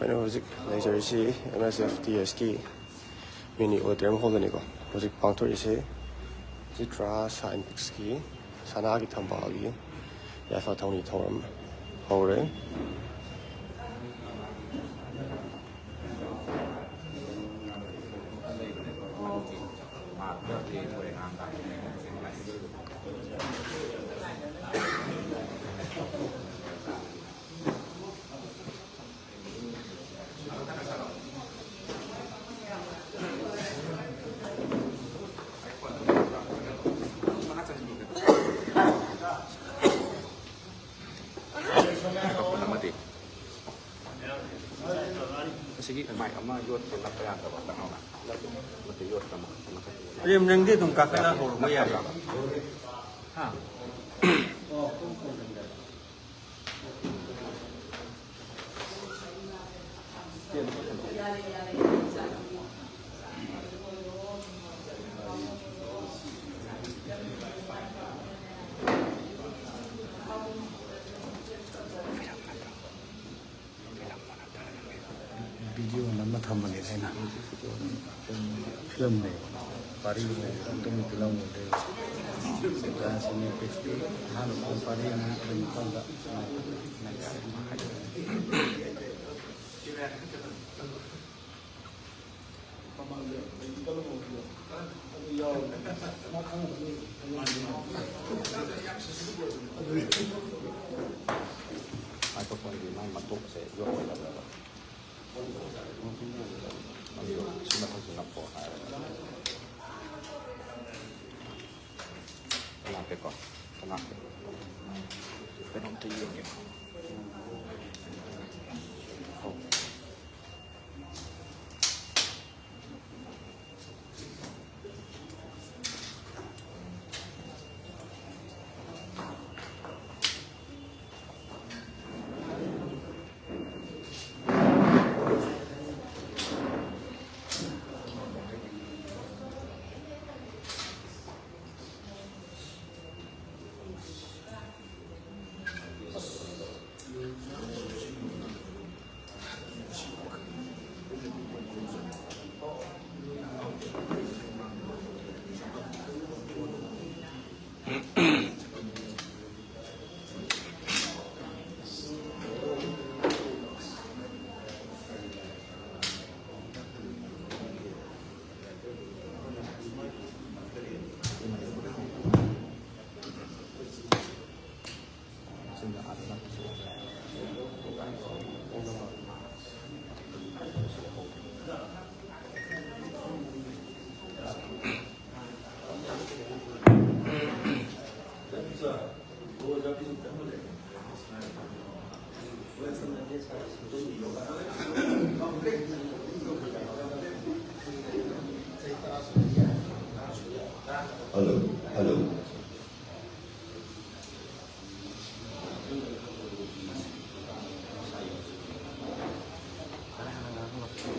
ꯑꯩꯈꯣꯏꯅ ꯍꯧꯖꯤꯛ ꯂꯩꯖꯔꯤꯁꯤ MSFTSꯀꯤ ꯃꯤꯅꯤ ꯑꯣꯗꯤꯇꯣꯔꯤꯌꯝ ꯍꯣꯜꯗꯅꯤꯀꯣ ꯍꯧꯖꯤꯛ ꯄꯥꯡꯊꯣꯛꯏꯁꯦ ꯆꯤꯇ꯭ꯔꯥ ꯁꯥꯏꯟꯇꯤꯛꯁꯀꯤ ꯁꯅꯥꯒꯤ ꯊꯝꯕꯥꯜꯒꯤ ꯌꯥꯏꯐ ꯊꯧꯅꯤ ꯊꯧꯔꯝ ꯍꯧꯔꯦ꯫ Rem nang di tum kakak hor mo ya. Ha. Video nama thamane thena film ne pari ne tum film ne sekarang sini pasti hanu pari na dan pangga Aku pun di mana matuk saya jual berapa. Sudah Singapura. Kenapa kok? Kenapa? Penonton juga. Halo.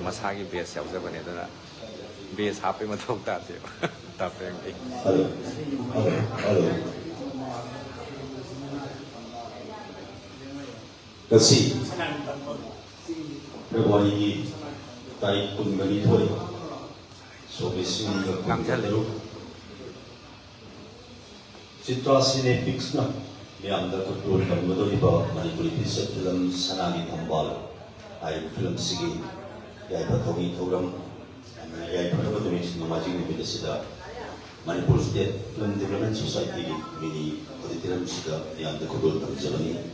Masagi base yang sebenarnya itu nak base HP macam tak tapi yang ini. Halo. Kasi Februari tarik pun bagi tuai. So besok Langkah Citra Cinepix na miyamda kultur kamado iba Manipuri film Sanagi Thambal ay film sige yay pathogi thogram yay pathogi tumis namajing ni bidasida Manipur State Film Development Society mini auditorium sida miyamda kultur kamjalani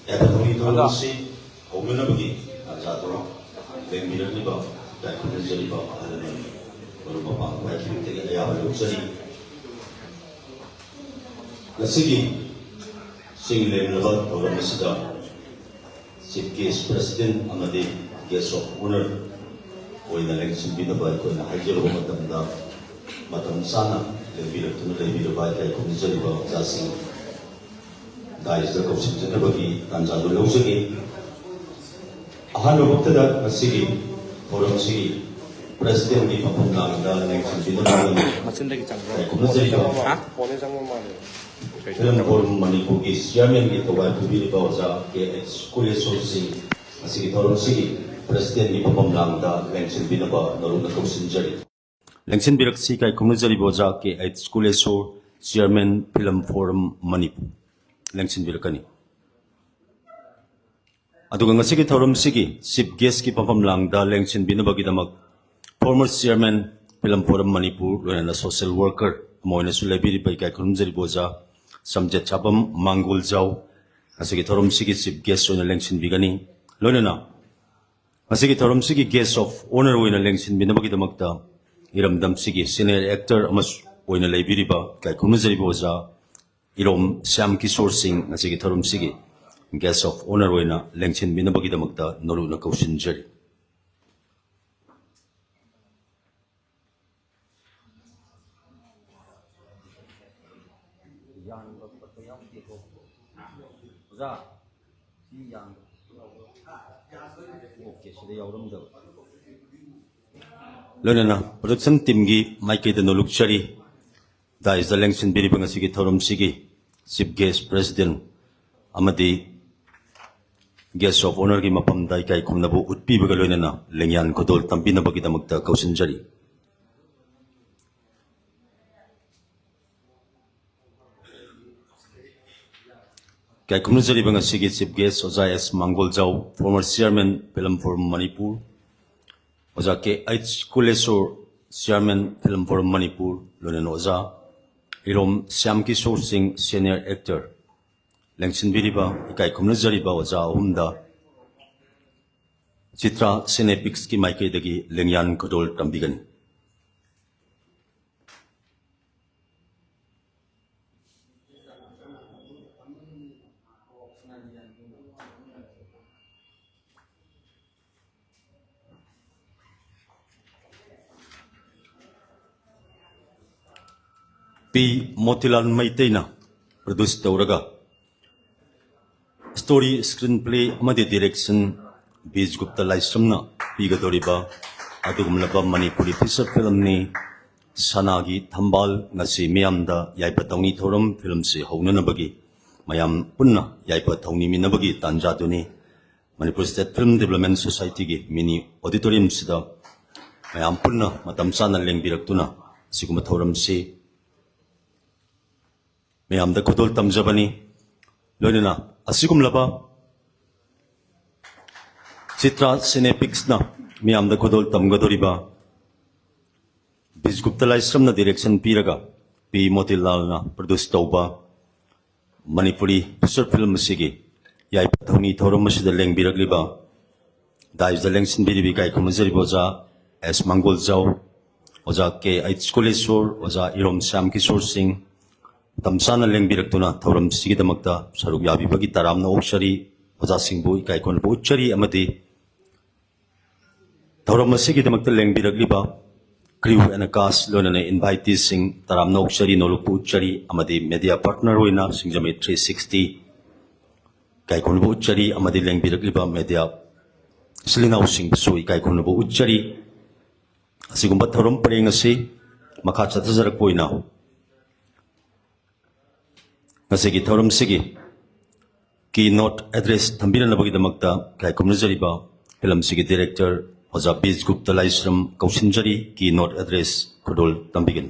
yay pathogi thogram si omena bagi ajatoro bengiran iba yay pathogi iba alanan berubah baik kita ya baru jadi Nasigi Single Level Program Sida Chief Guest President Amadi Guest of Honor Oina Election Binabay ko na Hajiro Matamda Matam Sana Lebira Tunu Lebira Bay kay Komisyon Iba Zasing Dahil sa Komisyon na bagi Tanjado Lausagi Ahano Buktada Nasigi Program Sigi President di Papunang da Election Binabay Masindagi Changra. Komisyon Iba 보내 장면만 Film Forum Manipur ki chairman ki to ba tu bi ba za ke school sourcing ꯑꯁꯤꯒꯤ ꯊꯧꯔꯝꯁꯤꯒꯤ ꯄ꯭ꯔꯁꯤꯗꯦꯟꯒꯤ ꯐꯝꯐꯝ ꯂꯥꯡꯗ ꯂꯦꯡꯁꯤꯟꯕꯤꯅꯕ ꯅꯣꯂꯨꯛꯅ ꯀꯧꯁꯤꯟꯖꯔꯤ ꯂꯦꯡꯁꯤꯟꯕꯤꯔꯛꯁꯤ ꯀꯥꯏ ꯈꯨꯝꯅꯖꯔꯤꯕ ꯑꯣꯖꯥ K.H. Kulesur Chairman Film Forum Manipur ꯂꯦꯡꯁꯤꯟꯕꯤꯔꯛꯀꯅꯤ ꯑꯗꯨꯒ ꯉꯁꯤꯒꯤ ꯊꯧꯔꯝꯁꯤꯒꯤ Chief Guest ꯒꯤ ꯐꯝꯐꯝ ꯂꯥꯡꯗ ꯂꯦꯡꯁꯤꯟꯕꯤꯅꯕꯒꯤꯗꯃꯛ Former Chairman Film Forum Manipur ꯂꯣꯏꯅꯅ Social Worker ꯑꯃ ꯑꯣꯏꯅꯁꯨ ꯂꯩꯕꯤꯔꯤꯕ ꯏꯀꯥꯏ ꯈꯨꯔꯨꯝꯖꯔꯤꯕ ꯑꯣꯖꯥ Samjet Chabam Manguljaw ꯉꯁꯤꯒꯤ ꯊꯧꯔꯝꯁꯤꯒꯤ Chief Guest ꯑꯣꯏꯅ ꯂꯦꯡꯁꯤꯟꯕꯤꯒꯅꯤ ꯂꯣꯏꯅꯅ ꯉꯁꯤꯒꯤ ꯊꯧꯔꯝꯁꯤꯒꯤ Guest of Honor ꯑꯣꯏꯅ ꯂꯦꯡꯁꯤꯟꯕꯤꯅꯕꯒꯤꯗꯃꯛꯇ 이름담시기 Senior Actor ꯑꯃꯁꯨ ꯑꯣꯏꯅ ꯂꯩꯕꯤꯔꯤꯕ ꯏꯀꯥꯏ ꯈꯨꯔꯨꯝꯖꯔꯤꯕ ꯑꯣꯖꯥ 이롬 Shyamkishore Singh ngasi기 thorumsigi Guest of Honor oina lengchinbinabagidamagta noruna kaushinjari loinana production team gi maikaida nolukchari da is the lengchinbiriba ngasigi thorumsigi Chief Guest President amadi Guest of Honor gi mapamda ikai khumnabu utpibaga loinana lengyan khodol tambinabagidamagta kausinjari kai khumnajari bangasigi Chief Guest Oza S. Mangoljaw former Chairman Film Forum Manipur Oza K.H. Kulesur Chairman Film Forum Manipur loinana Oza 이롬 Shyamkishore Singh Senior Actor 랭신비리바 이까이 컴너저리바 오자 홈다 지트라 시네픽스키 마이케이드기 랭얀 거돌 담비건 P. Motilal Maitena produce tawraga story screenplay amadi direction Bij Gupta Laisramna pigadoriba adugumlaba Manipuri feature film ni Sanagi Thambal ngasi miyamda yaipa tawni thoram film si haunanabagi mayam punna yaipa thawni minabagi tanjaduni Manipur State Film Development Society gi mini auditorium sida mayam punna matam sana lengbirakuna siguma thoram si mayamda kodol tamjabani loinana asigumlaba Chitra Cinepics na mayamda kodol tamgadoriba Bij Gupta Laisramna direction piraga P. Motilal na produce tawba Manipuri feature film sigi yaipa thawni thoram masida lengbiragliba dais da lengsin biribi kai khumajari boza S. Mangoljaw oza K.H. Kulesur oza Irom Shyamkishore Singh tamsana lengbiraktuna thoram sigidamakta saruk yabibagi taramna okshari oza singbu ikai konbu uchari amadi thoram sigidamakta lengbirakliba crew and cast loinana invitees sing taramna okshari nolukpu uchari amadi media partner oina singjame 360 kai konbu uchari amadi lengbirakliba media silinaw singbu ikai konbu uchari asigumba thoram parengasi makha chathajarakpoina ngasigi thorumsigi keynote address thambinanabagidamagta kai khumnajariba filmsigi director oza Bij Gupta Laisram kausinjari keynote address khodol tambigin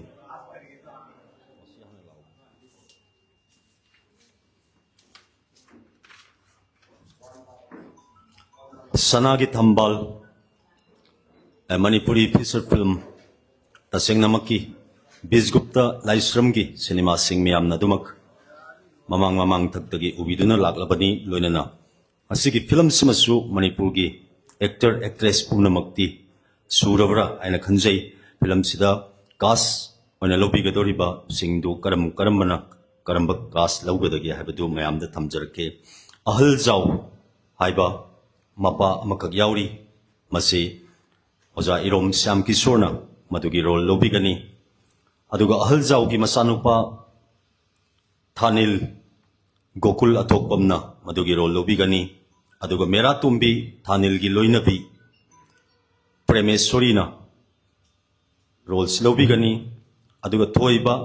Sanagi Thambal a Manipuri feature film tasengnamaki Bij Gupta Laisram gi cinema sing miyamna dumak mamang thagdagi ubiduna laklabani loinana asigi film simasu Manipurgi actor actress punamakti surabra aina khanjai film sida cast oina lobigadoriba singdu karambana karamba cast lawgadagi habadu mayamda thamjarake ahal jaw haiba mapa amakak yauri masi oza Irom Shyamkishore na madugi role lobigani aduga ahal jaw gi masanupa Thanil Gokul Atokpamna madugi role lobigani aduga Mera Tumbi Thanil gi loinabi Premeshwari na roles lobigani aduga Thoiba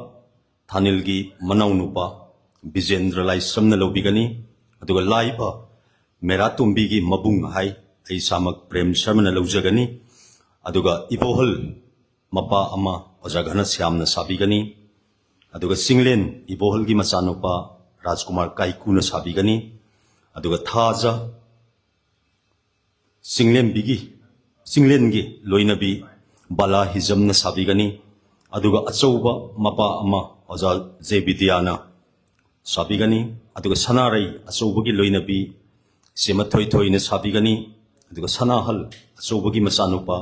Thanil gi Manaunupa Bijendra Laisram na lobigani aduga Laiba मेरा तुम्बीगी मबुंग high आई सामक प्रेम शर्मा लौजगनी अदुगा इबोहल मपा अमा ओजाघन श्यामना साबिगनी अदुगा सिंगलेन इबोहल की मचानुपा राजकुमार काइकूना साबिगनी अदुगा थाजा सिंगलेन की लोइनबी बाला हिजमना साबिगनी अदुगा अचौबा मपा अमा ओजा जे विद्याना साबिगनी अदुगा सनारई अचौबगी लोइनबी सेमा थोई थोइना साबिगनी अदुगा सनाहल अचौबगी मचानुपा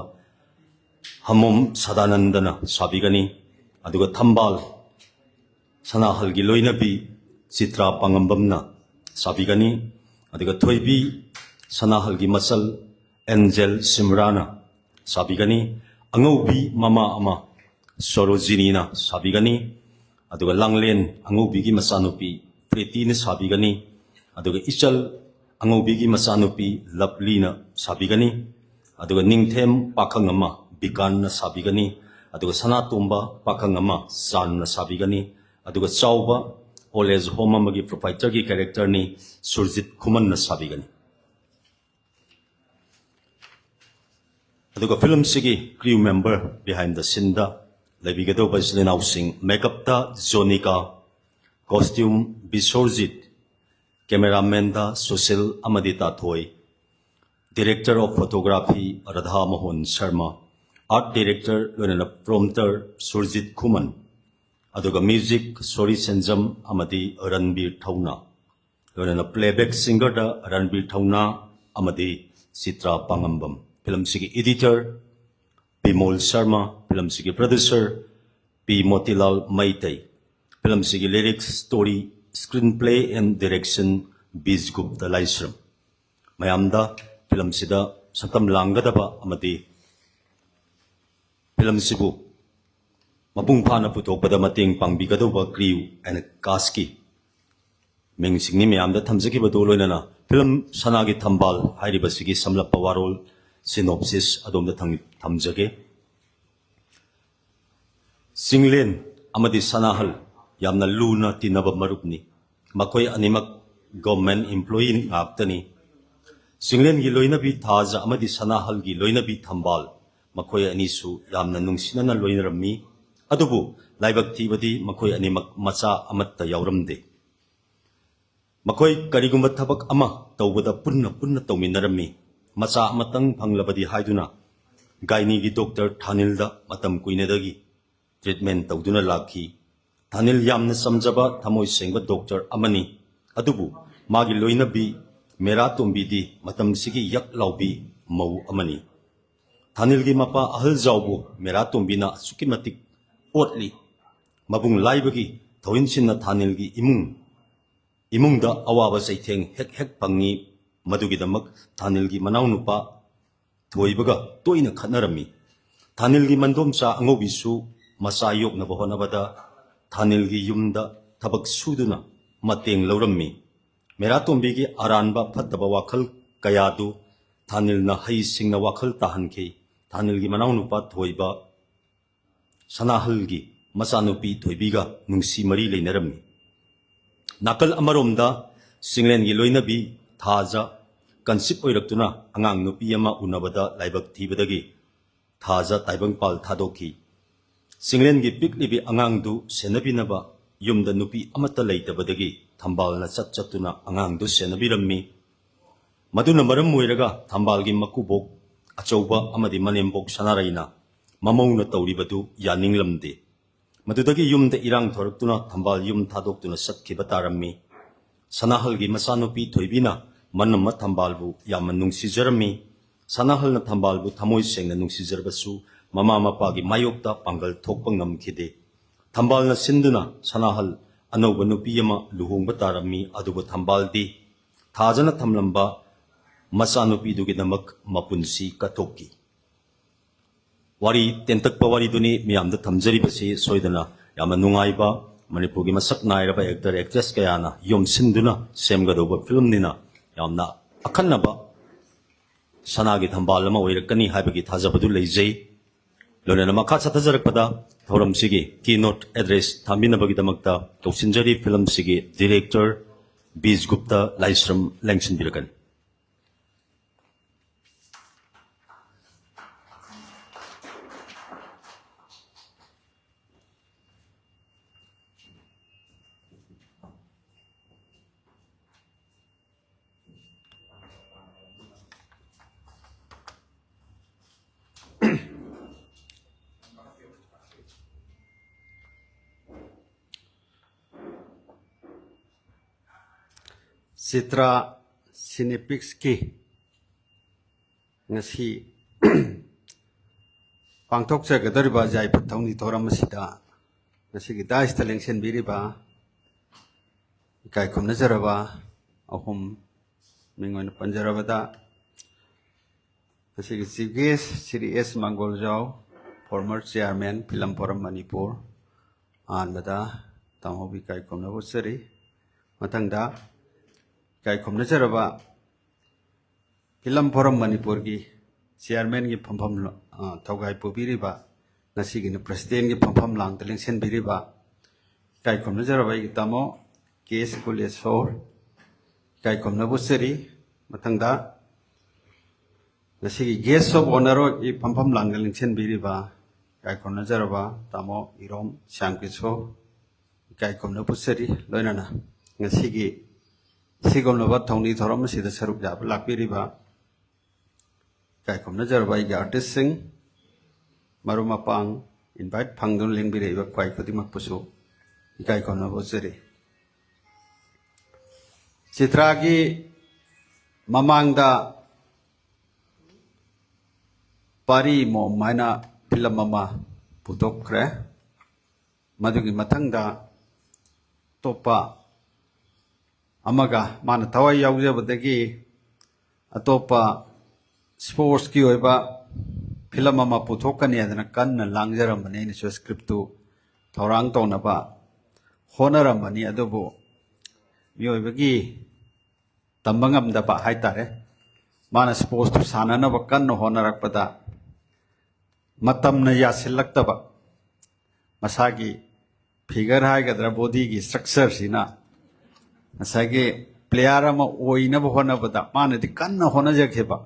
हमोम सदानंदना साबिगनी अदुगा थंबाल सनाहल की लोइनबी चित्रा पांगंबमना साबिगनी अदुगा थोइबी सनाहल की मसल एंजल सिमराना साबिगनी अंगौबी ममा अमा सरोजिनीना साबिगनी अदुगा लांगलेन अंगौबी की मचानुपी प्रीतिना साबिगनी अदुगा इचल अंगौबी की मचानुपी लवलीना साबिगनी अदुगा निंगथेम पाखंग अमा बिकान साबिगनी अदुगा सनातोंबा पाखंग अमा चान साबिगनी अदुगा चाउबा ओलेज होम अमगी प्रोपाइटर की कैरेक्टर नि सुरजित खुमन साबिगनी अदुगा फिल्म सिगी crew member behind the scene दा लेबिगदोबा इस्लेनाउ सिंह मेकअप दा जोनिका कॉस्ट्यूम बिसोरजित कैमरामैन दा सुशील अमदिता थोई director of photography Radha Mohan Sharma art director लोनना प्रोम्प्टर सुरजित खुमन अदुगा म्यूजिक सोरी सेंजम अमदी रणबीर ठौना लोनना प्लेबैक सिंगर दा रणबीर ठौना अमदी चित्रा पांगंबम फिल्म सिगी एडिटर बिमोल शर्मा फिल्म सिगी producer P Motilal Meitei film सिगी lyrics story screenplay and direction Bijgupta Laishram मयामदा film सिदा सकम लांगदबा अमदी फिल्म सिबु मपुंग फाना पुथोकपदा मतेंग पांगबिगदोबा क्रू एंड कास्ट की मिंगसिंगनि मयामदा थमजगिबदो लोइनना फिल्म सनागी थंबाल हाइरिबसिगी समलप्पा वारोल सिनॉप्सिस अदोमदा थमजगे सिंगलेन अमदी सनाहल यामना लूना तिनबा मरुपनी मकोय अनिमक गवर्नमेंट एम्प्लॉई ngaptani सिंगलेन की लोइनबी थाजा अमदी सनाहल की लोइनबी थंबाल मकोय अनिसु यामना नुंगसिनना लोइनरमी अदुबु लाइबक थीबदी मकोय अनिमक मचा अमत्ता यावरमदे मकोय करिगुंबा थबक अमा तौबदा पुन्ना तौमिनरमी मचा अमतंग फंगलबदी हाइदुना गायनी की डॉक्टर थानिलदा मतम कुइनेदगी ट्रीटमेंट तौदुना लाखी थानिल यामना समझबा थमोय सेंगबा डॉक्टर अमनी अदुबु मागी लोइनबी मेरा तुम्बीदी मतम सिगी यक लाउबी मौ अमनी थानिल की मपा अहल जाउबु मेरा तुम्बीना सुकी मतिक ओटली मबुंग लाइबगी थौइनसिना थानिल की इमुंगदा अवाबा चैथेंग हेक पंगी मदुगिदमक थानिल की मनाउ नुपा थोइबगा तोइना खनरमी थानिल की मंदोमचा अंगोबिसु मचा योकनबा होनबदा थानिल की युमदा थबक सुदुना मतेंग लौरम्मी मेरा तोंबी की अरानबा फत्तबा वाखल कयादु थानिल न हई सिंगना वाखल ताहनखे थानिल की मनाउ नुपा थोइबा सनाहल की मचानुपी थोइबीगा नुंसी मरी लेनरम्मी नाकल अमरोमदा सिंगलेन की लोइनबी थाजा कंसिप ओइरक्तुना अंगांग नुपी अमा उनबदा लाइबक थीबदगी थाजा ताइबंगपाल थादोकी सिंगलेन की पिकलिबी अंगांगदु सेनबिनबा युमदा नुपी अमत्ता लेइतबदगी थंबालना चतुना अंगांगदु सेनबिरम्मी मदुना मरम ओइरगा थंबाल की मकुबोक अचौबा अमदी मनेमबोक सनारैना ममौना तौरिबदु यानिंगलमदे मदुदगी युमदा इरांग थोरक्तुना थंबाल युम थादोक्तुना सत्खिबा तारम्मी सनाहल की मचानुपी थोइबीना मनम थंबालबु याम नुंसिजरम्मी सनाहलना थंबालबु थमोय सेंगना नुंसिजरबसु ममा मपा की मायोक्ता पांगल थोकपा ngमखिदे थंबालना सिंदुना सनाहल अनौबा नुपी अमा लुहोंबा तारम्मी अदुबु थंबालदी थाजना थमलंबा मचानुपीदुगिदमक मपुंसी कथोकी वारी तेंतकपा वारीदुनी मियामदा थमजरिबसी सोइदना यामना नुंगाइबा मणिपुर की मसक नायरबा एक्टर एक्ट्रेस कयाना योम सिंधुना सेमगदोबा फिल्म निना यामना अखन्नबा सनागी थंबाल अमा ओइरकनी हाइबगी थाजबदु लेजै लोनना मखा चथजरकपदा थौरम सिगी की नोट एड्रेस थामिनबगिदमक्ता तौसिनजरी फिल्म सिगी डायरेक्टर बीज Gupta Laishram लेंगसिनबिरकन Citra Cinepix-ki ngasi pangthokjagdoriba jaipa thongni thoram asida ngasigi daista lengsenbiriba ikai khomnajaraba ahum mingoina panjarabada ngasigi Chief Guest Shri S. Mangoljau, former Chairman Film Forum Manipur anbada tamobi kai khomnabusari matangda kai khomnajaraba Film Forum Manipur ki Chairman ki phampham thaugai pubiriba ngasigi na President ki phampham lang telengsen biriba kai khomnajaraba ki tamo case kulesor kai khomnabusari matangda ngasigi guest of honor ki phampham lang telengsen biriba kai khomnajaraba tamo Irom Sangkiso kai khomnabusari loinana ngasigi sigomnaba thongni thoram sida saruk jab lakbiriba kai khomnajaraba igi artist sing marumapang invite phangdon lengbiriba kwai khodimak pusu kai khomnabusari Citra gi mamangda pari mo maina film ama putokre madugi mathangda topa amaga mana thawai yaujabadagi atopa sports ki oiba film ama puthokani adana kanna langjaramani ni script tu thorang tonaba honaramani adubu mioibagi tambangamdaba haitare mana sports tu sananaba kanna honarakpada matamna yasillaktaba masagi figure haigadra body gi structure sina masagi player ama oinaba honabada mana di kanna honajakheba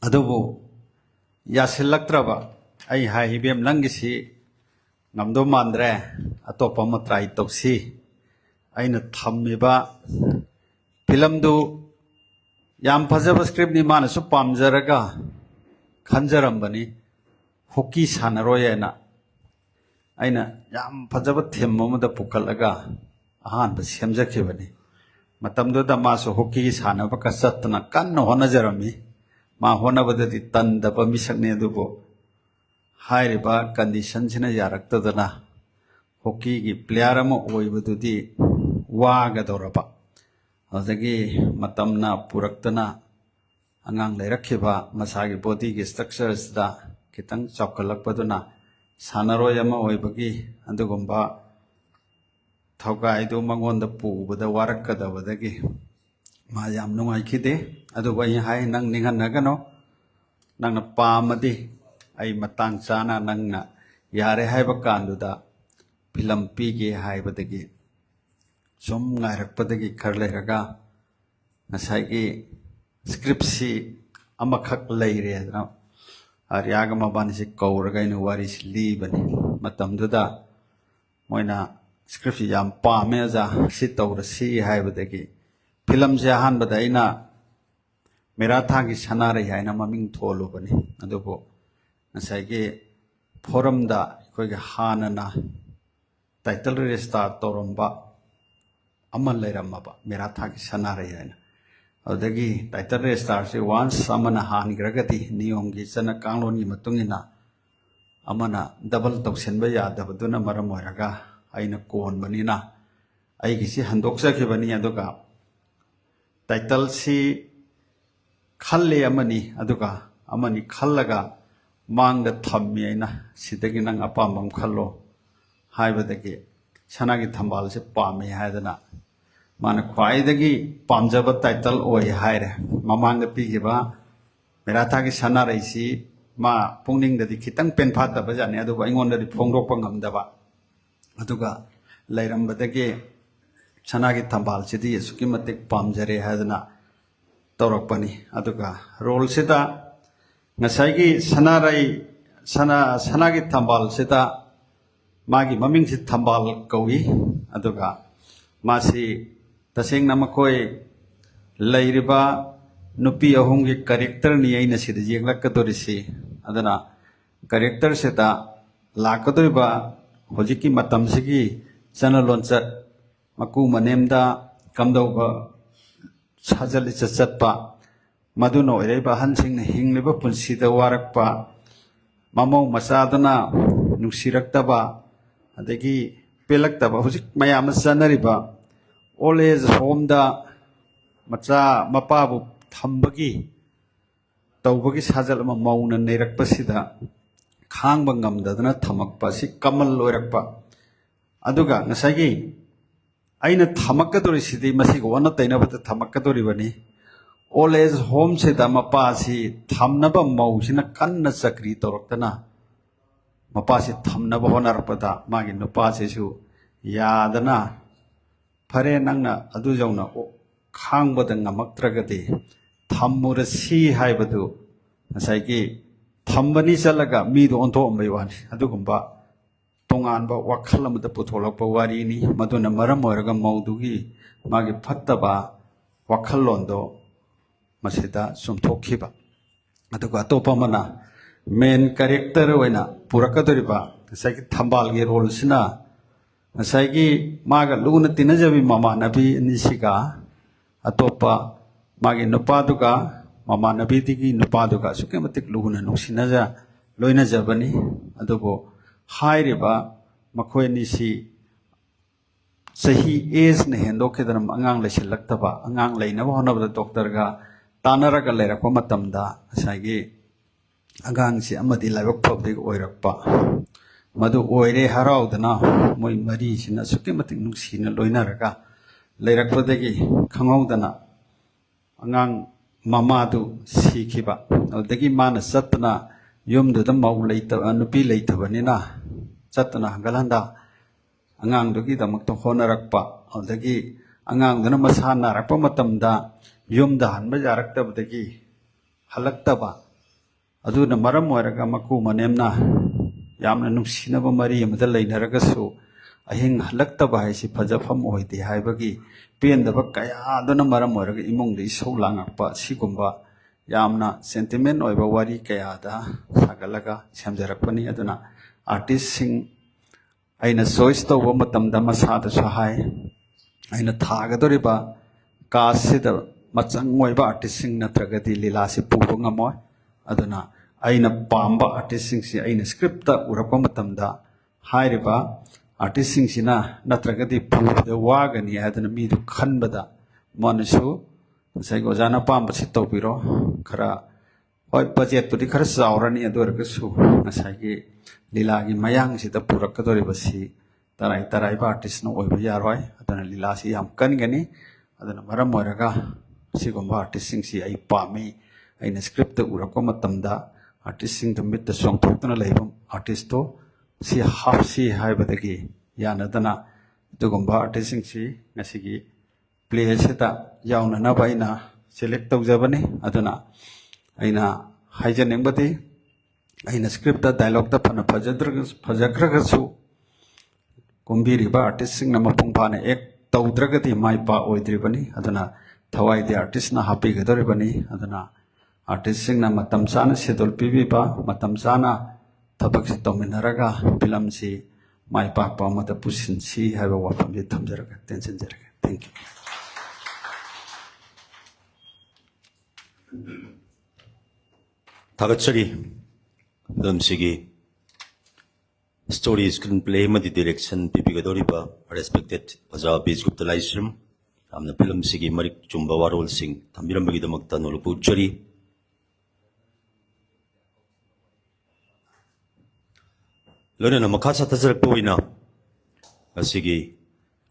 adubu yasilaktraba ai haibem langisi ngamdo mandre atopa ma try toksi aina thammiba film du yam phajaba script ni mana su pamjaraga khanjarambani hockey sanaroyena aina yam phajaba them amada pukalaga ahan ba semjakhibani matamdo da masu hockey sanaba ka satna kanna honajarami ma honabadadi tandaba misakne adubo hairiba condition sina yaraktadana hockey gi player ama oibadudi waga doraba adagi matamna puraktana angang leirakhiba masagi body gi structures da kitang chokkalakpaduna sanaroy ama oibagi adugumba thaugai du mangonda pubada warakadabadagi ma yam nungai khide aduba hi hai nang ninghanagano nangna pamadi ai matang chana nangna yare haiba kanduda film pige haibadagi som ngairakpadagi kharleraga nasai script si amakhak leire adna aryaga mabani si kauraga ina wari li bani matamduda moina script yam pame ja si tawra si haibadagi film se hanbada ina meratha gi sanare haina maming tholu bani adubo nasai forum da koi ga hanana title restart toromba amal leiramaba meratha gi sanare haina adagi title restart se once amana han gragati niyom gi chana kanglon gi matungina amana double tawsenba yadabaduna maram oiraga aina kon banina ai gi si handoksa khibani aduga title si khalle amani aduga amani khallaga mangda thammi aina sidagi nang apambam khallo haibadagi sanagi thambal se pami haidana mana khwaidagi pamjaba title oi haire mamangda pigiba meratha gi sanarai si ma pungning dadi khitang pen phata bajani aduba ingon dadi phongrokpa ngamdaba aduga lairambadagi sanagi thambal sidi suki matik pamjare haidana tawrakpani aduga role sida ngasai sanarai sanagi thambal sida magi maming si thambal kawi aduga masi taseng namakoi leiriba nupi ahum gi character ni aina sida jenglakkatorisi adana character sida lakadoriba hojiki matam sigi chana lonchat maku manemda kamdauba ꯁꯥꯖꯠ ꯂꯤꯆꯠ ꯆꯠꯄ, ꯃꯗꯨꯅ ꯑꯣꯏꯔꯛꯏꯕ ꯑꯍꯟꯁꯤꯡꯅ ꯍꯤꯡꯂꯤꯕ ꯄꯨꯟꯁꯤꯗ ꯋꯥꯔꯛꯄ, ꯃꯃꯧ ꯃꯆꯥꯗꯨꯅ ꯅꯨꯡꯁꯤꯔꯛꯇꯕ, ꯑꯗꯒꯤ ꯄꯦꯜꯂꯛꯇꯕ, ꯍꯧꯖꯤꯛ ꯃꯌꯥꯝꯅ ꯆꯠꯅꯔꯤꯕ ꯑꯣꯜ ꯑꯦꯖ ꯍꯣꯝꯗ ꯃꯆꯥ ꯃꯄꯥꯕꯨ ꯊꯝꯕꯒꯤ ꯇꯧꯕꯒꯤ ꯁꯥꯖꯠ ꯑꯃ ꯃꯧꯅ ꯅꯩꯔꯛꯄꯁꯤꯗ ꯈꯥꯡꯕ ꯉꯝꯗꯗꯅ ꯊꯝꯃꯛꯄ, ꯑꯁꯤ ꯀꯃꯜ ꯑꯣꯏꯔꯛꯄ. ꯑꯗꯨꯒ ꯉꯁꯥꯏꯒꯤ ꯑꯩꯅ ꯊꯝꯃꯛꯀꯗꯣꯔꯤꯁꯤꯗꯤ ꯃꯁꯤꯒ ꯑꯣꯟꯅ ꯇꯩꯅꯕꯗ ꯊꯝꯃꯛꯀꯗꯣꯔꯤꯕꯅꯤ. ꯑꯣꯜ ꯑꯦꯖ ꯍꯣꯝꯁꯤꯗ ꯃꯄꯥꯁꯤ ꯊꯝꯅꯕ ꯃꯧꯁꯤꯅ ꯀꯟꯅ ꯆꯀ꯭ꯔꯤ ꯇꯧꯔꯛꯇꯅ ꯃꯄꯥꯁꯤ ꯊꯝꯅꯕ ꯍꯣꯠꯅꯔꯛꯄꯗ ꯃꯥꯒꯤ ꯅꯨꯄꯥꯁꯤꯁꯨ ꯌꯥꯗꯅ, ꯐꯔꯦ ꯅꯪꯅ ꯑꯗꯨ ꯌꯧꯅ ꯈꯥꯡꯕꯗ ꯉꯝꯃꯛꯇ꯭ꯔꯒꯗꯤ ꯊꯝꯃꯨꯔꯁꯤ ꯍꯥꯏꯕꯗꯨ ꯉꯁꯥꯏꯒꯤ ꯊꯝꯕꯅꯤ ꯆꯠꯂꯒ ꯃꯤꯗꯣ ꯑꯣꯟꯊꯣꯛꯑꯝꯕꯩ ꯋꯥꯅꯤ. ꯑꯗꯨꯒꯨꯝꯕ ꯇꯣꯉꯥꯟꯕ ꯋꯥꯈꯜ ꯑꯃꯗ ꯄꯨꯊꯣꯛꯂꯛꯄ ꯋꯥꯔꯤꯅꯤ. ꯃꯗꯨꯅ ꯃꯔꯝ ꯑꯣꯏꯔꯒ ꯃꯧꯗꯨꯒꯤ ꯃꯥꯒꯤ ꯐꯠꯇꯕ ꯋꯥꯈꯜꯂꯣꯟꯗꯣ ꯃꯁꯤꯗ ꯆꯨꯝꯊꯣꯛꯈꯤꯕ. ꯑꯗꯨꯒ ꯑꯇꯣꯞꯄ ꯑꯃꯅ ꯃꯦꯟ ꯀꯦꯔꯦꯛꯇꯔ ꯑꯣꯏꯅ ꯄꯨꯔꯛꯀꯗꯧꯔꯤꯕ ꯉꯁꯥꯏꯒꯤ ꯊꯝꯕꯥꯜꯒꯤ ꯔꯣꯜꯁꯤꯅ ꯉꯁꯥꯏꯒꯤ ꯃꯥꯒ ꯂꯨꯅ ꯇꯤꯟꯅꯖꯕꯤ ꯃꯃꯥꯟꯅꯕꯤ ꯑꯅꯤꯁꯤꯒ ꯑꯇꯣꯞꯄ ꯃꯥꯒꯤ ꯅꯨꯄꯥꯗꯨꯒ ꯃꯃꯥꯟꯅꯕꯤꯗꯨꯒꯤ ꯅꯨꯄꯥꯗꯨꯒ ꯑꯁꯨꯛꯀꯤ ꯃꯇꯤꯛ ꯂꯨꯅ ꯂꯣꯏꯅꯖꯕꯅꯤ. ꯑꯗꯨꯕꯨ ꯍꯥꯏꯔꯤꯕ ꯃꯈꯣꯏ ꯑꯅꯤꯁꯤ ꯆꯍꯤ ꯑꯦꯖꯅ ꯍꯦꯟꯗꯣꯛꯈꯤꯗꯅ ꯑꯉꯥꯡ ꯂꯩꯁꯤꯜꯂꯛꯇꯕ, ꯑꯉꯥꯡ ꯂꯩꯅꯕ ꯍꯣꯠꯅꯕꯗ ꯗꯣꯛꯇꯔꯒ ꯇꯥꯟꯅꯔꯒ ꯂꯩꯔꯛꯄ ꯃꯇꯝꯗ ꯉꯁꯥꯏꯒꯤ ꯑꯉꯥꯡꯁꯤ ꯑꯃꯗꯤ ꯂꯥꯏꯕꯛ ꯐꯕꯗꯒꯤ ꯑꯣꯏꯔꯛꯄ. ꯃꯗꯨ ꯑꯣꯏꯔꯦ ꯍꯔꯥꯎꯗꯅ ꯃꯣꯏ ꯃꯔꯤꯁꯤꯅ ꯑꯁꯨꯛꯀꯤ ꯃꯇꯤꯛ ꯅꯨꯡꯁꯤꯅ ꯂꯣꯏꯅꯔꯒ ꯂꯩꯔꯛꯄꯗꯒꯤ ꯈꯪꯍꯧꯗꯅ ꯑꯉꯥꯡ ꯃꯃꯥꯗꯨ ꯁꯤꯈꯤꯕ. ꯑꯗꯨꯗꯒꯤ ꯃꯥꯅ ꯆꯠꯇꯅ ꯌꯨꯝꯗꯨꯗ ꯅꯨꯄꯤ ꯂꯩꯇꯕꯅꯤꯅ ꯆꯠꯇꯅ ꯍꯪꯒꯠ ꯍꯟꯗꯥ ꯑꯉꯥꯡꯗꯨꯒꯤꯗꯃꯛꯇ ꯍꯣꯠꯅꯔꯛꯄ. ꯑꯗꯨꯗꯒꯤ ꯑꯉꯥꯡꯗꯨꯅ ꯃꯁꯥ ꯅꯥꯔꯛꯄ ꯃꯇꯝꯗ ꯌꯨꯝꯗ ꯍꯟꯕ ꯌꯥꯔꯛꯇꯕꯗꯒꯤ ꯍꯜꯂꯛꯇꯕ. ꯑꯗꯨꯅ ꯃꯔꯝ ꯑꯣꯏꯔꯒ ꯃꯀꯨ ꯃꯅꯦꯝꯅ ꯌꯥꯝꯅ ꯅꯨꯡꯁꯤꯅꯕ ꯃꯔꯤ ꯑꯃꯗ ꯂꯩꯅꯔꯒꯁꯨ ꯑꯍꯤꯡ ꯍꯜꯂꯛꯇꯕ ꯍꯥꯏꯁꯤ ꯐꯖꯐꯝ ꯑꯣꯏꯗꯦ ꯍꯥꯏꯕꯒꯤ ꯄꯦꯟꯗꯕ ꯀꯌꯥꯗꯨꯅ ꯃꯔꯝ ꯑꯣꯏꯔꯒ ꯏꯃꯨꯡꯗ ꯏꯁꯧ ꯂꯥꯡꯉꯛꯄ. ꯑꯁꯤꯒꯨꯝꯕ ꯌꯥꯝꯅ ꯁꯦꯟꯇꯤꯃꯦꯟ ꯑꯣꯏꯕ ꯋꯥꯔꯤ ꯀꯌꯥꯗ ꯁꯥꯒꯠꯂꯒ ꯁꯦꯝꯖꯔꯛꯄꯅꯤ. ꯑꯗꯨꯅ ꯑꯥꯔꯇꯤꯁꯁꯤꯡ ꯑꯩꯅ ꯆꯣꯏꯁ ꯇꯧꯕ ꯃꯇꯝꯗ ꯃꯁꯥꯗꯁꯨ ꯍꯥꯏ, ꯑꯩꯅ ꯊꯥꯒꯗꯧꯔꯤꯕ ꯀꯥꯁꯁꯤꯗ ꯃꯆꯪ ꯑꯣꯏꯕ ꯑꯥꯔꯇꯤꯁꯁꯤꯡ ꯅꯠꯇ꯭ꯔꯒꯗꯤ ꯂꯤꯂꯥꯁꯤ ꯄꯨꯕ ꯉꯝꯃꯣꯏ. ꯑꯗꯨꯅ ꯑꯩꯅ ꯄꯥꯝꯕ ꯑꯥꯔꯇꯤꯁꯁꯤꯡꯁꯤ ꯑꯩꯅ ꯁ꯭ꯀ꯭ꯔꯤꯞꯇ ꯎꯔꯛꯄ ꯃꯇꯝꯗ ꯍꯥꯏꯔꯤꯕ ꯑꯥꯔꯇꯤꯁꯁꯤꯡꯁꯤꯅ ꯅꯠꯇ꯭ꯔꯒꯗꯤ ꯄꯨꯕꯗ ꯋꯥꯒꯅꯤ ꯍꯥꯏꯗꯅ ꯃꯤꯗꯨ ꯈꯟꯕꯗ ꯃꯥꯅꯁꯨ ꯉꯁꯥꯏꯒꯤ ꯑꯣꯖꯥꯅ ꯑꯄꯥꯝꯕꯁꯤ ꯇꯧꯕꯤꯔꯣ, ꯈꯔ ꯍꯣꯏ ꯕꯖꯦꯠꯄꯨꯗꯤ ꯈꯔ ꯆꯥꯎꯔꯅꯤ, ꯑꯗꯨ ꯑꯣꯏꯔꯒꯁꯨ ꯉꯁꯥꯏꯒꯤ ꯂꯤꯂꯥꯒꯤ ꯃꯌꯥꯡꯁꯤꯗ ꯄꯨꯔꯛꯀꯗꯧꯔꯤꯕꯁꯤ ꯇꯔꯥꯏꯕ ꯑꯥꯔꯇꯤꯁꯅ ꯑꯣꯏꯕ ꯌꯥꯔꯣꯏ. ꯑꯗꯨꯅ ꯂꯤꯂꯥꯁꯤ ꯌꯥꯝ ꯀꯟꯒꯅꯤ. ꯑꯗꯨꯅ ꯃꯔꯝ ꯑꯣꯏꯔꯒ ꯁꯤꯒꯨꯝꯕ ꯑꯥꯔꯇꯤꯁꯁꯤꯡꯁꯤ ꯑꯩ ꯄꯥꯝꯃꯤ. ꯑꯩꯅ ꯁ꯭ꯀ꯭ꯔꯤꯞꯇ ꯎꯔꯛꯄ ꯃꯇꯝꯗ ꯑꯥꯔꯇꯤꯁꯁꯤꯡꯗ ꯃꯤꯠꯇ ꯆꯣꯡꯊꯣꯛꯇꯨꯅ ꯂꯩꯕ ꯑꯥꯔꯇꯤꯁꯇꯣ ꯁꯤ ꯍꯥꯞꯁꯤ ꯍꯥꯏꯕꯗꯒꯤ ꯌꯥꯅꯗꯅ ꯑꯗꯨꯒꯨꯝꯕ ꯑꯥꯔꯇꯤꯁꯁꯤꯡꯁꯤ ꯉꯁꯤꯒꯤ ꯄ꯭ꯂꯦ ꯑꯁꯤꯗ ꯌꯥꯎꯅꯅꯕ ꯑꯩꯅ ꯁꯦꯂꯦꯛ ꯇꯧꯖꯕꯅꯤ. ꯑꯗꯨꯅ ꯑꯩꯅ ꯍꯥꯏꯖꯅꯤꯡꯕꯗꯤ ꯑꯩꯅ ꯁ꯭ꯀ꯭ꯔꯤꯞꯇ ꯗꯥꯏꯂꯣꯛꯇ ꯐꯅ ꯐꯖꯈ꯭ꯔꯒꯁꯨ ꯀꯨꯝꯕꯤꯔꯤꯕ ꯑꯥꯔꯇꯤꯁꯁꯤꯡꯅ ꯃꯄꯨꯡ ꯐꯥꯅ ꯑꯦꯛ ꯇꯧꯗ꯭ꯔꯒꯗꯤ ꯃꯥꯏ ꯄꯥꯛꯑꯣꯏꯗ꯭ꯔꯤꯕꯅꯤ. ꯑꯗꯨꯅ ꯊꯋꯥꯏꯗꯤ ꯑꯥꯔꯇꯤꯁꯅ ꯍꯥꯞꯄꯤꯒꯗꯧꯔꯤꯕꯅꯤ. ꯑꯗꯨꯅ ꯑꯥꯔꯇꯤꯁꯁꯤꯡꯅ ꯃꯇꯝ ꯆꯥꯅ ꯁꯦꯗꯨꯜ ꯄꯤꯕꯤꯕ, ꯃꯇꯝ ꯆꯥꯅ ꯊꯕꯛꯁꯤ ꯇꯧꯃꯤꯟꯅꯔꯒ ꯐꯤꯂꯝꯁꯤ ꯃꯥꯏ ꯄꯥꯛꯄ ꯑꯃꯗ ꯄꯨꯁꯤꯟꯁꯤ ꯍꯥꯏꯕ ꯋꯥꯐꯝꯁꯤ ꯊꯝꯖꯔꯒ ꯇꯦꯟꯁꯤꯟꯖꯔꯒꯦ. Thank you. थागतचरी फिल्मसिगी स्टोरी स्क्रीन प्ले मदि डायरेक्शन पिबिगदोरिबा रेस्पेक्टेड ओजा बीज गुप्ता लाइस्रम हमना फिल्मसिगी मरिक चुंबा वारोल सिंह थंबिरमबगीदमक्ता नोलपुचरी लोनेना मखा साथजरकपा ओइना असिगी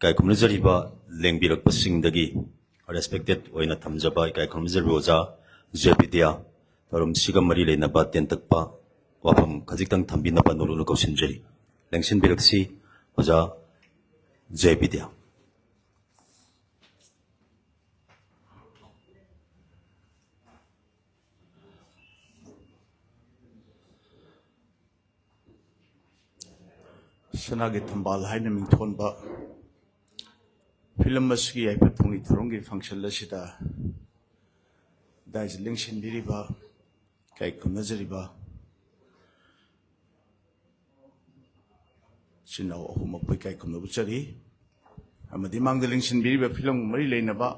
कायखुमनजरिबा लेंबिरकपा सिंहदगी रेस्पेक्टेड ओइना थमजबा कायखुमनजरिबा ओजा जयविद्या तरुम सिगा मरी लेनबा तेंतकपा वाफम खजिक्तंग थंबिनबा नोलुनु कौसिनजरी लेंसिनबिरकसी ओजा जयविद्या. सनागी थंबाल हाइना मिंथोनबा फिल्म असगी आइपा थोंगी थरोंगी फंक्शन लसिदा दाइजिलिंग सिनबिरिबा कायखुमनजरिबा चिनाव अहुमपै कायखुमनबुचरी अमदि मांगदलिंग सिनबिरिबा फिल्म मरी लेनबा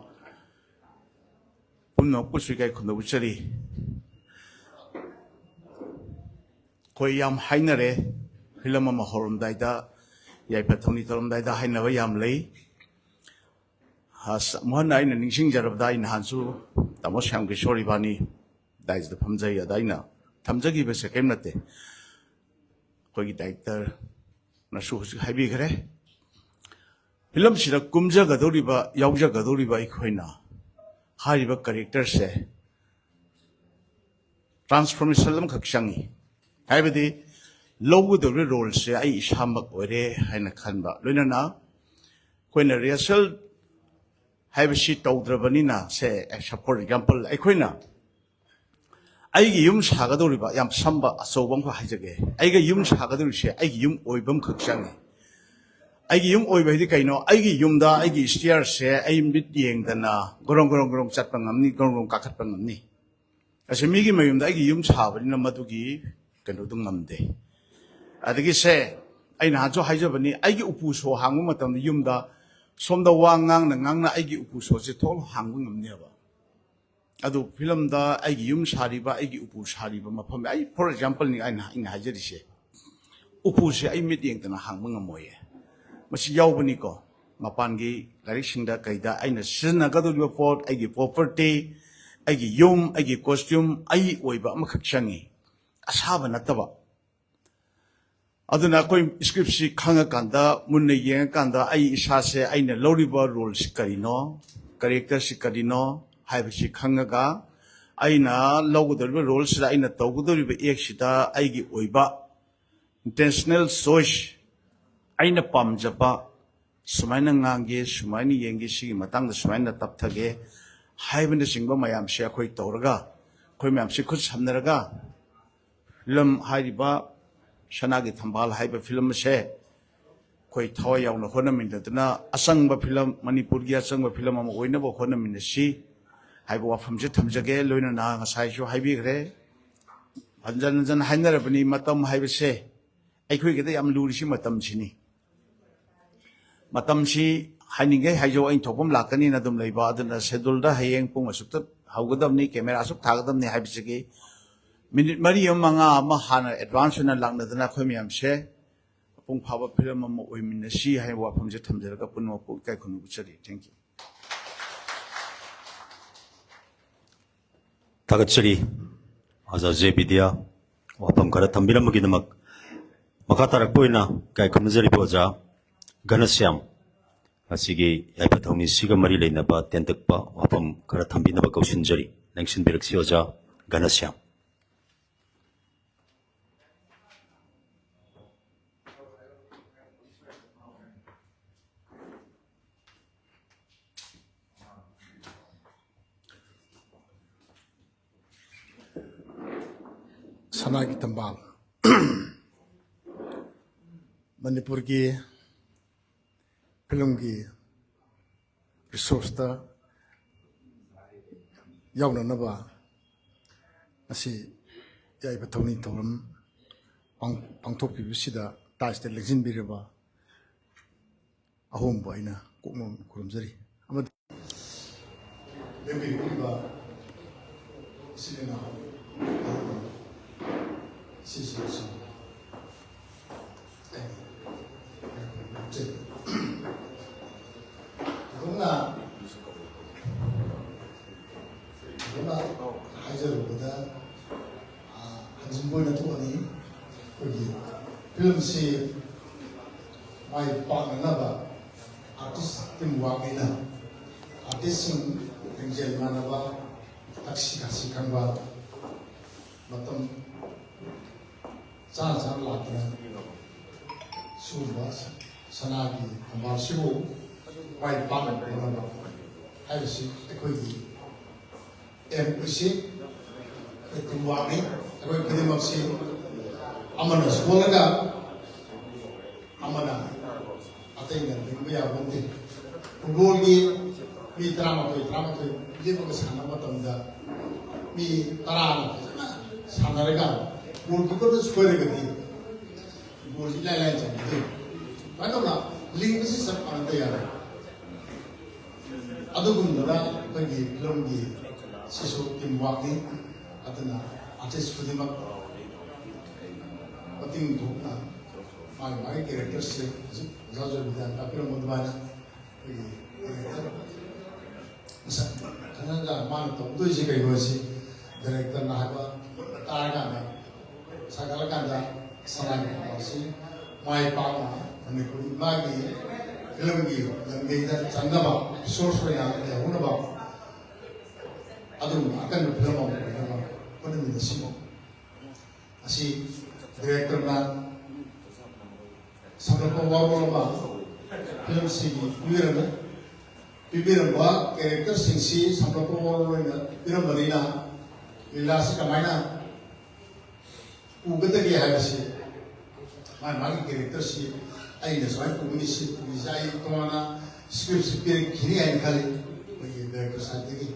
ꯄꯨꯝꯅꯃꯛꯄꯨꯁꯨ ꯏꯀꯥꯏ ꯈꯨꯝꯅꯧꯖꯔꯤ ꯑꯩꯈꯣꯏ ꯌꯥꯝ ꯍꯥꯏꯅꯔꯦ ꯐꯤꯂꯝ ꯑꯃ ꯍꯧꯔꯝꯗꯥꯏꯗ ꯌꯥꯏꯐ ꯊꯧꯅꯤ ꯇꯧꯔꯝꯗꯥꯏꯗ ꯍꯥꯏꯅꯕ ꯌꯥꯝ ꯂꯩ ꯑꯃꯨꯛ ꯍꯟꯅ ꯑꯩꯅ ꯅꯤꯡꯁꯤꯡꯖꯔꯕꯗ ꯑꯩ ꯅꯍꯥꯟꯁꯨ ꯇꯥꯃꯣ ꯁ꯭ꯌꯥꯝ ꯀꯤꯁꯣꯔ ꯏꯕꯥꯅꯤ ꯗꯥꯏꯁꯤꯗ ꯐꯝꯖꯩ ꯑꯗ ꯑꯩꯅ ꯊꯝꯖꯈꯤꯕꯁꯦ ꯀꯔꯤꯝ ꯅꯠꯇꯦ ꯑꯩꯈꯣꯏꯒꯤ ꯗꯥꯏꯔꯦꯛꯇꯔꯅꯁꯨ ꯍꯧꯖꯤꯛ ꯍꯥꯏꯕꯤꯈ꯭ꯔꯦ ꯐꯤꯂꯝꯁꯤꯗ ꯀꯨꯝꯖꯒꯗꯧꯔꯤꯕ ꯌꯥꯎꯖꯒꯗꯧꯔꯤꯕ ꯑꯩꯈꯣꯏꯅ ꯍꯥꯏꯔꯤꯕ ꯀꯦꯔꯦꯛꯇꯔꯁꯦ ꯇ꯭ꯔꯥꯟꯁꯐꯣꯔꯃꯦꯁꯟ ꯑꯃꯈꯛ ꯆꯪꯉꯤ ꯍꯥꯏꯕꯗꯤ ꯂꯧꯒꯗꯧꯔꯤꯕ ꯔꯣꯜꯁꯦ ꯑꯩ ꯏꯁꯥꯃꯛ ꯑꯣꯏꯔꯦ ꯍꯥꯏꯅ ꯈꯟꯕ ꯂꯣꯏꯅꯅ ꯑꯩꯈꯣꯏꯅ ꯔꯤꯍꯔꯁꯦꯜ ꯍꯥꯏꯕꯁꯤ ꯇꯧꯗ꯭ꯔꯕꯅꯤꯅ ꯐꯣꯔ ꯑꯦꯛꯖꯥꯝꯄꯜ ꯑꯩꯈꯣꯏꯅ ꯑꯩꯒꯤ ꯌꯨꯝ ꯁꯥꯒꯗꯧꯔꯤꯕ ꯌꯥꯝ ꯁꯝꯕ ꯑꯆꯧꯕ ꯑꯃꯈꯛ ꯍꯥꯏꯖꯒꯦ ꯑꯩꯒ ꯌꯨꯝ ꯁꯥꯒꯗꯧꯔꯤꯁꯦ ꯑꯩꯒꯤ ꯌꯨꯝ ꯑꯣꯏꯕ ꯑꯃꯈꯛ ꯆꯪꯉꯤ ꯑꯩꯒꯤ ꯌꯨꯝ ꯑꯣꯏꯕ ꯍꯥꯏꯗꯤ ꯀꯩꯅꯣ ꯑꯩꯒꯤ ꯌꯨꯝꯗ ꯑꯩꯒꯤ ꯁ꯭ꯇꯤꯌꯔꯁꯦ ꯑꯩ ꯃꯤꯠ ꯌꯦꯡꯗꯅ ꯒꯣꯔꯣꯡ ꯒꯣꯔꯣꯡ ꯒꯣꯔꯣꯡ ꯆꯠꯄ ꯉꯝꯅꯤ ꯒꯣꯔꯣꯡ ꯒꯣꯔꯣꯡ ꯀꯥꯈꯠꯄ ꯉꯝꯅꯤ ꯑꯁꯤ ꯃꯤꯒꯤ ꯃꯌꯨꯝꯗ ꯑꯩꯒꯤ ꯌꯨꯝ ꯁꯥꯕꯅꯤꯅ ꯃꯗꯨꯒꯤ ꯀꯩꯅꯣꯗꯨ ꯉꯝꯗꯦ ꯑꯗꯒꯤ ꯑꯩ ꯅꯍꯥꯟꯁꯨ ꯍꯥꯏꯖꯕꯅꯤ ꯑꯩꯒꯤ ꯎꯄꯨ ꯁꯣ ꯍꯥꯡꯕ ꯃꯇꯝꯗ ꯌꯨꯝꯗ ꯁꯣꯝꯗ ꯋꯥ ꯉꯥꯡꯅ ꯉꯥꯡꯅ ꯑꯩꯒꯤ ꯎꯄꯨ ꯁꯣꯁꯦ ꯊꯣꯛꯅ ꯍꯥꯡꯕ ꯉꯝꯅꯦꯕ ꯑꯗꯨ ꯐꯤꯂꯝꯗ ꯑꯩꯒꯤ ꯌꯨꯝ ꯁꯥꯔꯤꯕ ꯑꯩꯒꯤ ꯎꯄꯨ ꯁꯥꯔꯤꯕ ꯃꯐꯝ ꯑꯩ ꯐꯣꯔ ꯑꯦꯛꯖꯥꯝꯄꯜꯅꯤ ꯑꯩꯅ ꯍꯥꯏꯖꯔꯤꯁꯦ ꯎꯄꯨꯁꯦ ꯑꯩ ꯃꯤꯠ ꯌꯦꯡꯗꯅ ꯍꯥꯡꯕ ꯉꯝꯃꯣꯏꯌꯦ ꯃꯁꯤ ꯌꯥꯎꯕꯅꯤꯀꯣ ꯃꯄꯥꯟꯒꯤ ꯂꯥꯏꯔꯤꯛꯁꯤꯡꯗ ꯀꯩꯗ ꯑꯩꯅ ꯁꯤꯖꯤꯟꯅꯒꯗꯧꯔꯤꯕ ꯄꯣꯠ ꯑꯩꯒꯤ ꯄ꯭ꯔꯣꯄꯔꯇꯤ ꯑꯩꯒꯤ ꯌꯨꯝ ꯑꯩꯒꯤ ꯀꯣꯁꯇ꯭ꯌꯨꯝ ꯑꯩ ꯑꯣꯏꯕ ꯑꯃꯈꯛ ꯆꯪꯉꯤ ꯑꯁꯥꯕ ꯅꯠꯇꯕ ꯑꯗꯨꯅ ꯑꯩꯈꯣꯏ ꯁ꯭ꯀ꯭ꯔꯤꯞꯁꯤ ꯈꯪꯉꯀꯥꯟꯗ ꯃꯨꯟꯅ ꯌꯦꯡꯉꯀꯥꯟꯗ ꯑꯩ ꯏꯁꯥꯁꯦ ꯑꯩꯅ ꯂꯧꯔꯤꯕ ꯔꯣꯜꯁꯤ ꯀꯔꯤꯅꯣ ꯀꯦꯔꯦꯛꯇꯔꯁꯤ ꯀꯔꯤꯅꯣ ꯍꯥꯏꯕꯁꯤ ꯈꯪꯉꯒ ꯑꯩꯅ ꯂꯧꯒꯗꯧꯔꯤꯕ ꯔꯣꯜꯁꯤꯗ ꯑꯩꯅ ꯇꯧꯒꯗꯧꯔꯤꯕ ꯑꯦꯛꯁꯤꯗ ꯑꯩꯒꯤ ꯑꯣꯏꯕ ꯏꯟꯇꯦꯟꯁꯅꯦꯜ ꯆꯣꯏꯁ ꯑꯩꯅ ꯄꯥꯝꯖꯕ ꯁꯨꯃꯥꯏꯅ ꯉꯥꯡꯒꯦ ꯁꯨꯃꯥꯏꯅ ꯌꯦꯡꯒꯦ ꯁꯤꯒꯤ ꯃꯇꯥꯡꯗ ꯁꯨꯃꯥꯏꯅ ꯇꯞꯊꯒꯦ ꯍꯥꯏꯕꯅꯆꯤꯡꯕ ꯃꯌꯥꯝꯁꯦ ꯑꯩꯈꯣꯏ ꯇꯧꯔꯒ ꯑꯩꯈꯣꯏ ꯃꯌꯥꯝꯁꯦ ꯈꯨꯠ ꯁꯝꯅꯔꯒ ꯐꯤꯂꯝ ꯍꯥꯏꯔꯤꯕ ꯁꯅꯥꯒꯤ ꯊꯝꯕꯥꯜ ꯍꯥꯏꯕ ꯐꯤꯂꯝ ꯑꯁꯦ ꯑꯩꯈꯣꯏ ꯊꯋꯥꯏ ꯌꯥꯎꯅ ꯍꯣꯠꯅꯃꯤꯟꯅꯗꯨꯅ ꯑꯆꯪꯕ ꯐꯤꯂꯝ ꯃꯅꯤꯄꯨꯔꯒꯤ ꯑꯆꯪꯕ ꯐꯤꯂꯝ ꯑꯃ ꯑꯣꯏꯅꯕ ꯍꯣꯠꯅꯃꯤꯟꯅꯁꯤ ꯍꯥꯏꯕ ꯋꯥꯐꯝꯁꯦ ꯊꯝꯖꯒꯦ ꯂꯣꯏꯅꯅ ꯉꯁꯥꯏꯁꯨ ꯍꯥꯏꯕꯤꯈ꯭ರೆ ꯍꯟꯖꯟ ꯍꯟꯖꯟ ꯍꯥꯏꯅꯔꯕꯅꯤ ꯃꯇꯝ ꯍꯥꯏꯕꯁꯦ ꯑꯩꯈꯣꯏꯒꯤꯗ ꯌꯥꯝ ꯂꯨꯔꯤꯁꯤ ꯃꯇꯝꯁꯤꯅꯤ ꯃꯇꯝꯁꯤ ꯍꯥꯏꯅꯤꯡꯉꯩ ꯍꯥꯏꯖꯧ ꯑꯩꯅ ꯊꯣꯛꯐꯝ ꯂꯥꯛꯀꯅꯤꯅ ꯑꯗꯨꯝ ꯂꯩꯕ ꯑꯗꯨꯅ ꯁꯦꯗꯨꯜꯗ ꯍꯌꯦꯡ ꯄꯨꯡ ꯑꯁꯨꯛꯇ ꯍꯧꯒꯗꯕꯅꯤ ꯀꯦꯃꯦꯔꯥ ꯑꯁꯨꯛ ꯊꯥꯒꯗꯕꯅꯤ ꯍꯥꯏꯕꯁꯤꯒꯤ ꯃꯤꯅꯤꯠ 4-5 ꯍꯥꯟꯅ ꯑꯦꯗꯚꯥꯟꯁ ꯑꯣꯏꯅ ꯂꯥꯛꯅꯗꯅ ꯑꯩꯈꯣꯏ ꯃꯌꯥꯝꯁꯦ ꯃꯄꯨꯡ ꯐꯥꯕ ꯐꯤꯂꯝ ꯑꯃ ꯑꯣꯏꯃꯤꯟꯅꯁꯤ ꯍꯥꯏꯕ ꯋꯥꯐꯝꯁꯦ ꯊꯝꯖꯔꯒ ꯄꯨꯝꯅꯃꯛꯄꯨ ꯏꯀꯥꯏ ꯈꯨꯝꯅꯕ ꯎꯠꯆꯔꯤ ꯊꯦꯡꯛ ꯌꯨ ꯊꯥꯒꯠꯆꯔꯤ ꯑꯣꯖꯥ ꯖꯦ ꯕꯤꯗ꯭ꯌꯥ ꯋꯥꯐꯝ ꯈꯔ ꯊꯝꯕꯤꯔꯝꯕꯒꯤꯗꯃꯛ ꯃꯈꯥ ꯇꯥꯔꯛꯄ ꯑꯣꯏꯅ ꯏꯀꯥꯏ ꯈꯨꯝꯅꯖꯔꯤꯕ ꯑꯣꯖꯥ ꯘꯅꯁ꯭ꯌꯥꯝ ꯑꯁꯤꯒꯤ ꯌꯥꯏꯐ ꯊꯧꯅꯤꯁꯤꯒ ꯃꯔꯤ ꯂꯩꯅꯕ ꯇꯦꯟꯇꯛꯄ ꯋꯥꯐꯝ ꯈꯔ ꯊꯝꯕꯤꯅꯕ ꯀꯧꯁꯤꯟꯖꯔꯤ ꯂꯦꯡꯁꯤꯟꯕꯤꯔꯛꯁꯤ ꯑꯣꯖꯥ ꯘꯅꯁ꯭ꯌꯥꯝ ꯁꯅꯥꯒꯤ ꯇꯝꯕꯥꯜ ꯃꯅꯤꯄꯨꯔꯒꯤ ꯐꯤꯂꯝꯒꯤ ꯔꯤꯁꯣꯔꯁꯇ ꯌꯥꯎꯅꯅꯕ ꯉꯁꯤ ꯌꯥꯏꯐ ꯊꯧꯅꯤ ꯊꯧꯔꯝ ꯄꯥꯡꯊꯣꯛꯄꯤꯕꯁꯤꯗ ꯇꯥꯏꯁꯇ ꯂꯦꯡꯁꯤꯟꯕꯤꯔꯕ ꯑꯍꯣꯡꯕ ꯑꯩꯅ ꯀꯣꯛꯅ ꯈꯨꯔꯨꯝꯖꯔꯤ ꯑꯃꯗꯤ ꯂꯦꯡꯕꯤꯔꯤꯕ ꯁꯤꯅ 시시시 그러나 하이저로보다 한진보이나 또니 거기 필름시 많이 빠가나봐 아티스트 무학이나 아티스트 굉장히 많아봐 tak시 같이 간과 어떤 짠짠 라떼 수바 선하기 마시고 와이 빵을 보는 거 하듯이 거기 MC 그 와이 거기 그림없이 아마나 스콜라가 아마나 아테는 링비야 본데 그거기 이 드라마도 이제부터 사는 것도입니다 이 따라하는 사나리가 뭘 그것도 스포일거든. 뭘 일라이라이잖아. 맞나? 링크스 섭하는데 야. 아도군들아 거기 필름기 시소 팀워크니 아드나 아티스트 부디막 어떤 도구나 많이 캐릭터스 자주 비단 답변 못 받아 그냥 많은 또 이제 이것이 디렉터 나하고 따라가네 사갈간다 사랑이 것이 많이 빠나 근데 그 마기 필름기 연기자 장가봐 소소야 오너봐 아주 아까는 필름하고 그러나 그런 일이 심어 다시 디렉터나 상대방 와보러마 필름 시기 비비름과 캐릭터 생시 상대방 와보러마 이런 말이나 일라시 가마이나 우그득이 하듯이 마기 캐릭터시 아이네 소이 우니시 비자이 동안나 스크립트 비리 길이 아닌 칼리 우리 디렉터 사이드기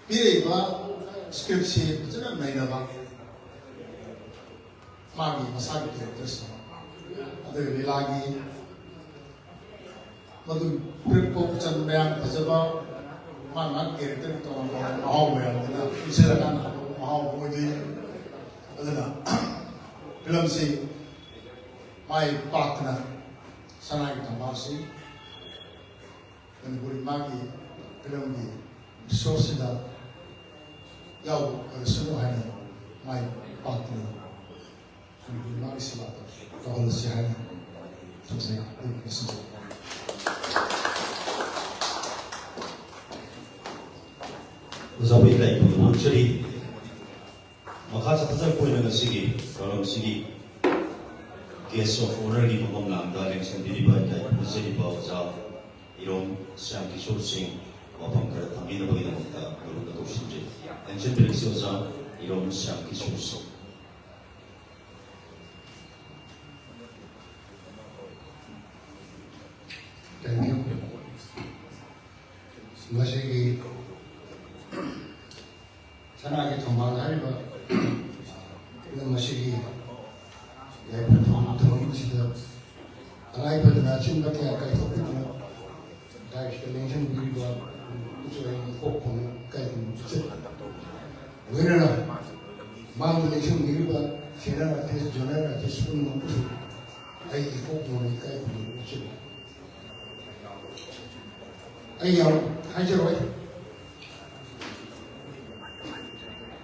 비리와 스크립트 저는 나이나봐 마기 마사기 캐릭터시 아들 릴라기 모두 프리포 전매한 가져봐 만 캐릭터 동안 마오고야 되나 이세라간 마오고지 aduna film si mai partner sanai tambasi dan buri magi film di resource da yau semua hanya mai partner dan buri magi sebab kalau si hanya selesai itu 우사부이가 이쁘고 원철이 가서 가서 보이는 것이기 그런 시기 계속 오늘이 보면 남다 랭생 비리바이다 무슨이 바오자 이런 시장 기술생 어방가를 다 믿어보게 됩니다. 여러분들 도시지 랭생 비리시오자 이런 시장 기술생 Thank you. Masih sangat kembang hari ini masih ya betul sudah rai pada nasi mereka kayak itu pun dah sekalian beli dua usaha kok pun kayak itu wira mang beli sih beli dua sekarang artis joner artis pun mampu kayak kok pun kayak itu ayam hajar way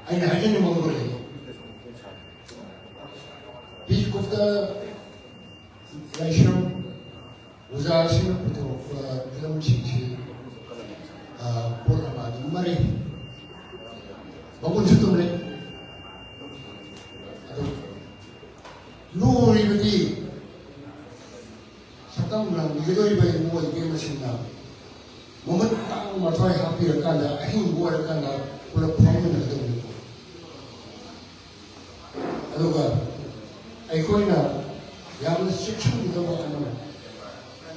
ayam hajar ni mau beli 비국가 라이션 우자시는 부터 film 칭치 보라마 말이 먹은 것도 그래 누리비디 잠깐만 이거 이거에 뭐 이게 무슨나 몸은 딱 맞춰야 하피를 간다 힘 뭐를 간다 불러 파는 것도 있고 그러니까 아이코이나 양은 식충 믿어봐 하는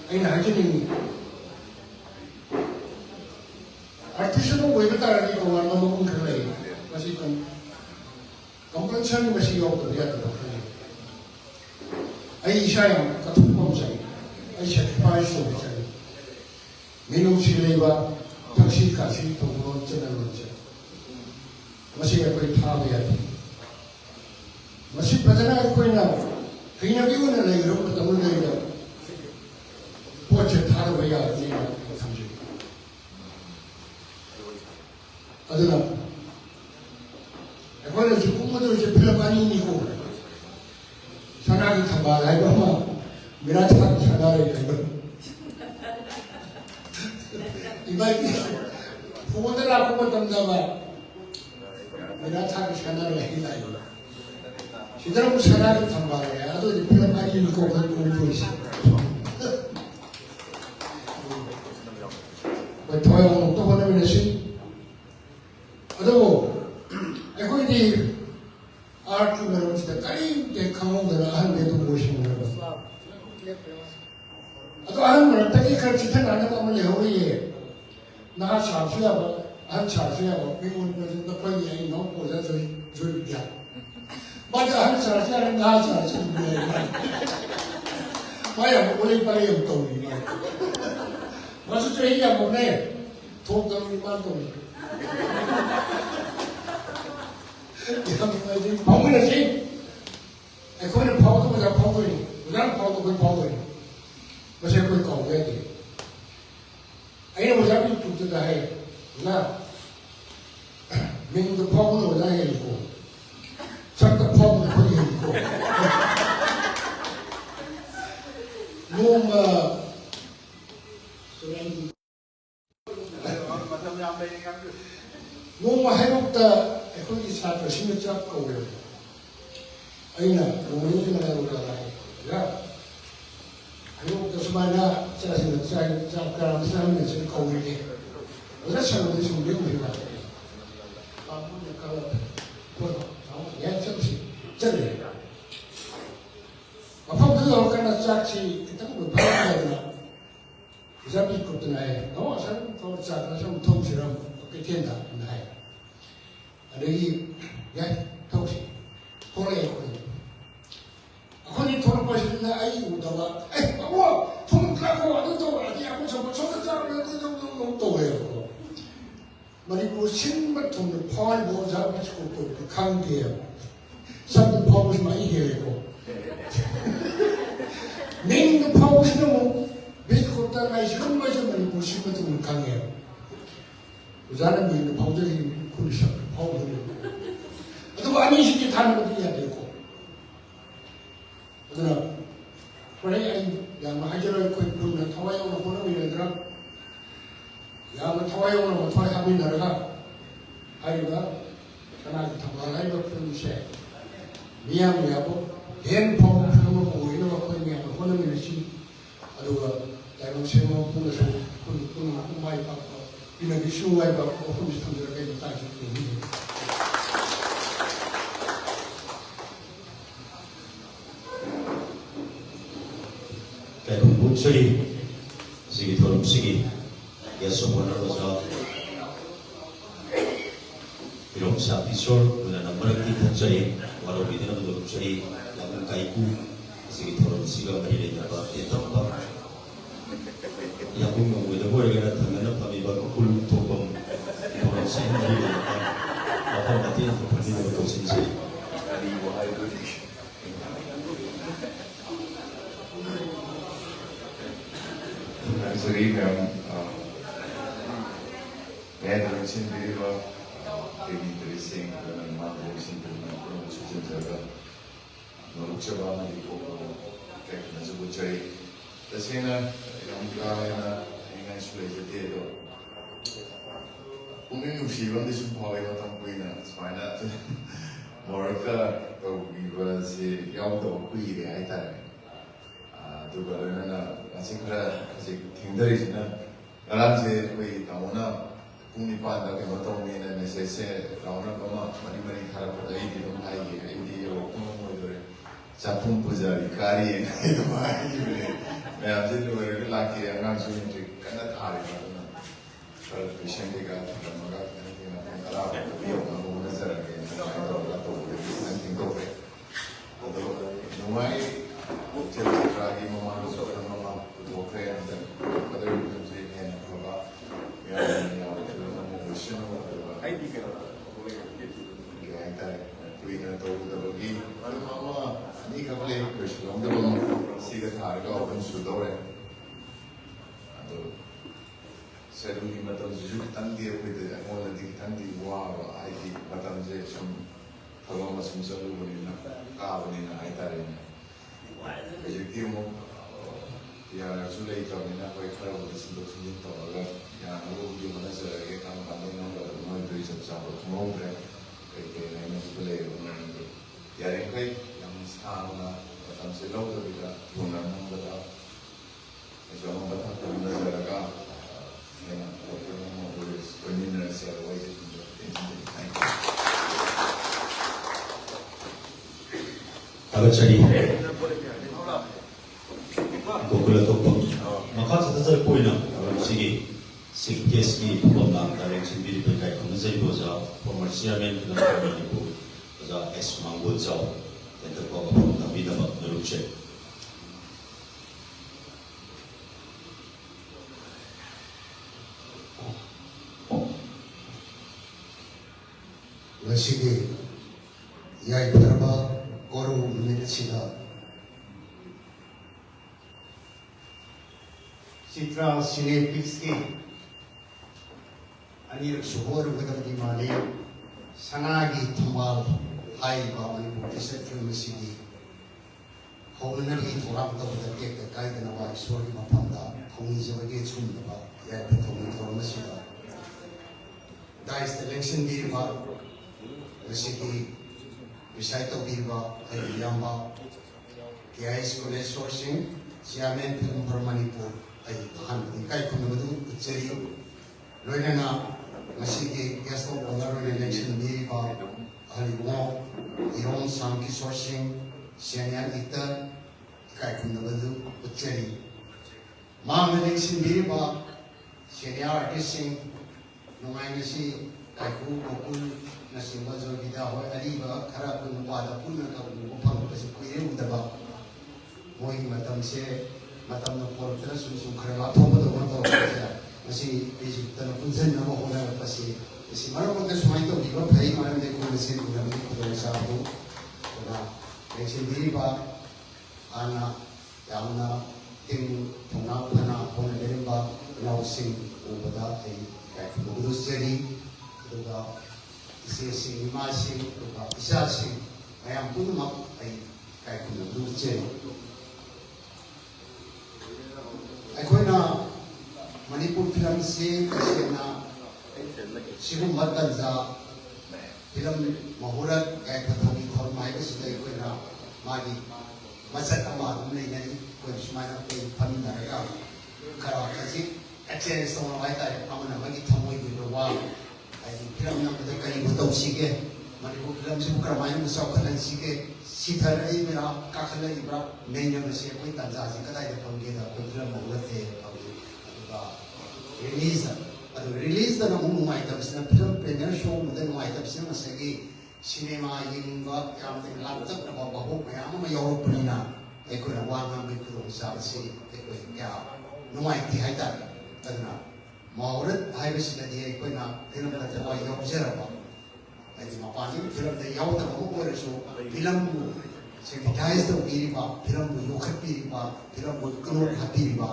아이는 하지니 아티스트는 왜 그따라니 동안 너무 그래 맛이 좀 컴플렉션이 맛이 없고 해야 되고 아이 이샤양 같은 범죄 아이 셰프파이스 없잖아 민웅실레이와 당시까지 동원 전하는 거죠 맛이 거의 파괴해야 돼 masih perjalanan aku ini, kayaknya gimana lagi orang ketemu lagi, buat cerita apa ya ni, sampai. Aduna, aku ni cukup muda je film ini ni ko, sana kita balai bawa, mira tak sana lagi kan. Ibarat Fuder aku betul dah, mira tak sana lagi lagi. 시대로 사람을 담바야. 아도 이제 필름 많이 읽고 그러고 있어. 더용 또 보내면 되지. 아도 이거 이제 아트를 진짜 까리게 강원들을 하는데도 모시는 거라고. 아도 하는 거는 딱히 그렇지 않는 거면 여기 나 자수야 안 자수야 미국 무슨 또 거기 이 놓고 저야. 맞아, 한 사람은 나 사람인데. 뭐야, 우리 빨리 없더니. 맞아, 저 얘기야, 뭐네. 돈덩이만 돈이. 방문이지. 그거는 파워도 보자 파워니. 우리는 파워도 거의 파워니. 뭐세 거의 가오야 돼. 아니 뭐자 비 tutda 해. 나 민도 파워도 보자 해 있고. 잠깐 파워도 거기 있고. 뭔가 뭔가 해롭다. 거기 사도 신경 잡고 그래요. 아니나 뭐는 해롭다. 야, 해롭다 수마나 자신은 자가람 사람은 거울이. 어느 사람도 좀 명분이다. 아무리 가고 뭐 예측시 저래. 아파트도 kana 짝지 그때는 뭐 봐야 잡을 것도 나요. 너무 사람 더 작아 좀 통치랑 어떻게 된다 나요. 여기 야 통치 보내요. 아니 돈을 버시는 아이 오다가 에이 뭐 돈 가고 안도 아니 아무 저거 잡으면 또 해요. 그리고 신발 돈을 파월 뭐 잡으시고 또 강대요. 사람들 파워시 많이 해요. 내인도 파워시는 뭐 메이크업 따라 이런 거에서만 보시면 좀 강해요. 부자는 뭐 있는 파워적인 굴리셔 파워들이. 또 아니시기 다는 것도 해야 되고. 그러나 그래 양마 하저를 보면 타와용을 보는 이들은 양마 타와용을 못 하고 있는 나라가 아이가 하나님 타와를 해볼 세 미야미하고 된 법을 표현을 보고 있는 것 같거든요. 하는 것이 아주가 대형 세모 분에서 군 많이 받고 이런 게 쉬운 많이 받고 혼자 통제를 따지 있는 Kaya butsari sige thorum sige yaso monar osa irong sa pisor na namarag di butsari walo bidina do butsari lagun kaiku sige thorum siga mahile na ba etang ba yakung mo da boy gana thangana pami ba ko kul topam thorum sa mahile na ba apa mati to pati do to sinse Sorry, 매달 신비와 대비들이 생각하는 마음의 신비는 그런 수준자가 노력자가 있고 그래서 저희 자신은 영가나 인간 수레질 때도 분명히 시간도 좀 보여요. 보이는 스마이나 뭐랄까 또 이것이 영도 구이게 하이타네. 그거는 아직 그래 아직 굉장히지는 나란지 거의 나오나 국립반다 그 어떤 면에 메시지 나오나 그만 많이 가라고 아이디도 많이 아이디로 공부를 작품 부자리 가리에 아이도 많이 그래 내가 이제 그거를 라키 안강 중에 끝나 다리거든 그 생기가 뭐가 그냥 나라고 비용하고 오는 사람이 나도 비슷한 생각을 해 그래도 너무 제가 이모만 소리는 막 도크에 그들 이제 그냥 그거 미안해요. 그런 신호 아이디가 그러니까 우리는 또 여기 아마 니가 원래 그것이 너무 시가 다르고 어떤 수도래. 또 새로운 것도 쭉 단계에 보이듯 오늘 단계 와 아이디 마다 이제 좀 더 무슨 소리나 까보니나 아이다리나 Jadi mau ya sudah itu mina kau kalau di sini sini tu agak yang lalu di mana saja kamu yang mau itu sebab mau ber kayak ini boleh orang ya yang yang sama macam selalu tu kita orang yang betul macam betul tu mana saja yang orang mau boleh sebenarnya siapa itu agak cari Gokula Topam. Maka sa poina sige sigkeski pamang direct sibili pekai kamazai boza komersiamen na kamani po boza es mangol zao tenta ko ko na vida ba naruche ꯉꯁꯤꯒꯤ ꯌꯥꯏꯐꯔꯕ ꯀꯣꯔꯧ ꯅꯨꯃꯤꯠ ꯑꯁꯤꯗ ꯆꯤꯇ꯭ꯔꯥ ꯁꯤꯅꯦꯄꯤꯛꯁꯀꯤ ꯑꯅꯤꯔꯛ ꯁꯨꯕ ꯑꯣꯏꯔꯝꯒꯗꯕꯗꯤ ꯃꯥꯜꯂꯤ ꯁꯅꯥꯒꯤ ꯊꯝꯕꯥꯜ ꯍꯥꯏꯔꯤꯕ Manipur feature film ꯑꯁꯤꯒꯤ ꯍꯧꯅꯅꯕꯒꯤ ꯊꯧꯔꯥꯡ ꯇꯧꯕꯗ ꯇꯦꯛꯇ ꯀꯥꯏꯗꯅꯕ ꯏꯁꯣꯔꯒꯤ ꯃꯐꯝꯗ ꯊꯧꯅꯤꯖꯕꯒꯤ ꯑꯆꯨꯝꯕ ꯌꯥꯏꯐ ꯊꯧꯅꯤ ꯊꯧꯔꯝ ꯑꯁꯤꯗ ꯗꯥꯏꯁꯇ ꯂꯦꯡꯁꯤꯟꯕꯤꯔꯤꯕ ꯉꯁꯤꯒꯤ ꯔꯤꯁꯥꯏꯠ ꯇꯧꯕꯤꯔꯤꯕ ꯑꯩꯒꯤ ꯏꯌꯥꯝꯕ KIS ꯀꯣꯂꯦꯖ ꯁꯣꯔꯁꯤꯡ ꯆꯤꯌꯥꯔꯃꯦꯟ ꯐꯤꯂꯝ ꯐꯣꯔ ꯃꯅꯤꯄꯨꯔ ꯑꯩ ꯑꯍꯥꯟꯕꯗ ꯏꯀꯥꯏ ꯈꯨꯝꯅꯕꯗꯨ ꯎꯠꯆꯔꯤ ꯂꯣꯏꯅꯅ ꯉꯁꯤꯒꯤ ꯒꯦꯁ ꯑꯣꯐ ꯑꯣꯅꯔ ꯑꯣꯏꯅ ꯂꯦꯡꯁꯤꯟꯕꯤꯔꯤꯕ ꯑꯍꯜ ꯏꯕꯨꯡꯉꯣ ꯏꯔꯣꯝ ꯁꯥꯝ ꯀꯤꯁꯣꯔ ꯁꯤꯡ ꯁꯦꯅꯤꯌꯔ ꯑꯦꯛꯇꯔ ꯏꯀꯥꯏ ꯈꯨꯝꯅꯕꯗꯨ ꯎꯠꯆꯔꯤ ꯃꯥꯡꯗ ꯂꯦꯡꯁꯤꯟꯕꯤꯔꯤꯕ ꯁꯦꯅꯤꯌꯔ ꯑꯥꯔꯇꯤꯁꯁꯤꯡ ꯅꯨꯡꯉꯥꯏꯅꯁꯤ ꯀꯥꯏꯀꯨ ꯒꯣꯀꯨꯜꯅꯆꯤꯡꯕ ꯖꯣꯏꯕꯤꯗꯥ ꯍꯣꯏ ꯑꯔꯤꯕ ꯈꯔ ꯑꯩꯈꯣꯏ ꯅꯨꯄꯥꯗ ꯄꯨꯟꯅ ꯎꯕ ꯐꯪꯕꯁꯤ ꯀꯨꯏꯔꯦ ꯎꯗꯕ ꯃꯣꯏꯒꯤ ꯃꯇꯝꯁꯦ ꯃꯇꯝꯅ ꯄꯣꯔꯛꯇꯅ ꯁꯨꯝ ꯈꯔ ꯂꯥꯞꯊꯣꯛꯄꯗꯧꯅ ꯇꯧꯔꯛꯄꯁꯦ ꯉꯁꯤ ꯏꯖꯤꯞꯇꯅ ꯄꯨꯟꯁꯤꯟꯅꯕ ꯍꯣꯠꯅꯔꯛꯄꯁꯤ ꯃꯁꯤ ꯃꯔꯛ ꯃꯔꯛꯇ ꯁꯨꯃꯥꯏꯅ ꯇꯧꯕꯤꯕ ꯐꯩ ꯃꯔꯝꯗꯤ ꯑꯩꯈꯣꯏ ꯃꯁꯦꯟ ꯎꯅꯕꯒꯤ ꯈꯨꯗꯣꯡꯆꯥꯕꯗꯨ ꯑꯗꯨꯅ ꯌꯦꯡꯁꯤꯟꯕꯤꯔꯤꯕ ꯍꯥꯟꯅ ꯌꯥꯝꯅ ꯇꯤꯡ ꯊꯧꯅꯥ ꯐꯅ ꯍꯣꯠꯅꯕꯤꯔꯤꯕ ꯏꯅꯥꯎꯁꯤꯡ ꯎꯕꯗ ꯑꯩ ꯏꯀꯥꯏꯈꯨꯝꯅꯕꯗꯨ ꯎꯠꯆꯔꯤ ꯑꯗꯨꯒ ꯏꯆꯦꯁꯤꯡ ꯏꯃꯥꯁꯤꯡ ꯑꯗꯨꯒ ꯏꯆꯥꯁꯤꯡ ꯃꯌꯥꯝ ꯄꯨꯝꯅꯃꯛ ꯑꯩ ꯏꯀꯥꯏꯈꯨꯝꯅꯕꯗꯨ ꯎꯠꯆꯔꯤ ꯑꯩꯈꯣꯏꯅ ꯃꯅꯤꯄꯨꯔ ꯐꯤꯂꯝꯁꯤ ꯇꯁꯦꯡꯅ ꯁꯤꯒꯨꯝꯕ ꯇꯟꯖꯥ ꯐꯤꯂꯝ ꯃꯍꯨꯔꯠ ꯌꯥꯏꯐ ꯊꯧꯅꯤ ꯊꯧꯔꯝ ꯍꯥꯏꯕꯁꯤꯗ ꯑꯩꯈꯣꯏꯅ ꯃꯥꯒꯤ ꯃꯆꯠ ꯑꯃ ꯑꯗꯨꯝ ꯂꯩꯅꯔꯤ ꯑꯩꯈꯣꯏ ꯁꯨꯃꯥꯏꯅ ꯑꯩꯈꯣꯏ ꯐꯝꯃꯤꯟꯅꯔꯒ ꯈꯔ ꯈꯖꯤꯛ ꯑꯦꯛꯁꯆꯦꯟꯖ ꯇꯧꯅꯕ ꯍꯥꯏꯇꯥꯔꯦ ꯑꯃꯅ ꯑꯃꯒꯤ ꯊꯃꯣꯏꯒꯤ ꯑꯣꯏꯕ ꯋꯥ ꯍꯥꯏꯗꯤ ꯐꯤꯂꯝ ꯅꯝꯕꯗ ꯀꯔꯤꯕꯨ ꯇꯧꯁꯤꯒꯦ ꯃꯅꯤꯄꯨꯔ ꯐꯤꯂꯝꯁꯤꯕꯨ ꯀꯔꯝꯍꯥꯏꯅ ꯆꯥꯎꯈꯠꯍꯟꯁꯤꯒꯦ ꯁꯤꯊꯔꯛꯏꯕ꯭ꯔꯥ ꯀꯥꯈꯠꯂꯛꯏꯕ꯭ꯔꯥ ꯅꯩꯅꯕꯁꯤ ꯑꯩꯈꯣꯏ ꯇꯥꯟꯖꯥꯁꯤ ꯀꯗꯥꯏꯗ ꯐꯪꯒꯦꯗ ꯑꯩꯈꯣꯏ ꯐꯤꯂꯝ ꯃꯍꯨꯔꯠꯇꯦ ꯐꯪꯉꯤ ꯑꯗꯨꯒ ꯔꯤꯂꯤꯖꯇꯅ ꯑꯃꯨꯛ ꯅꯨꯡꯉꯥꯏꯇꯕꯁꯤꯅ ꯐꯤꯂꯝ ꯄ꯭ꯔꯤꯃꯤꯌꯔ ꯁꯣ ꯑꯃꯗ ꯅꯨꯡꯉꯥꯏꯇꯕꯁꯤꯅ ꯉꯁꯥꯏꯒꯤ ꯁꯤꯅꯦꯃꯥ ꯌꯦꯡꯕ ꯌꯥꯝꯅ ꯂꯥꯡꯇꯛꯅꯕ ꯚꯥꯕꯣꯛ ꯃꯌꯥꯝ ꯑꯃ ꯌꯥꯎꯔꯛꯄꯅꯤꯅ ꯑꯩꯈꯣꯏꯅ ꯋꯥ ꯉꯥꯡꯕꯒꯤ ꯈꯨꯗꯣꯡꯆꯥꯕꯁꯤ ꯑꯩꯈꯣꯏ ꯀꯌꯥ ꯅꯨꯡꯉꯥꯏꯇꯦ ꯍꯥꯏꯇꯥꯔꯦ ꯑꯗꯨꯅ ꯃꯍꯨꯔꯠ ꯍꯥꯏꯕꯁꯤꯗꯗꯤ ꯑꯩꯈꯣꯏꯅ ꯐꯤꯂꯝꯗ ꯊꯋꯥꯏ ꯌꯥꯎꯖꯔꯕ ꯍꯥꯏꯗꯤ ꯃꯄꯥꯟꯒꯤ ꯐꯤꯂꯝꯗ ꯌꯥꯎꯗꯕ ꯑꯃ ꯑꯣꯏꯔꯁꯨ ꯐꯤꯂꯝꯕꯨ ꯁꯦꯀ꯭ꯔꯤꯇꯥꯏꯁ ꯇꯧꯕꯤꯔꯤꯕ ꯐꯤꯂꯝꯕꯨ ꯌꯣꯛꯈꯠꯄꯤꯔꯤꯕ ꯐꯤꯂꯝꯕꯨ ꯀꯅꯣꯠ ꯍꯥꯞꯄꯤꯔꯤꯕ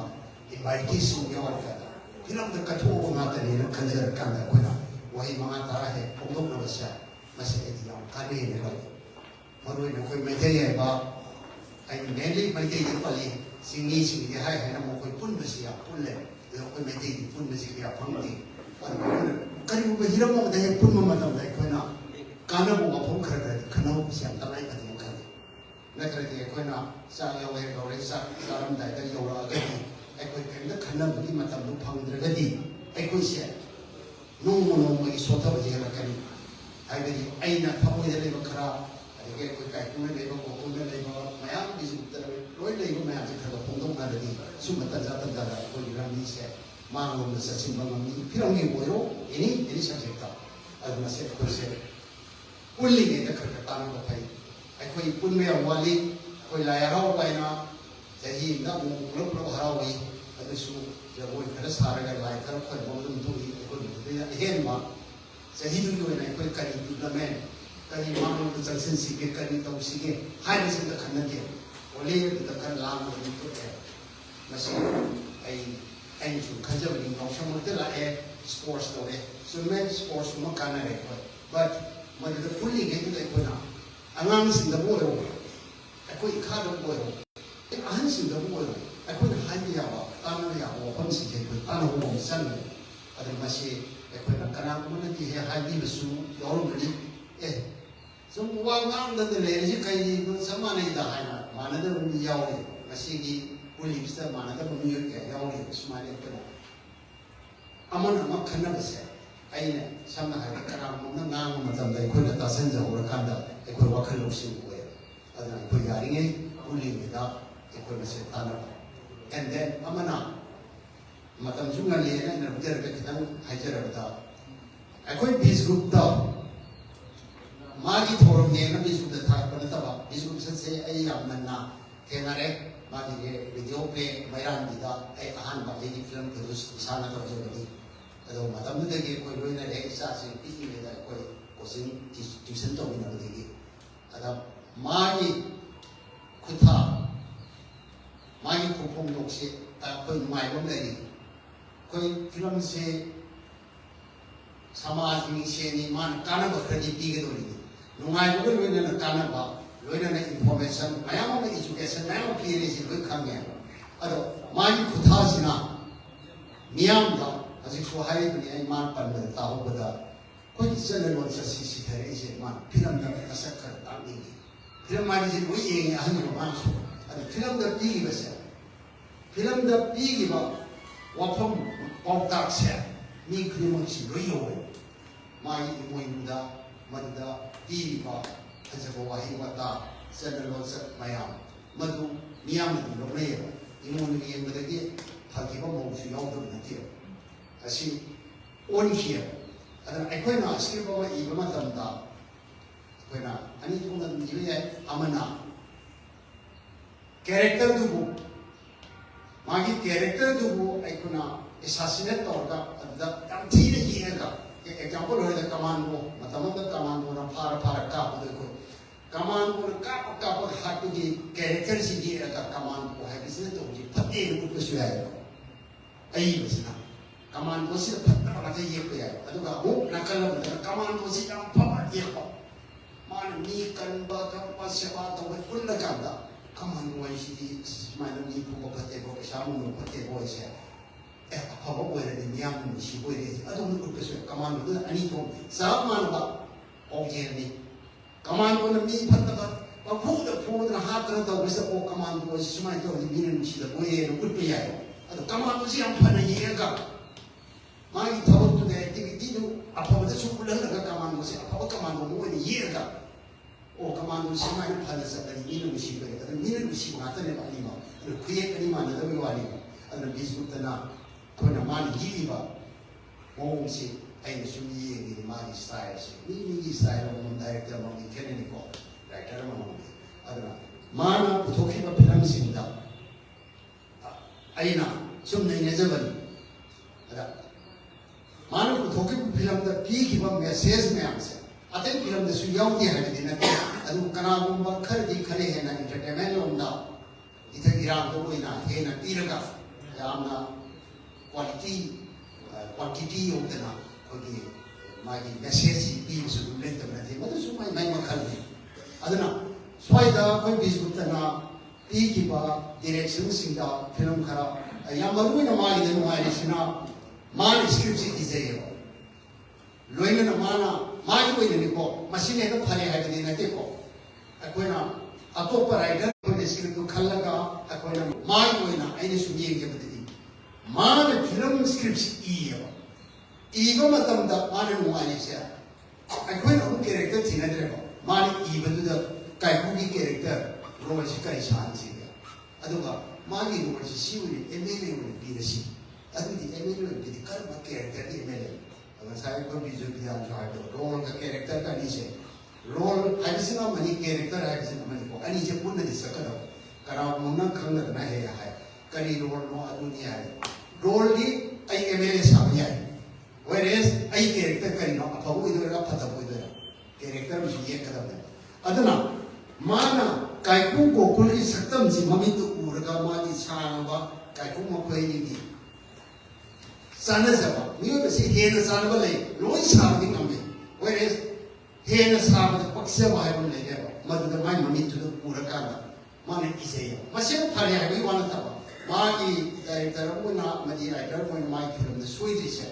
ꯏꯟꯚꯥꯏꯇꯤꯁꯤꯡ ꯌꯥꯎꯔꯀꯥꯟꯗ ꯐꯤꯂꯝꯗ ꯀꯠꯊꯣꯛꯑꯕ ꯉꯥꯛꯇꯅꯦꯅ ꯈꯟꯖꯔꯀꯥꯟꯗ ꯑꯩꯈꯣꯏꯅ ꯋꯥꯍꯩ 5-10 ꯍꯦꯛ ꯐꯣꯡꯗꯣꯛꯅꯕꯁꯦ ꯃꯁꯤ ꯑꯩꯗꯤ ꯌꯥꯝ ꯀꯥꯟꯅꯩꯅ ꯈꯜꯂꯤ ꯃꯔꯨꯑꯣꯏꯅ ꯑꯩꯈꯣꯏ ꯃꯩꯇꯩ ꯍꯥꯏꯕ ꯑꯩꯅ ꯃꯦꯟꯂꯤ ꯃꯩꯇꯩꯗ ꯄꯜꯂꯤ ꯆꯤꯡꯃꯤꯁꯤꯡꯗꯤ ꯍꯥꯏꯅ ꯃꯈꯣꯏ ꯄꯨꯟꯕꯁꯤ ꯌꯥꯝ ꯄꯨꯜꯂꯦ ꯑꯗꯨ ꯑꯩꯈꯣꯏ ꯃꯩꯇꯩꯗꯤ ꯄꯨꯟꯕꯁꯤ ꯀꯌా ꯐꯪꯗꯦ ꯑꯗꯨꯅ ꯑꯩꯈꯣꯏꯅ ꯀꯔꯤꯒꯨꯝꯕ ꯍꯤꯔꯝ ꯑꯃꯗ ꯍꯦꯛ ꯄꯨꯟꯕ ꯃꯇꯝꯗ ꯑꯩꯈꯣꯏꯅ ꯀꯥꯟꯅꯕ ꯋꯥꯐꯝ ꯈꯔꯗꯤ ꯈꯟꯅꯍꯧꯕꯁꯤ ꯌꯥꯝ ꯇꯉꯥꯏꯐꯗꯦꯅ ꯈꯜꯂꯤ ꯅꯠꯇ꯭ꯔꯗꯤ ꯑꯩꯈꯣꯏꯅ ꯆꯥꯛ ꯌꯥꯎꯔꯦ ꯀꯧꯔꯦ ꯆꯥꯛ ꯆꯥꯔꯝꯗꯥꯏꯗ ꯌꯧꯔꯛꯑꯒꯗꯤ ꯑꯩꯈꯣꯏ ꯀꯔꯤꯝꯇ ꯈꯟꯅꯕꯒꯤ ꯃꯇꯝꯗꯨ ꯐꯪꯗ꯭ꯔꯒꯗꯤ ꯑꯩꯈꯣꯏꯁꯦ ꯅꯣꯡꯃ ꯅꯣꯡꯃꯒꯤ ꯁꯣꯊꯕꯁꯦ ꯍꯦꯜꯂꯛꯀꯅꯤ ꯍꯥꯏꯕꯗꯤ ꯑꯩꯅ ꯊꯃꯣꯏꯗ ꯂꯩꯕ ꯈꯔ ꯑꯗꯒꯤ ꯑꯩꯈꯣꯏ ꯀꯥꯏꯀꯨꯅ ꯂꯩꯕ ꯒꯣꯀꯨꯜꯅ ꯂꯩꯕ ꯃꯌꯥꯝ ꯏꯖꯤꯞꯇ ꯂꯣꯏ ꯂꯩꯕ ꯃꯌꯥꯝꯁꯦ ꯈꯔ ꯐꯣꯡꯗꯣꯛꯅꯔꯗꯤ ꯁꯨꯝꯕ ꯇꯟꯖꯥ ꯇꯟꯖꯥꯗ ꯑꯩꯈꯣꯏꯒꯤ ꯂꯝꯕꯤꯁꯦ ꯃꯥꯡꯂꯣꯝꯗ ꯆꯠꯁꯤꯟꯕ ꯉꯝꯃꯤ ꯐꯤꯂꯝꯒꯤ ꯑꯣꯏꯔꯣ ꯑꯦꯅꯤ ꯁꯕꯖꯦꯛꯇ ꯑꯗꯨꯅ ꯑꯩꯈꯣꯏꯁꯦ ꯄꯨꯜꯂꯤꯉꯩꯗ ꯈꯔ ꯇꯥꯟꯅꯕ ꯐꯩ ꯑꯩꯈꯣꯏ ꯄꯨꯟꯕ ꯌꯥꯝ ꯋꯥꯠꯂꯤ ꯑꯩꯈꯣꯏ ꯂꯥꯏ ꯍꯔꯥꯎꯕ ꯍꯥꯏꯅ ꯆꯍꯤ ꯑꯃꯗ ꯑꯃꯨꯛ ꯄꯨꯂꯞ ꯍꯔꯥꯎꯏ ꯑꯗꯨꯁꯨ ꯖꯒꯣꯏ ꯈꯔ ꯁꯥꯔꯒ ꯂꯥꯏ ꯈꯔ ꯈꯣꯏꯔꯝꯕ ꯑꯗꯨꯝ ꯊꯣꯛꯏ ꯑꯩꯈꯣꯏ ꯃꯗꯨꯗ ꯑꯍꯦꯟꯕ ꯆꯍꯤꯗꯨꯒꯤ ꯑꯣꯏꯅ ꯑꯩꯈꯣꯏ ꯀꯔꯤ ꯗꯤꯕ꯭ꯂꯞꯃꯦꯟ ꯀꯔꯤ ꯃꯥꯡꯂꯣꯝꯗ ꯆꯪꯁꯤꯟꯁꯤꯒꯦ ꯀꯔꯤ ꯇꯧꯁꯤꯒꯦ ꯍꯥꯏꯕꯁꯤꯗ ꯈꯟꯅꯗꯦ ꯑꯣꯟꯂꯤ ꯑꯗꯨꯗ ꯈꯔ ꯂꯥꯡꯕ ꯑꯗꯨꯝ ꯊꯣꯛꯑꯦ ꯃꯁꯤ ꯑꯩꯅꯁꯨ ꯈꯟꯖꯕꯅꯤ ꯌꯥꯎꯁꯪꯃꯛꯇ ꯂꯥꯛꯑꯦ ꯁ꯭ꯄꯣꯔꯠꯁ ꯇꯧꯔꯦ ꯆꯨꯝꯃꯦ ꯁ꯭ꯄꯣꯔꯠꯁꯀꯨꯝꯕ ꯀꯥꯟꯅꯔꯦ ꯑꯩꯈꯣꯏ ꯕꯠ ꯃꯗꯨꯗ ꯄꯨꯜꯂꯤꯉꯩꯗꯨꯗ ꯑꯩꯈꯣꯏꯅ ꯑꯉꯥꯡꯁꯤꯡꯗꯕꯨ ꯑꯣꯏꯔꯣ ꯑꯩꯈꯣꯏ ꯏꯈꯥꯗꯕꯨ ꯑꯣꯏꯔꯣ ꯑꯍꯟꯁꯤꯡꯗꯕꯨ ꯑꯣꯏꯔꯣ ꯑꯩꯈꯣꯏꯅ ꯍꯥꯏꯕ ꯌꯥꯕ ꯇꯥꯟꯅꯕ ꯌꯥꯕ ꯋꯥꯐꯝꯁꯤꯡꯁꯦ ꯑꯩꯈꯣꯏ ꯇꯥꯟꯅꯍꯧꯕ ꯑꯃ ꯆꯪꯉꯦ ꯑꯗꯨ ꯃꯁꯤ ꯑꯩꯈꯣꯏꯅ ꯀꯅꯥꯒꯨꯝꯕꯅꯗꯤ ꯍꯦꯛ ꯍꯥꯏꯕꯤꯕꯁꯨ ꯌꯥꯎꯔꯝꯒꯅꯤ ꯁꯨꯝ ꯋꯥ ꯉꯥꯡꯗꯅ ꯂꯩꯔꯤꯁꯤ ꯀꯩꯅꯣ ꯆꯞ ꯃꯥꯟꯅꯩꯗ ꯍꯥꯏꯅ ꯃꯥꯟꯅꯗꯕ ꯃꯤ ꯌꯥꯎꯔꯤ ꯉꯁꯤꯒꯤ ꯄꯨꯜꯂꯤꯕꯁꯤꯗ ꯃꯥꯟꯅꯗꯕ ꯃꯤꯑꯣꯏ ꯀꯌా ꯌꯥꯎꯔꯤ ꯁꯨꯃꯥꯏꯅ ꯑꯩꯈꯣꯏꯅ ꯑꯃꯅ ꯑꯃ ꯈꯟꯅꯕꯁꯦ ꯑꯩꯅ ꯁꯝꯅ ꯍꯥꯏꯔꯕꯗ ꯀꯅꯥꯒꯨꯝꯕꯅ ꯉꯥꯡꯕ ꯃꯇꯝꯗ ꯑꯩꯈꯣꯏꯅ ꯇꯥꯁꯟꯖꯍꯧꯔꯀꯥꯟꯗ ꯑꯩꯈꯣꯏ ꯋꯥꯈꯜ ꯂꯧꯁꯤꯡ ꯑꯣꯏ ꯑꯗꯨꯅ ꯑꯩꯈꯣꯏ ꯌꯥꯔꯤꯉꯩ ꯄꯨꯜꯂꯤꯉꯩꯗ ꯑꯩꯈꯣꯏ ꯃꯁꯦ ꯇꯥꯟꯅꯕ ꯑꯦꯟ ꯗꯦꯟ ꯑꯃꯅ ꯃꯇꯝꯁꯨ ꯉꯜꯂꯤꯅ ꯑꯩꯅ ꯍꯧꯖꯔꯒ ꯈꯤꯇꯪ ꯍꯥꯏꯖꯔꯕꯗ ꯑꯩꯈꯣꯏ ꯕꯤꯁ ꯒ꯭ꯔꯨꯞꯇ ꯃꯥꯒꯤ ꯊꯧꯔꯝꯅꯦꯅ ꯕꯤꯁ ꯒ꯭ꯔꯨꯞꯇ ꯊꯥꯔꯛꯄ ꯅꯠꯇꯕ ꯕꯤꯁ ꯒ꯭ꯔꯨꯞ ꯁꯠꯁꯦ ꯑꯩ ꯌꯥꯝ ꯉꯟꯅ ꯊꯦꯡꯅꯔꯦ ꯃꯥꯒꯤ ꯚꯤꯗꯤꯑꯣ ꯄ꯭ꯂꯦ ꯃꯩꯔꯥꯟꯒꯤꯗ ꯑꯩ ꯑꯍꯥꯟꯕ ꯑꯩꯒꯤ ꯐꯤꯂꯝ ꯄ꯭ꯔꯣꯗ꯭ꯌꯨꯁ ꯏꯁꯥꯅ ꯇꯧꯖꯕꯅꯤ ꯑꯗꯣ ꯃꯇꯝꯗꯨꯗꯒꯤ ꯑꯩꯈꯣꯏ ꯂꯣꯏꯅꯔꯦ ꯏꯆꯥꯁꯤꯡ ꯄꯤꯛꯏꯉꯩꯗ ꯑꯩꯈꯣꯏ tuition tawinabadagi ada magi kutha magi khopom dokse ta koi maibam lari koi film se samaj ni se ni man kana bakhadi tige dori nungai bu loina na kana ba loina na information mayam ma education mayam clear si loi khangya ado magi kutha sina miyam da azik so hai ni ai man pan da ta ho da koi channel on sa si thare ise man film da asak kar ta ni film ma ji loi ye ahan no man so ado film da pi ba sa film da pi gi ba wafam pawtak se mi krimon si loi yo mai moi da madda pi ba ajabo wahi wata channel on sa mayam madu miyam ni lo ne imon ni yeng da gi thaki ba mo su yaw do na ti asi on here ada aikoina script ba I ba matam da aikoina ani thong na ni ye amana character du bu magi character du bu aikoina assassinate to da da tam thi ni ye ga example ho da commando matam da commando na phara ka bu ko commando ka hat gi character si gi ka commando ha gi to gi phate bu ko su ya ai bisna commando si phatta ba ta ye ko ya aduga bu nakal ba commando si am pha ye ko man ni kan ba ka pa se ba to ko la ka da commando wai si ma na ni ko phate ko sha mu phate ko se pha ba ko re ni yam ni si ko re adu mu ko se commando da ani to sa man ba o ye ni commando na mi phatta ba ba pu da ha tra to se ko commando si ma to ni ni si da ko ye ko pe ya ado commando si am pha na ye ka magi thawat to the activity do apawada sukulan daga commando si apawa commando mo ni ye ka o commando si mai phala sa da ni no si bare da ni no si ma ta ne ba ni ma ado create ni ma na da wa ni ado facebook ta na ko na ma ni yi ba mo si ai na su ye ni ma ni style si ni style mo director mo ni kene ni ko director mo ado ma na puthoki ba film sin da ai na sum nei ne jabani ada मानो थोके film the P की बम message में आंसे अते film the सुयाव के हट देना अदु कना गुम बखर दी खले है ना एंटरटेनमेंट लोंदा इथे इरान तो कोई ना है ना तीरगा यामना क्वांटिटी होतना कोई मागी मैसेज पी सु लेंट में थे मतलब सुमाई मैं मखल है अदना स्वाइदा कोई बिस्कुटना पी की बा डायरेक्शन सिंदा फिल्म खरा या मरुई ना मागी दनु मारी सिना मान स्क्रिप्ट से इजेयो लोइना ना माना मागी कोई नहीं को मशीन है तो फले है कि नहीं को कोई ना अतो पर राइटर को स्क्रिप्ट को खल्लगा कोई ना मागी कोई ना आइने सुनिए के बदली मान फिल्म स्क्रिप्ट ई को मतलब दा मान नुआने से कोई ना उन कैरेक्टर थी ना देखो मान ई बदल दा काय की कैरेक्टर रोल से कई शान से अदुगा मागी रोल से सीउनी एमएलए को बीरसी अदुदी एमएलए की कर्म कैरेक्टर एमएलए अगर सारे को बीजो बिया जो है तो रोल का कैरेक्टर का नीचे रोल हाइसिना मनी कैरेक्टर हाइसिना मनी को अनि जे पुण्य दि सकदा करा मुन्ना खंग ना है करी रोल नो अदुनी है रोल दी आई एमएलए सामने है whereas आई कैरेक्टर करी नो अफबो इधर का फता को इधर कैरेक्टर में ये कदम है अदना माना कायकू को कुली सक्तम जी ममित उरगा मागी सानबा कायकू मखोई नी सानजबा नियो से हेन सानबा ले लोई सानबी नमे whereas हेन सानबा पक्ष वाय बन ले मदद माय ममित उरगा माने इसे मसे फारे है वी वाला तबा मागी डायरेक्टर को ना मदी राइटर को माय फिल्म द सोइदि से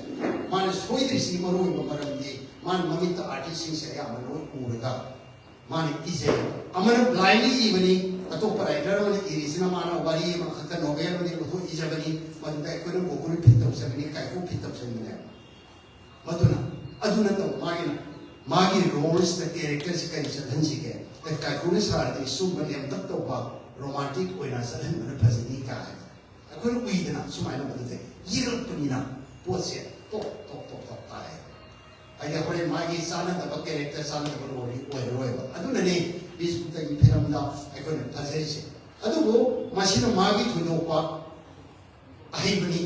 माने सोइदि सी मरोई बमरम दी मान ममित आर्टिस्ट से या मनो उरगा माने इसे अमर ब्लाइंडली इवनी अतो राइटर ने इरिसना माना वारी म खत नोवेल ने बथो इजबनी मदुदा कोन गोकुल फितम सबनी कायको फितम सबनी मदुना तो मागी रोल्स द कैरेक्टर्स का सदन से के कायको ने सार दे सुब ने तक तो बा रोमांटिक ओइना सदन ने फजनी का है कोन उइदना सुमाइना मदुदे यिरपनिना पोसे तो पाए आई होरे मागी Sana the character Sana the role ओइरोयबा अदुनने बिस्कुट की फिल्म दा अकोने फजेसे अदुबो मसिना मागी थुदोपा अहिबनी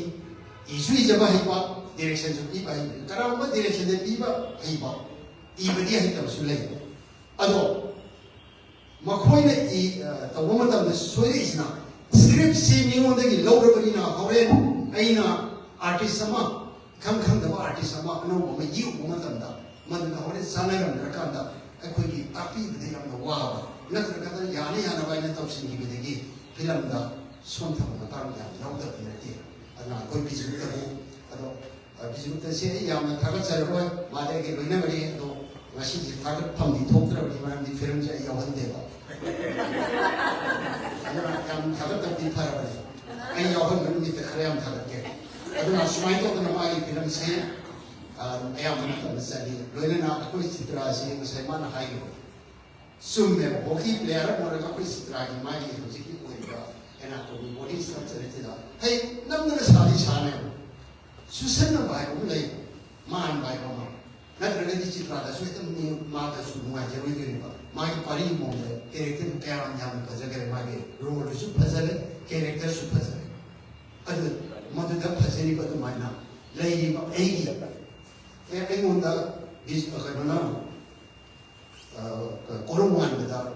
इसुई जबा हिबा डायरेक्शन जो पीबा कराउबा डायरेक्शन दे पीबा Hiba 이번이 했다고 술래 아도 마코이나 이 더워마다 소리이시나 스크립트 미용원들이 로버리나 호렌 아이나 아티스트 아마 강강다고 아티스트 아마 너무 이유 보면답니다 만나 호렌 사나가 나간다 거기 앞이들이 양도 와 나들어가다 야네 야나바이나 덮신기게 되기 필요합니다 손타고 다른 게 나오다 되는데 아나 거기 비즈부터고 아도 비즈부터 세 야만 다가자로 마대게 로이나거리 또 마시지 다급함이 통들어버리 말하면 필름자 여한대가 아나 양 다급함이 팔아버리 아니 여한 밑에 그래야 다급게 아나 수마이도 그나 마이 필름세 ayam mana sari loine na koi citra si sai mana hai go summe hoki player mora ka koi citra ki mai ki hoji ki koi ba ena to body structure te da hey nam na sari chane susan na bai ko lai man bai ko ma na tra ga di citra da su tam ni ma da su ma je wi ni ba ma ki pari mo le character ka ya nya ma ja ga ma ge role su phasale character su phasale adu madu da phasani ba to mai na lai ba ai gi 애군다 비슷하거나 그런 거한다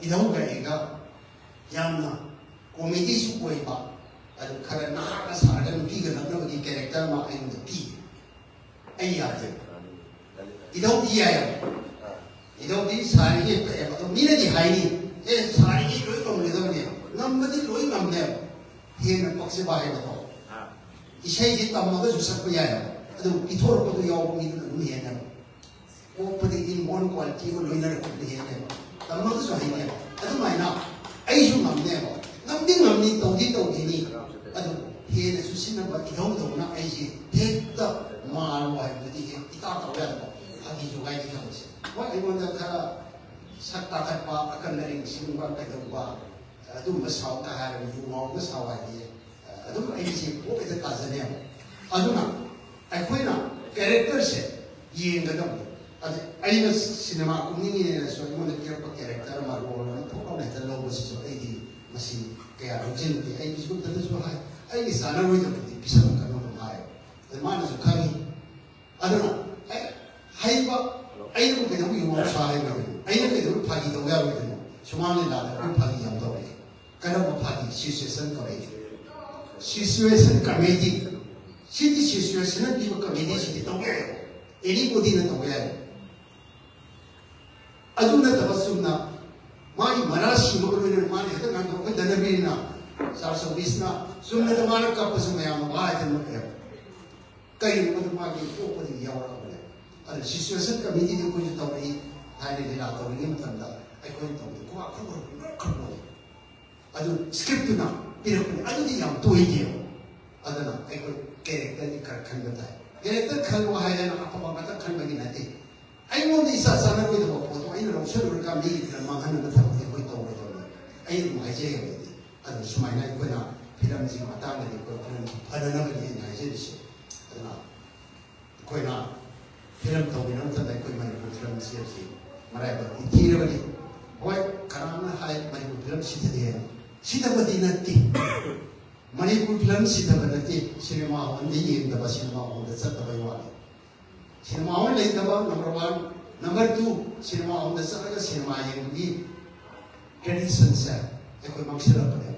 이런 거가 양나 코미디 수고해 봐 아주 가라 나가 살아가는 비가 나는 이 캐릭터만 아닌데 비 아이야들 이런 비야야 이런 비 사이에 또 미래지 하이니 에 사이에 로이 넘는다고요 넘는데 로이 넘네 해는 빡세 봐야죠 이 세지 담마가 주석이야요 adu ithor ko yaw mi nu he na o padi in mon quality ko loiner ko he na tamma ko so he na adu mai na ai su nam ne ba nam ni to ni adu he na su sin ba ki dong dong na ai ji he da ma wa ni di ita ta ya ba ha gi ju gai di ka si wa ai mon da ka sak ta ka pa akan ring sin ba ka do ba adu ma sao ka ha ru mo ma sao wa di adu ai ji ko be da ka zane adu na 아이코이나 캐릭터세 이행가도 아주 아이가 시네마 국민이에서 이번에 기억과 캐릭터를 말고 포함해 달라고서 아이디 마시 그야 로진이 아이 비스고 들어서 하 아이 사나로이도 비슷한 거는 봐요. 얼마나 좋아하니 아들아 하이바 아이는 그냥 이거 사회거든. 아이는 그대로 파기도 외우거든. 중앙에 나가고 파기 양도해. 그러고 파기 시스템 거래. 시스템 가메디 시티 시스템은 이거 미디시티 동해요. 에리보디는 동해요. 아주나 더봤습나 많이 말하시 먹으면 많이 하던 간 그 더너비나 사서 비스나 숨는 많은 값을 매야 와야 되는 거예요. 그이 모두 막이 꼬꼬디 야오라고 그래. 아주 시스템은 그 미디는 거기 또이 다이리 나도 이게 못한다. 아이콘 또 그거 그거 아주 스크립트나 이렇게 아주 양 도이게요. 아드나 아이고 캐릭터니 칼칸다 캐릭터 칼고 하야나 아빠가 갖다 칼먹이 나지 아이고는 이사 사나고도 보고 아이는 옥설을 감이 그만 하는 거 타고 되고 있다고 그러더니 아이는 뭐 이제 아주 수마이나 있거나 피라미드 마땅한 데 있고 그런 바나나 게 있냐 이제시 아드나 거기나 피라미드 도비는 단다 거기만 그 피라미드 시지 말아봐 이 티르버리 왜 가라나 하이 많이 피라미드 시대에 시대버디는 띠 Manipur film सिद्धबनती cinema hall येंदबा cinema hall चतबा वाले cinema hall लेदबा number 1 number 2 cinema hall चलगा cinema येंगी tradition से कोई मक्सद पड़े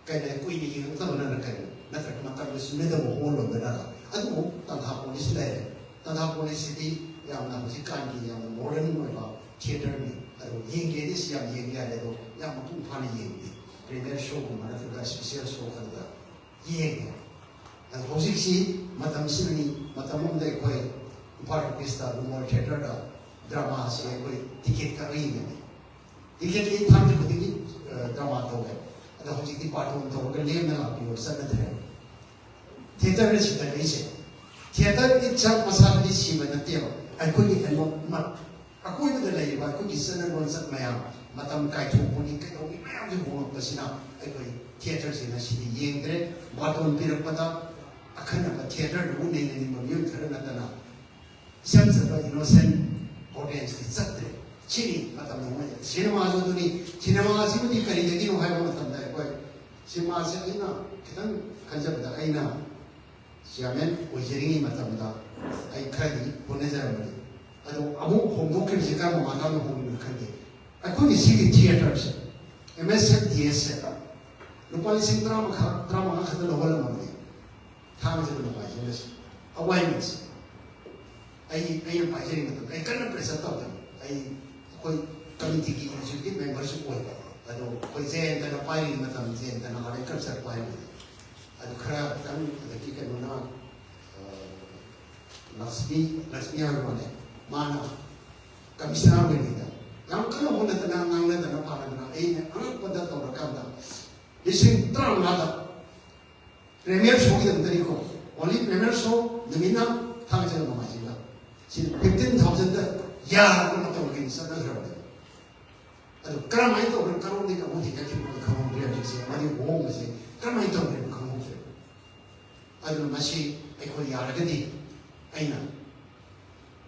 कने कोई भी येंग तबना न करे नतर मतलब सुने द हॉल होंदा अदु तंथा पुलिस ले तंथा पुलिस दी यामना मुझे कान की याम मॉडर्न होगा थिएटर में अदु येंगे दिस याम येंगे आले तो याम तुम फानी येंगे प्रीमियर शो गुम्बाना फिर स्पेशल शो करता ये है होजिक्सी मतम सिनी मतम उन्दे कोई पार्ट पिस्ता गुम्बार थिएटर दा ड्रामा से कोई टिकट का रही है टिकट की थाम को दिगी ड्रामा तो है अदा होजिक्ती पार्ट उन तो के लेम ना भी और सब है थिएटर में सिद्ध नहीं से थिएटर इच्छा मसाला दी सी में नते हो आई कोई के नो मत अकोई में ले बा कोई किसन ने बोल सक मैं मतम काय थु पुनी के तो मैं जो बोल पसिना आई कोई थिएटर से ना सी येंद्रे बातों पिर पता अखन अब थिएटर रू ने ने म्यूट कर न तना सेंस ऑफ इनोसेंट ऑडियंस की सत्रे चिनी मतम न सिनेमा जो दुनी सिनेमा से भी करी देगी नो है मतम दा कोई सिनेमा से इना कितन खजब दा आइना सियामेन ओजेरिंगी मतम दा आई खदी पुने जरमनी ꯑꯗꯣ ꯑꯃꯨꯛ ꯍꯣꯡꯗꯣꯛꯈꯤꯕꯁꯤ ꯀꯔꯝꯕ ꯃꯇꯝꯗ ꯍꯣꯡꯉꯤꯅꯣ ꯈꯪꯗꯦ ꯑꯩꯈꯣꯏꯒꯤ ꯁꯤꯒꯤ ꯊꯤꯌꯦꯇꯔꯁꯦ MSFDS lupa 30,000 khata lawal thang se no pai jelas awareness ai pai je ni ai kan pressure ta ai koi committee ki executive members ko ado koi jen ta pai ni matam jen ta na hare culture pai ado khara kan da ki kan na Lasmi agone mana commissioner ni da yang kan mo na ta ngang na ta na pa na ai ne ang pada ta ra ka da Ising terang ada premier show kita tadi ko only premier show demina thang je ma ji la si 15,000 da ya ko ta ko sa na ra ado kramai to kan karo ni ka mo ti ka ki mo ka mo ri ati si ma di wo ma si kramai to ni ka mo je ado ma si ai ko ya ra ga di ai na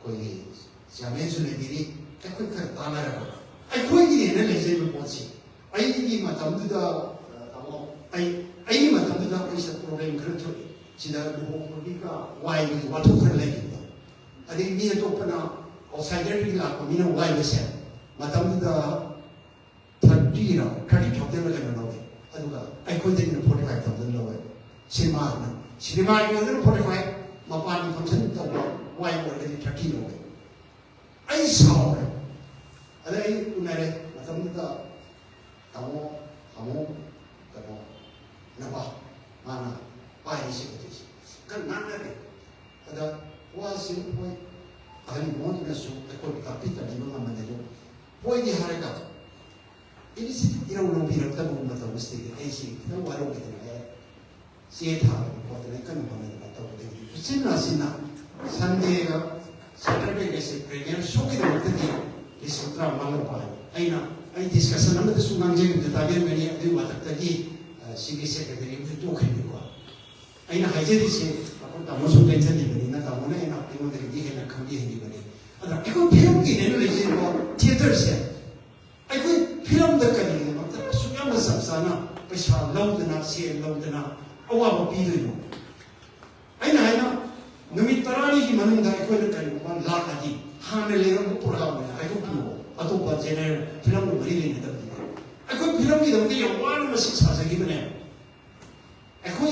ko ni sia me su ne di ni ka ko ka ta na ra ai ko ni ne le je mo si ai ni ma tam du da ai mà thằng đó bây giờ problem khởi thôi chỉ là bộ cái why vì what to khởi lên đó anh đi nghe tôi phải nào outsider đi làm mình nó why vậy xem mà thằng đó 30 rồi 30,000 là cái nào vậy anh nói anh coi tiền nó 45,000 rồi cinema nó 45 mà bạn không tin đâu why mà cái 30 rồi anh sao anh ấy cũng này mà thằng đó tao không napa mana pai si betis kan mana ni ada wasi poi ahli mon na su ko kapita di mga manelo poi di harga ini si ira ulo bira ta mo mata mesti ai si na waro kita na si tha ko ta kan mo na ta ko de sinna sunday ga saturday ga se premier show ki da mata di sutra malo pa ai discussion na ta su ngang je ta bien meni adi mata ta ki Sigi secretary itu tu kan juga. Aina haji di sini, aku tamu sudah pensiun di mana, tamu na ina aku dari dia nak kami di mana. Ada aku film ini ni lagi bawa theater saya. Aku film dekat ini, macam sudah masuk sana, pesawat laut na, sea laut na, awak apa pilih itu. Aina, nami terani di mana dah aku dekat ini, mana lar lagi, hana lelaki program ni, aku pilih, atau baca film beri ni dah. Aku film ni dong yang mana masih sasa gitu ni. Aku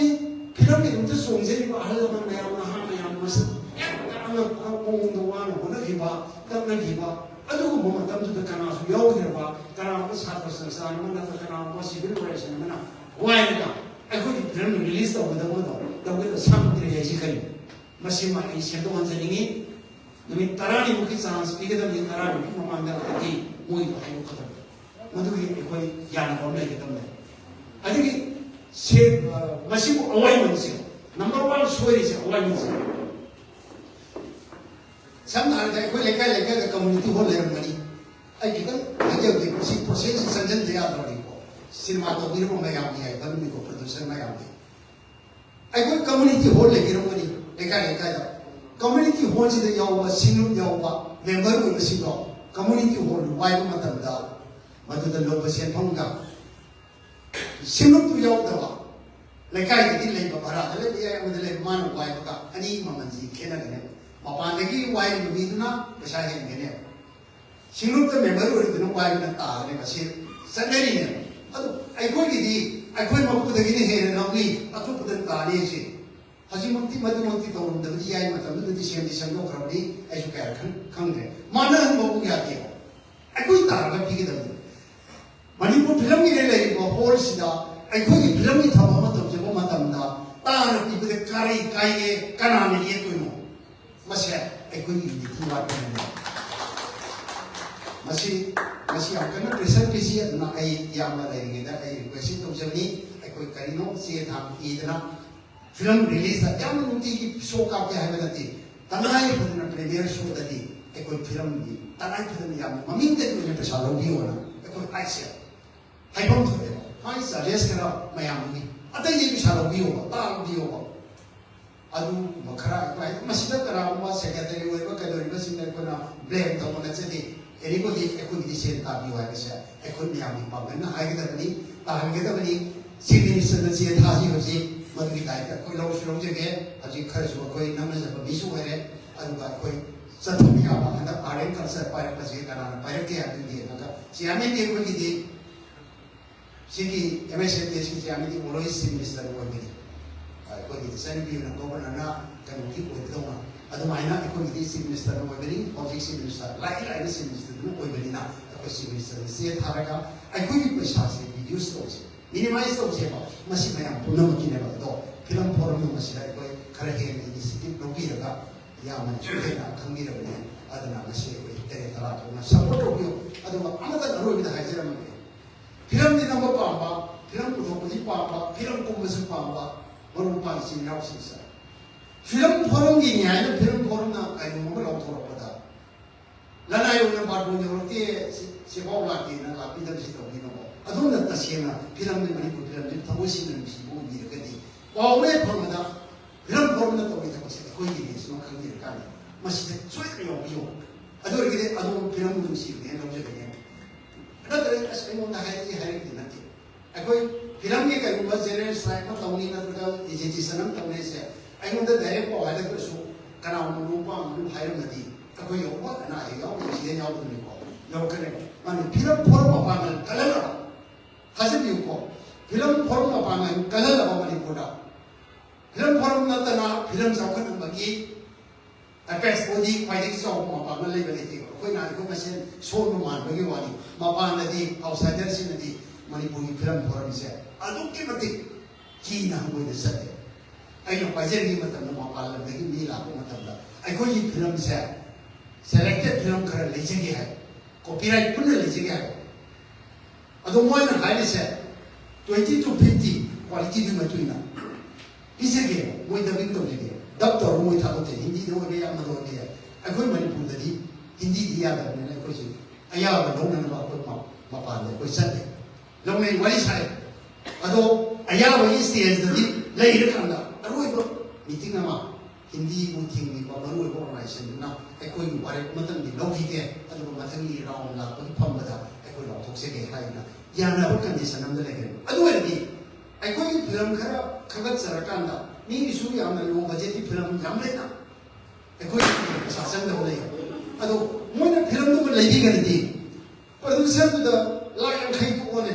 film ni dong tu songje ni bahal orang yang masih, aku mengundang orang hiba, tak nak hiba. Aduh, mau macam tu kerana sudah hiba, kerana aku sahaja sengsara, mana kerana aku civil rights mana. Why ni? Aku film release dah muda, dah kita sama diri jadi kali. Masih macam itu macam ini. Namun tarani mungkin sangat speaker dah tarani, mungkin memandang lagi, mungkin aku kata. Madugi koi yana problem kita ni. Adik se masih awareness sih. Number one story sih awareness. Sama ada koi lekai ke community hall yang mana. Adik kita aja di proses sanjung dia ada di ko. Cinema tu ni pun macam ni, tapi ni ko producer macam ni. Adik community hall lagi orang ni lekai dah. Community hall sih dia jauh, sinut jauh, member pun mesti jauh. Community hall, why pun macam dah. Maduda loba sian pangga sinut tu yau dawa lekai di lei babara ale dia yang modele man wai baka ani mamanji kena gene mapa lagi wai biduna besa hen gene sinut tu member uri tu wai na ta ne kasi saneri ne adu ai koi di ai koi mapu da gine he na ni atu pudan ta ne si haji mukti madu mukti to unda di ai matam du di siam do krabdi ai su ka khang de mana mapu ya ti ai koi ta ga pi ge da Manipur film ni lagi bawa hall sida, aku ni film ni thama macam je, macam dah, tanah ibu dek kari kaya kanan ni itu ino, masih aku ni dibuat ni, masih aku nak present kesi nak ay yang mana ini dah ay request itu macam ni, aku kari no siya tham ini dah film release dah, yang nanti show kau yang ada nanti, tanah itu pada nak premier show tadi, aku film ni, tanah itu pada yang maminta tu yang tersalau dia orang, aku aisyah. Hai pun tu deh, hai suggest kena mayam ni. Ada ni bisa lebih apa, tak lebih apa. Aduh, makara, masih dah kerana apa secretary itu kalau ini masih nak kena blame tu mana jadi. Ini pun aku di sini tak biar saya. Aku ni ambil panggilan, hai kita ni, tahan kita ni. Sini sedang sini thasi macam madu kita itu. Kau lalu suruh je ke, aji kerja semua kau nama siapa bisu ada. Aduh, kau ꯆꯠꯊꯣꯛꯅꯤꯡꯉꯕ ꯍꯟꯗꯛ art and culture ꯄꯥꯏꯔꯛꯄꯁꯤ ꯀꯅꯥꯅ ꯄꯥꯏꯔꯛꯀꯦ ꯍꯥꯏꯕꯗꯨ ꯌꯦꯡꯉꯒ ꯆꯤꯌꯥꯔꯃꯦꯟꯗꯤ ꯑꯩꯈꯣꯏꯒꯤꯗꯤ ꯁꯤꯒꯤ MSFDSꯒꯤ ꯆꯤꯌꯥꯔꯃꯦꯟꯗꯤ always chief minister ꯑꯣꯏꯕꯅꯤ ꯑꯩꯈꯣꯏꯒꯤ ꯏꯆꯟꯅꯨꯄꯤꯅ ꯒꯣꯕꯔꯅꯔꯅ ꯀꯩꯅꯣꯒꯤ ꯑꯣꯏꯒꯗꯧꯅ ꯑꯗꯨꯃꯥꯏꯅ ꯑꯩꯈꯣꯏꯒꯤꯗꯤ ꯆꯤꯐ ꯃꯤꯅꯤꯁꯇꯔ ꯑꯣꯏꯕꯅꯤ ꯍꯧꯖꯤꯛ ꯆꯤꯐ ꯃꯤꯅꯤꯁꯇꯔ ꯂꯥꯏꯅ ꯆꯤꯐ ꯃꯤꯅꯤꯁꯇꯔꯗꯨ ꯑꯣꯏꯕꯅꯤꯅ ꯑꯩꯈꯣꯏ ꯆꯤꯐ ꯃꯤꯅꯤꯁꯇꯔꯗ ꯆꯦ ꯊꯥꯔꯒ ꯑꯩꯈꯣꯏꯒꯤ ꯄꯩꯁꯥꯁꯦ ꯔꯤꯗ꯭ꯌꯨꯁ ꯇꯧꯁꯦ ꯃꯤꯅꯤꯃꯥꯏꯁ ꯇꯧꯁꯦꯕ ꯃꯁꯤ ꯃꯌꯥꯝ ꯄꯨꯝꯅꯃꯛꯀꯤꯅꯦꯕ ꯑꯗꯣ ꯐꯤꯂꯝ ꯐꯣꯔꯝ ꯑꯁꯤꯗ ꯑꯩꯈꯣꯏ ꯈꯔ ꯍꯦꯟꯅ ꯏꯅꯤꯁꯤꯌꯦꯇꯤꯚ ꯂꯧꯕꯤꯔꯒ ꯌꯥꯝꯅꯁꯨ ꯍꯦꯟꯅ ꯈꯪꯕꯤꯔꯕꯅꯤ ꯑꯗꯨꯅ ꯉꯁꯤ ꯑꯩꯈꯣꯏ ꯇꯔꯦꯠ ꯇꯔꯥ ꯊꯣꯛꯅ ꯁꯄꯣꯔꯠ ꯇꯧꯕꯤꯌꯨ ꯑꯗꯨꯒ ꯑꯃꯇꯪ ꯑꯔꯣꯏꯕꯗ ꯍꯥꯏꯖꯔꯝꯃꯒꯦ ꯐꯤꯂꯝꯗꯤ ꯅꯝꯕ ꯄꯥꯝꯕ ꯐꯤꯂꯝ ꯄꯨꯊꯣꯛꯄꯗꯤ ꯄꯥꯝꯕ ꯐꯤꯂꯝ ꯀꯨꯝꯕꯁꯨ ꯄꯥꯝꯕ ꯃꯔꯨꯞ ꯃꯄꯥꯡ ꯏꯆꯤꯟ ꯏꯅꯥꯎꯁꯤꯡꯁꯦ ꯐꯤꯂꯝ ꯐꯣꯔꯝꯒꯤꯅꯤ ꯍꯥꯏꯅ ꯐꯤꯂꯝ ꯐꯣꯔꯝꯅ ꯀꯩꯅꯣꯝꯃ ꯂꯧꯊꯣꯔꯛꯄꯗ ꯂꯅꯥꯏ ꯑꯣꯏꯅ ꯕꯥꯔꯇꯣꯟ ꯌꯧꯔꯛꯇꯦ ꯁꯤꯐꯥꯎ ꯂꯥꯛꯇꯦꯅ ꯂꯥꯛꯄꯤꯗꯕꯁꯤ ꯇꯧꯕꯤꯅꯕ ꯑꯗꯣꯝꯅ ꯇꯁꯦꯡꯅ ꯐꯤꯂꯝꯒꯤ ꯃꯅꯤꯄꯨꯔ ꯐꯤꯂꯝꯁꯤ ꯊꯃꯣꯏ ꯁꯦꯡꯅ ꯅꯨꯡꯁꯤꯕ ꯑꯣꯏꯕꯤꯔꯒꯗꯤ ꯄꯥꯎꯃꯦ ꯐꯪꯕꯗ ꯐꯤꯂꯝ ꯐꯣꯔꯝꯅ ꯇꯧꯔꯤ ꯊꯕꯛꯁꯦ ꯑꯩꯈꯣꯏꯒꯤꯅꯤ ꯁꯤꯃ ꯈꯪꯕꯤꯔꯀꯥꯟꯗ ꯃꯁꯤꯗ ꯁꯣꯏꯗꯅ ꯌꯥꯎꯕꯤꯌꯨ ꯑꯗꯨ ꯑꯣꯏꯔꯒꯗꯤ ꯑꯗꯣꯝ ꯐꯤꯂꯝ ꯅꯨꯡꯁꯤꯕꯅꯦꯅ ꯂꯧꯖꯒꯅꯤ ꯅꯠꯇ꯭ꯔꯒ ꯑꯁ ꯑꯩꯉꯣꯟꯗ ꯍꯥꯏꯔꯛꯇꯦ ꯅꯠꯇꯦ ꯑꯩꯈꯣꯏ ꯐꯤꯂꯝꯒꯤ ꯀꯩꯒꯨꯝꯕ ꯖꯦꯅꯔꯦꯜ ꯁ꯭ꯇ꯭ꯔꯥꯏꯛ ꯑꯃ ꯇꯧꯅꯤ ꯅꯠꯇ꯭ꯔꯒ ꯑꯦꯖꯤꯇꯦꯁꯟ ꯑꯃ ꯇꯧꯅꯤꯁꯦ ꯑꯩꯉꯣꯟꯗ ꯗꯥꯏꯔꯦꯛ ꯄꯥꯎ ꯍꯥꯏꯔꯛꯇ꯭ꯔꯁꯨ ꯀꯅꯥꯒꯨꯝꯕ ꯃꯔꯨꯞ ꯑꯃ ꯍꯥꯏꯔꯝꯃꯗꯤ ꯑꯩꯈꯣꯏ ꯌꯧꯕ ꯑꯅꯥ ꯑꯌꯦꯛ ꯌꯥꯎꯕ ꯑꯦꯛꯁꯤꯗꯦꯟ ꯌꯥꯎꯕꯗꯨꯅꯤꯀꯣ ꯌꯧꯔꯛꯀꯅꯦꯕ ꯃꯥꯅ ꯐꯤꯂꯝ ꯐꯣꯔꯝ ꯃꯄꯥꯡꯒꯜ ꯀꯜꯍꯜꯂꯕ ꯊꯥꯖꯕꯤꯌꯨꯀꯣ ꯐꯤꯂꯝ ꯐꯣꯔꯝ ꯃꯄꯥꯡꯒꯜ ꯀꯜꯍꯜꯂꯕ ꯃꯅꯤꯄꯨꯔꯗ ꯐꯤꯂꯝ ꯐꯣꯔꯝ ꯅꯠꯇꯅ ꯐꯤꯂꯝ ꯆꯥꯎꯈꯠꯍꯟꯕꯒꯤ ꯑꯦꯄꯦꯛꯁ ꯕꯣꯗꯤ ꯈ꯭ꯋꯥꯏꯗꯒꯤ ꯆꯥꯎꯕ ꯃꯄꯥꯡꯒꯜ ꯂꯩꯕ ꯂꯩꯇꯦꯕ ꯑꯩꯈꯣꯏꯅ ꯑꯩꯈꯣꯏ ꯃꯁꯦꯟ ꯁꯣꯟꯕ ꯃꯥꯟꯕꯒꯤ ꯋꯥꯅꯤ ꯃꯄꯥꯟꯗꯗꯤ ꯑꯥꯎꯠꯁꯥꯏꯗꯔꯁꯤꯡꯅꯗꯤ ꯃꯅꯤꯄꯨꯔꯒꯤ ꯐꯤꯂꯝ ꯐꯣꯔꯝꯁꯦ ꯑꯗꯨꯛꯀꯤ ꯃꯇꯤꯛ ꯀꯤꯅ ꯍꯪꯒꯣꯏꯅ ꯆꯠꯂꯦ ꯑꯩꯅ ꯄꯥꯏꯖꯔꯤꯉꯩ ꯃꯇꯝꯗ ꯃꯄꯥꯟ ꯂꯝꯗꯒꯤ ꯃꯤ ꯂꯥꯛꯄ ꯃꯇꯝꯗ ꯑꯩꯈꯣꯏꯒꯤ ꯐꯤꯂꯝꯁꯦ ꯁꯦꯂꯦꯛꯇꯦꯠ ꯐꯤꯂꯝ ꯈꯔ ꯂꯩꯖꯒꯦ ꯍꯥꯏ ꯀꯣꯄꯤꯔꯥꯏꯠ ꯄꯨꯟꯅ ꯂꯩꯖꯒꯦ ꯍꯥꯏ ꯑꯗꯣ ꯃꯣꯏꯅ ꯍꯥꯏꯔꯤꯁꯦ 20 to 50 ꯀ꯭ꯋꯥꯂꯤꯇꯤꯒꯤ ꯃꯇꯨꯡ ꯏꯟꯅ ꯄꯤꯖꯒꯦ ꯃꯣꯏ ꯗꯕꯤꯡ ꯇꯧꯖꯒꯦ ꯗꯕ ꯇꯧꯔꯒ ꯃꯣꯏ ꯊꯥꯗꯣꯛꯆꯩ ꯍꯤꯟꯗꯤꯗ ꯑꯣꯏꯕ ꯌꯥꯝꯅ ꯑꯣꯏꯕ ꯌꯥꯏ ꯑꯩꯈꯣꯏ ꯃꯅꯤꯄꯨꯔꯗꯗꯤ ꯍꯤꯟꯗꯤꯗꯤ ꯌꯥꯗꯕꯅꯤꯅ ꯑꯩꯈꯣꯏꯁꯤ ꯑꯌꯥꯕ ꯂꯧꯅꯅꯕ ꯑꯩꯈꯣꯏ ꯃꯄꯥꯟꯗ ꯑꯩꯈꯣꯏ ꯆꯠꯂꯦ ꯂꯧꯅꯩ ꯋꯥꯔꯤ ꯁꯥꯏ ꯑꯗꯣ ꯑꯌꯥꯕꯒꯤ ꯁ꯭ꯇꯦꯖꯗꯗꯤ ꯂꯩꯔꯀꯥꯟꯗ ꯑꯔꯣꯏꯕ ꯃꯤꯇꯤꯡ ꯑꯃ ꯍꯤꯟꯗꯤꯕꯨ ꯊꯤꯡꯉꯤꯕ ꯃꯔꯨꯑꯣꯏꯕ ꯑꯣꯔꯒꯅꯥꯏꯖꯦꯁꯟꯗꯨꯅ ꯑꯩꯈꯣꯏꯒꯤ ꯋꯥꯔꯦꯞ ꯑꯃꯇꯪꯗꯤ ꯂꯧꯈꯤꯒꯦ ꯑꯗꯨꯒ ꯃꯊꯪꯒꯤ ꯔꯥꯎꯟ ꯂꯥꯛꯄꯒꯤ ꯐꯝꯕꯗ ꯑꯩꯈꯣꯏ ꯂꯥꯎꯊꯣꯛꯆꯒꯦ ꯍꯥꯏꯗꯅ ꯌꯥꯅꯕ ꯀꯟꯗꯤꯁꯟ ꯑꯃꯗ ꯂꯩꯒꯅꯤ ꯑꯗꯨ ꯑꯣꯏꯔꯗꯤ ꯑꯩꯈꯣꯏꯒꯤ ꯐꯤꯂꯝ ꯈꯔ ꯈꯪꯒꯠꯆꯔꯀꯥꯟꯗ ꯃꯤꯒꯤꯁꯨ ꯌꯥꯝꯅ ꯂꯣ ꯕꯖꯦꯠꯀꯤ ꯐꯤꯂꯝ ꯌꯥꯝ ꯂꯩꯅ ꯑꯩꯈꯣꯏꯒꯤ ꯄꯩꯁꯥ ꯆꯪꯗꯕ ꯂꯩ ꯑꯗꯣ ꯃꯣꯏꯅ ꯐꯤꯂꯝꯗꯨꯃ ꯂꯩꯕꯤꯒꯅꯤ ꯄ꯭ꯔꯗ꯭ꯌꯨꯁꯔꯗꯨꯗ ꯂꯥꯛ 50 ꯊꯣꯛꯑꯅꯤ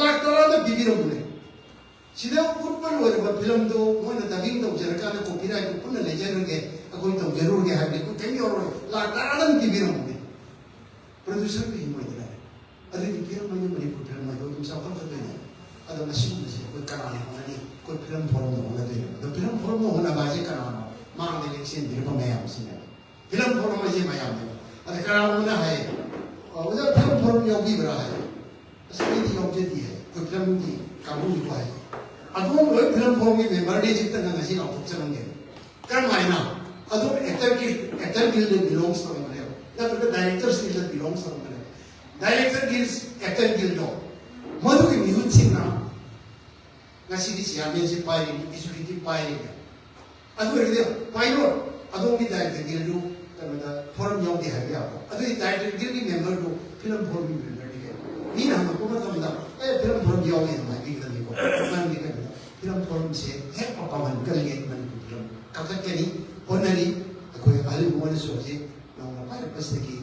ꯂꯥꯛ 10ꯗ ꯄꯤꯕꯤꯔꯝꯃꯨꯅꯦ ꯁꯤꯗ ꯎꯠꯄ ꯂꯣꯏꯔꯕ ꯐꯤꯂꯝꯗꯨ ꯃꯣꯏꯅ ꯗꯕꯤꯡ ꯇꯧꯖꯔꯀꯥꯟꯗ ꯀꯣꯄꯤꯔꯥꯏꯠꯇꯨ ꯄꯨꯟꯅ ꯂꯩꯖꯔꯨꯔꯒꯦ ꯑꯩꯈꯣꯏ ꯇꯧꯖꯔꯨꯔꯒꯦ ꯍꯥꯏꯕꯗꯤ ꯑꯩꯈꯣꯏ ꯀꯩꯝ ꯌꯥꯎꯔꯣꯏ ꯂꯥꯛ 10ꯗꯪ ꯄꯤꯕꯤꯔꯝꯃꯨꯅꯦ ꯄ꯭ꯔꯗ꯭ꯌꯨꯁꯔꯗꯨ ꯍꯤꯡꯉꯣꯏꯗꯅ ꯑꯗꯨꯗꯤ ꯐꯤꯂꯝ ꯑꯃ ꯃꯅꯤꯄꯨꯔ ꯐꯤꯂꯝ ꯑꯗꯨ ꯑꯗꯨꯝ ꯆꯥꯎꯈꯠꯀꯗꯣꯏꯅꯤ ꯑꯗꯣ ꯃꯁꯤꯒꯨꯝꯕꯁꯦ ꯑꯩꯈꯣꯏ ꯀꯅꯥꯅ ꯍꯣꯠꯅꯅꯤ ꯑꯩꯈꯣꯏ ꯐꯤꯂꯝ ꯐꯣꯔꯝꯅ ꯍꯣꯠꯅꯗꯣꯏꯅꯦ ꯑꯗꯣ ꯐꯤꯂꯝ ꯐꯣꯔꯝꯅ ꯍꯣꯠꯅꯕ ꯍꯥꯏꯁꯦ ꯀꯅꯥꯅꯣ ꯃꯥꯡꯗ ꯂꯦꯡꯁꯤꯟꯕꯤꯔꯤꯕ ꯃꯌꯥꯝꯁꯤꯅꯦꯕ ꯐꯤꯂꯝ ꯐꯣꯔꯝ ꯍꯥꯏꯁꯦ ꯃꯌꯥꯝꯅꯦꯕ ꯑꯗ ꯀꯅꯥꯒꯨꯝꯕꯅ ꯍꯥꯏ ꯑꯣꯖꯥ ꯐꯤꯂꯝ ꯐꯣꯔꯝ ꯌꯥꯎꯕꯤꯕ꯭ꯔꯥ ꯍꯥꯏ ꯑꯁ ꯑꯩꯗꯤ ꯌꯥꯎꯖꯗꯦ ꯍꯥꯏ ꯑꯩꯈꯣꯏ ꯐꯤꯂꯝꯒꯤ ꯀꯥꯡꯕꯨꯁꯨ ꯍꯥꯏ ꯑꯗꯣꯝ ꯂꯣꯏ ꯐꯤꯂꯝ ꯐꯣꯔꯝꯒꯤ ꯃꯦꯝꯕꯔꯗꯤ ꯍꯧꯖꯤꯛꯇ ꯉꯁꯤ ꯂꯥꯎꯊꯣꯛꯆꯔꯝꯒꯦ ꯀꯔꯝꯍꯥꯏꯅ ꯑꯗꯣꯝ ꯑꯦꯛꯇꯔ ꯒꯤꯜꯗ ꯕꯤꯂꯣꯡꯁ ꯇꯧꯔꯝꯒꯅꯦꯕ ꯅꯠꯇ꯭ꯔꯒ ꯗꯥꯏꯔꯦꯛꯇꯔꯁ ꯒꯤꯜꯗ ꯕꯤꯂꯣꯡꯁ ꯇꯧꯔꯝꯒꯅꯦꯕ ꯗꯥꯏꯔꯦꯛꯇꯔ ꯒꯤꯜ ꯑꯦꯛꯇꯔ ꯒꯤꯜꯗꯣ ꯃꯗꯨꯒꯤ ꯃꯤꯍꯨꯠꯁꯤꯡꯅ ngasi di siamnya si pai ini isu di pai ini adu ini pai lo adu kita itu gildu karena forum yang dihari apa adu itu gildu member tu film forum member dia ini nama kuma tamda film forum yang ini mah kita ni ko mana ni kan film forum se hek apa man kalian man film kakak kini onani aku yang ahli bukan soji nama pai pasti ki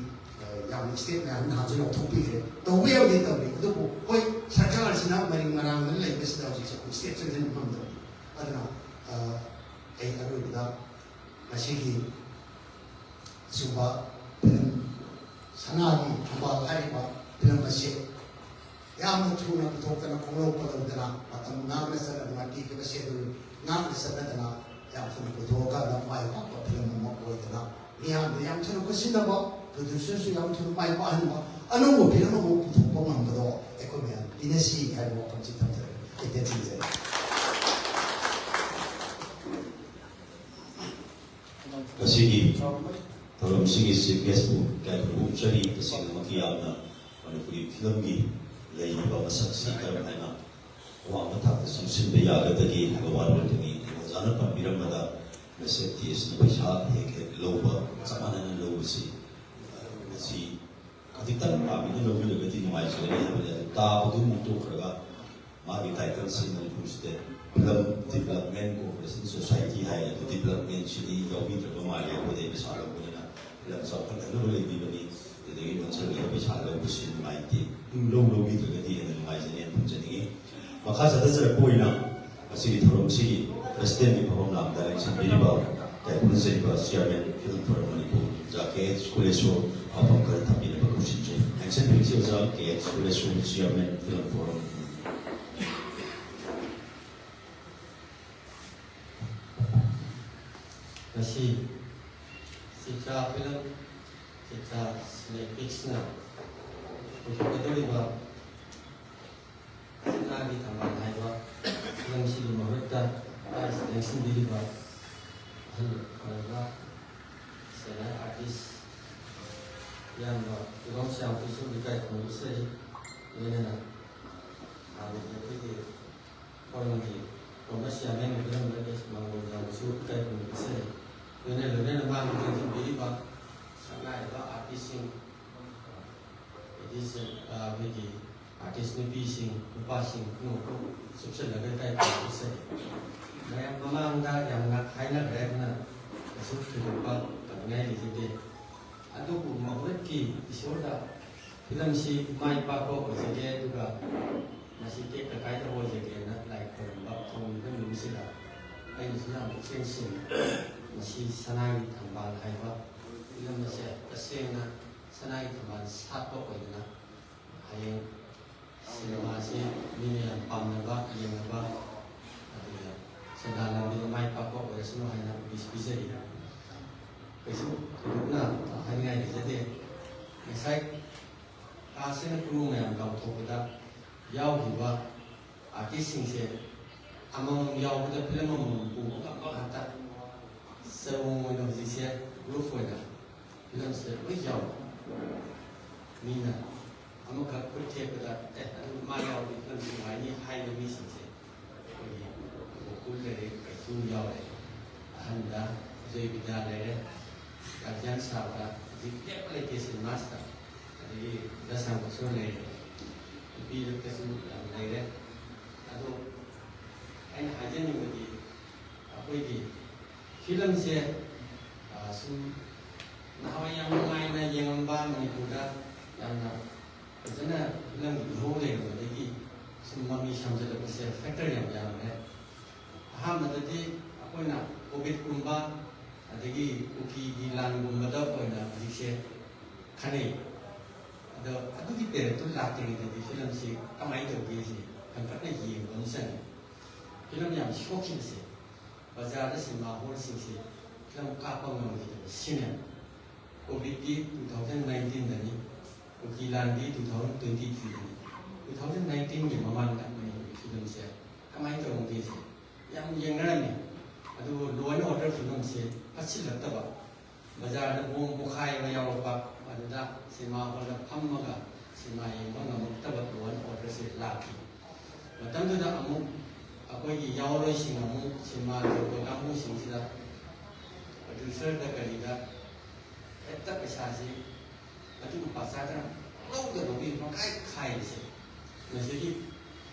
yang state में हम हाजिर होते हैं तो वे अब देता है तो कोई सरकार से ना मरिंग मरांग में ले बस दाव चीज़ को स्टेट से दिन हम तो अदना एक अगर इधर मशीन की सुबह फिल्म सनागी हमारा hari बा film machine yang muncul na betul kena kalau pada udara atau menang lesana mati ke masihin dulu nang lesana dana yang pun betul kan mai apa film mau buat dana yang cuma kesini apa producer yang cuma mai apa anu mau film mau betul pemang betul ekonomi ini sih kalau mau pencipta itu sih Kasih dalam segi Facebook dan cari kesini makiamna manipuri film ni lagi bawa saksi kerana orang betul sumsin bejaga tadi hagawan bertani jangan pembiram pada mesej tias nampaknya hek loba sama dengan loba si ketika kami itu loba lagi ti nuai sekali ada tak betul mutu kerja mari title si manipur state film development cooperation society hai atau development sini jauh lebih terkenal ya pada misalnya punya lam sa kan na wala di bani de gi non sa ya bi cha la bu sin mai ti lo lo gi de di en mai zen en chen ni ma kha sa da sa ko ina asi thorom si president ni phom lam da election bi ba ta kun se ba chairman film for manipur ja ke school so apam kar tha bi ba ku sin che action bi si ja ke school so chairman film for Masih secara film, secara Netflix na, untuk itu dibuat, sekarang ditambah lagi buat, film sih dibuat, yang sendiri buat, kalau saya artis yang buat, orang siapa itu juga komisi, ini na, kalau itu orang di komisi yang yang film lagi semua orang itu juga komisi. Nên là mang cái chuẩn bị vào sáng nay có artist sinh với cái artist này bị sinh ba sinh nó cũng sắp xếp là cái của sẽ này em mang ra yang ngặt hay là đẹp nè sắp xếp được bao tận ngay thì thế anh tôi cũng mong rất kỳ thì số là thì làm gì mai ba cô ở dưới đây được mà chỉ tiếc là cái đó dưới đây nó lại còn bọc thông cái mình sẽ là anh sẽ làm một chương trình masih sanai tambal hai ba film se asena sanai tambal satu ko ina hai cinema se mini yang pam na ba yang ba ada sedang di mai pa ko ko semua hai na bis ri besu na hai ngai ni jadi sai asen kru yang kau tu da yau hi ba artis sing se among yau da film mo pu ka ba ta Sewong orang Malaysia group ada, film saya Mina, amak aku cek pada Maya di film ini hai demi sih, buku dari kerja dari anda jadi bidang dari kajian sahaja, jadi aplikasi master, jadi dasar pasal dari, tapi lepas itu dari, atau ini aja ni bagi apa ini film saya sum nawa yang main yang bang ni kuda yang macamnya film hero le jadi semua macam jadi pasal factor yang ham tadi apa nak covid kumba jadi uki gilan kumba dah apa nak jadi kane ada aku kita tu latih jadi film si kamai tu biasa kan kat ni yang bonsen film yang shocking sih Bazar sinema hall singsi film kapang ng sinem COVID 2019 ni ukilan di 2023 2019 ni maman kan ni film saya kamai tu orang biasa yang ni aduh luar order film saya pasti lah tak bazar ada bukai yang apa ada sinema hall pam maga sinema yang mana tak luar order saya lagi macam tu dah amu अकोई यावलो सिंगमु cinema जो कामु सिंगसिदा producer दा करिदा एत्ता पैसासी अति पासादा लोग दा बबी मकाई खाई से नसेगी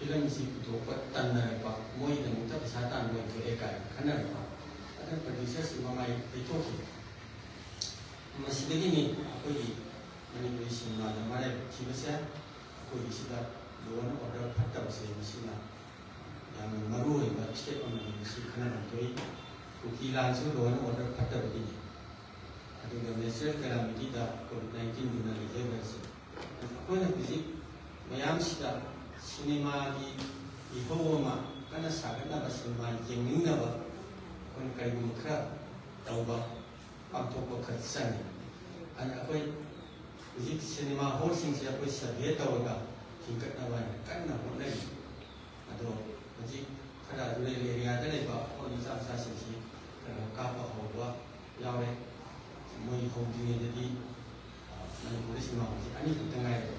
फिल्म सी तो पत्तन न पा मोई दा मुता पैसा तान मोई तो एका खना पा अदा प्रोड्यूसर सिनेमा माई पितोकी मसिदगी नि अकोई मणिपुरी सिनेमा दा मारे थिबसे अकोई सिदा लोन ऑर्डर फट्टा बसे मसिना yang maru ni step on ni si kana nantoi ukilan su doan order kata begini ada natural calamity da COVID-19 guna lagi versi apa nak bisik mayam sida cinema di ihoma kana sagana ba cinema yang ninga ba kon kai mukra tau ba pamto ko khatsan an apa bisik cinema hall sing sia ko sabia tau ga tingkat na ba kan na ho lai ado jadi kada dulu area ada lagi pak, orang bisa asal sih, kalau kapal hawa, yang le, semua ihom dia jadi, mana boleh semua macam ini tengah